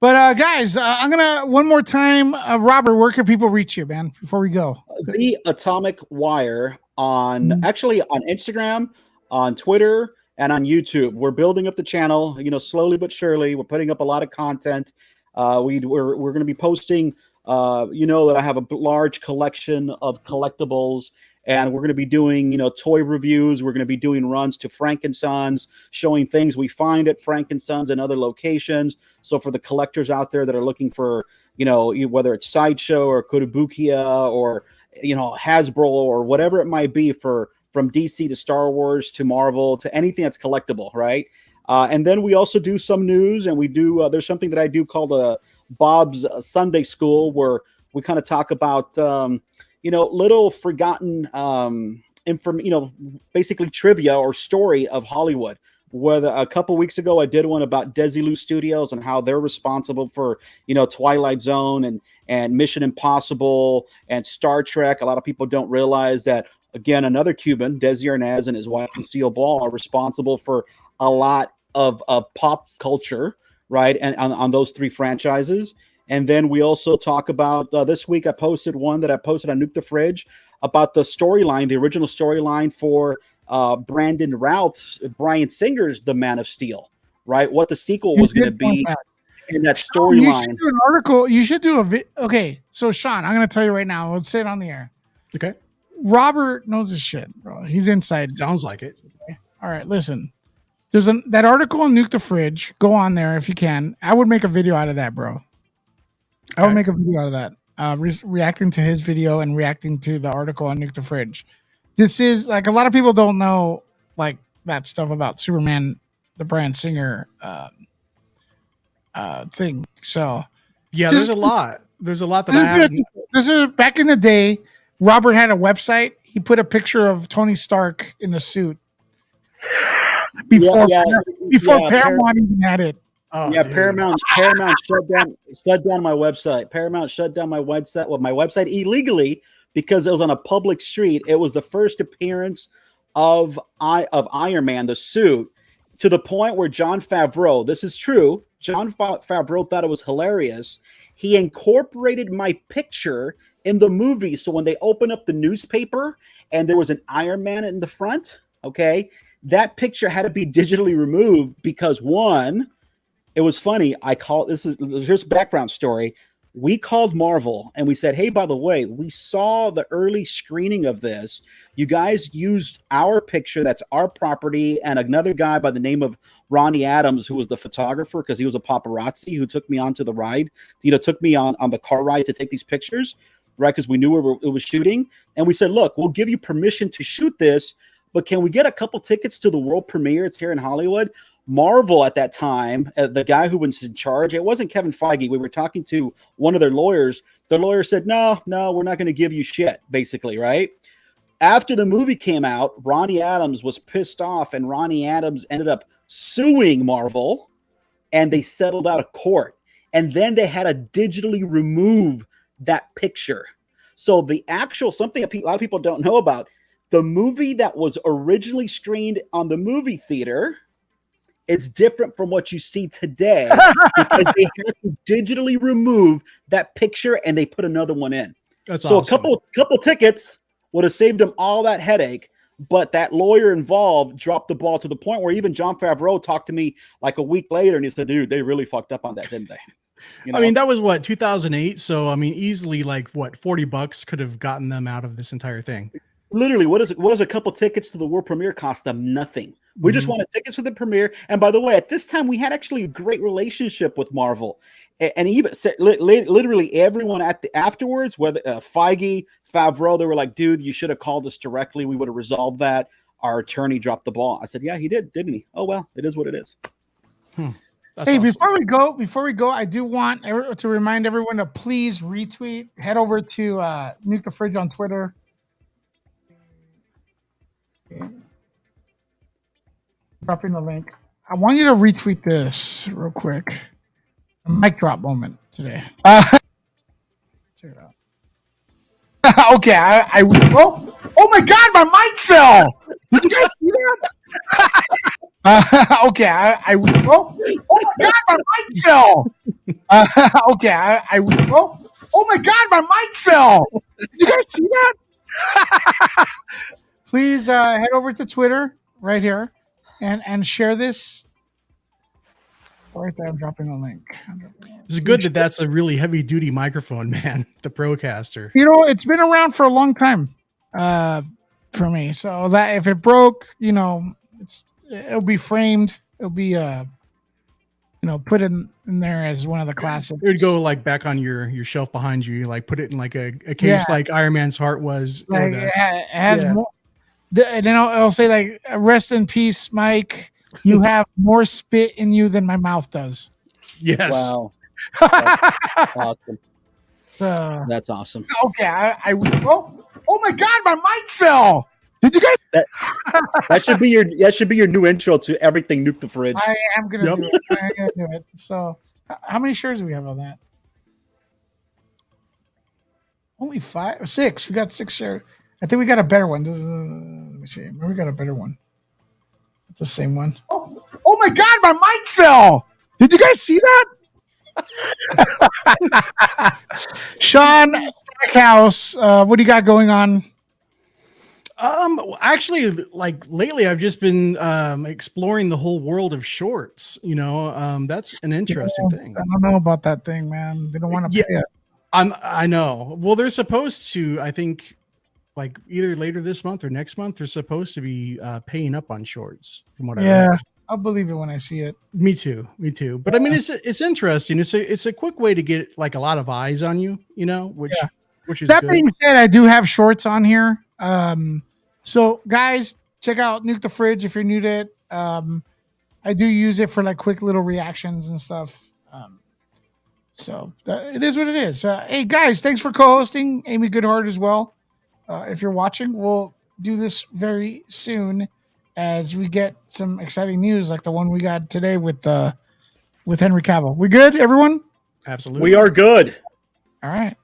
But guys, I'm gonna one more time, Robert. Where can people reach you, man? Before we go, The Atomic Wire on Instagram, on Twitter, and on YouTube. We're building up the channel, slowly but surely. We're putting up a lot of content. We're going to be posting. That I have a large collection of collectibles. And we're going to be doing, toy reviews. We're going to be doing runs to Frankensons, showing things we find at Frankensons and other locations. So for the collectors out there that are looking for, whether it's Sideshow or Kotobukiya or, Hasbro or whatever it might be from DC to Star Wars to Marvel to anything that's collectible, right? And then we also do some news, and we do, there's something that I do called Bob's Sunday School, where we kind of talk about little forgotten basically trivia or story of Hollywood. Whether a couple weeks ago I did one about Desilu Studios and how they're responsible for Twilight Zone and Mission Impossible and Star Trek. A lot of people don't realize that, again, another Cuban, Desi Arnaz, and his wife Lucille Ball are responsible for a lot of pop culture, right? And on those three franchises. And then we also talk about this week I posted one that I posted on Nuke the Fridge about the storyline, the original storyline for Brandon Routh's, Bryan Singer's The Man of Steel, right? What the sequel was going to be in that storyline. You should do an article. You should do okay, so Sean, I'm going to tell you right now. Let's say it on the air. Okay. Robert knows his shit, bro. He's inside. Sounds like it. Okay. All right, listen. There's that article on Nuke the Fridge. Go on there if you can. I would make a video out of that, bro. I would make a video out of that. Reacting to his video and reacting to the article on Nuke the Fridge. This is like a lot of people don't know like that stuff about Superman, the Bryan Singer thing. So yeah, there's a lot. There's a lot that I haven't. This is back in the day. Robert had a website. He put a picture of Tony Stark in the suit before Paramount even had it. Oh, yeah, dude. Paramount shut down my website. Paramount shut down my website. Well, my website illegally. Because it was on a public street. It was the first appearance of Iron Man, the suit, to the point where Jon Favreau, this is true, Jon Favreau thought it was hilarious. He incorporated my picture in the movie. So when they opened up the newspaper and there was an Iron Man in the front, okay, that picture had to be digitally removed because, one, it was funny. Here's a background story. We called Marvel and we said, hey, by the way, we saw the early screening of this. You guys used our picture. That's our property. And another guy by the name of Ronnie Adams, who was the photographer, because he was a paparazzi who took me onto the ride, took me on the car ride to take these pictures, right? Because we knew it was shooting. And we said, look, we'll give you permission to shoot this, but can we get a couple tickets to the world premiere? It's here in Hollywood. Marvel at that time, the guy who was in charge, it wasn't Kevin Feige. We were talking to one of their lawyers. The lawyer said, no, we're not going to give you shit, basically, right? After the movie came out, Ronnie Adams was pissed off, and Ronnie Adams ended up suing Marvel, and they settled out of court. And then they had to digitally remove that picture. So the actual, something a lot of people don't know about, the movie that was originally screened on the movie theater, it's different from what you see today because they had to digitally remove that picture and they put another one in. That's so awesome. A couple tickets would have saved them all that headache, but that lawyer involved dropped the ball to the point where even Jon Favreau talked to me like a week later and he said, dude, they really fucked up on that, didn't they? I mean, that was what, 2008. So, I mean, easily like what, $40 could have gotten them out of this entire thing. Literally, what does a couple tickets to the world premiere cost them? Nothing. We just wanted tickets for the premiere. And by the way, at this time, we had actually a great relationship with Marvel. And even literally everyone afterwards, whether Feige, Favreau, they were like, dude, you should have called us directly. We would have resolved that. Our attorney dropped the ball. I said, yeah, he did, didn't he? Oh, well, it is what it is. Hey, awesome. Before we go, I do want to remind everyone to please retweet. Head over to Nuke the Fridge on Twitter. Dropping the link. I want you to retweet this real quick. A mic drop moment today. Check it out. Okay, oh my God, my mic fell. Did you guys see that? Okay, oh my God, my mic fell. Okay, oh my God, my mic fell. Did you guys see that? Please head over to Twitter right here and share this. Right there, I'm dropping a link. It's good that that's a really heavy duty microphone, man. The Procaster. You know, it's been around for a long time for me. So that if it broke, you know, it'll be framed. It'll be put in there as one of the classics. It would go like back on your shelf behind you, like put it in like a case like Iron Man's heart was. Like, it has more. And then I'll say like, rest in peace, Mike. You have more spit in you than my mouth does. Yes. Wow. Awesome. That's awesome. Okay, oh my God, my mic fell. Did you guys? That should be your new intro to everything Nuke the Fridge. I am gonna do it. I'm gonna do it. So, how many shares do we have on that? Only 5 or 6. We got 6 shares. I think we got a better one. Let me see. Maybe we got a better one. It's the same one. Oh my God, my mic fell. Did you guys see that? Sean Stackhouse, what do you got going on? Actually, like lately, I've just been exploring the whole world of shorts. That's an interesting thing. I don't know about that thing, man. They don't want to pay it. I know. Well, they're supposed to. I think, like either later this month or next month, they're supposed to be paying up on shorts. From what I heard. I'll believe it when I see it. Me too. But I mean, it's interesting. It's a quick way to get like a lot of eyes on you. Which is that good. being said, I do have shorts on here. So guys, check out Nuke the Fridge if you're new to it. I do use it for like quick little reactions and stuff. So it is what it is. Hey guys, thanks for co-hosting, Amy Goodhart as well. If you're watching, we'll do this very soon as we get some exciting news like the one we got today with Henry Cavill. We good, everyone? Absolutely. We are good. All right.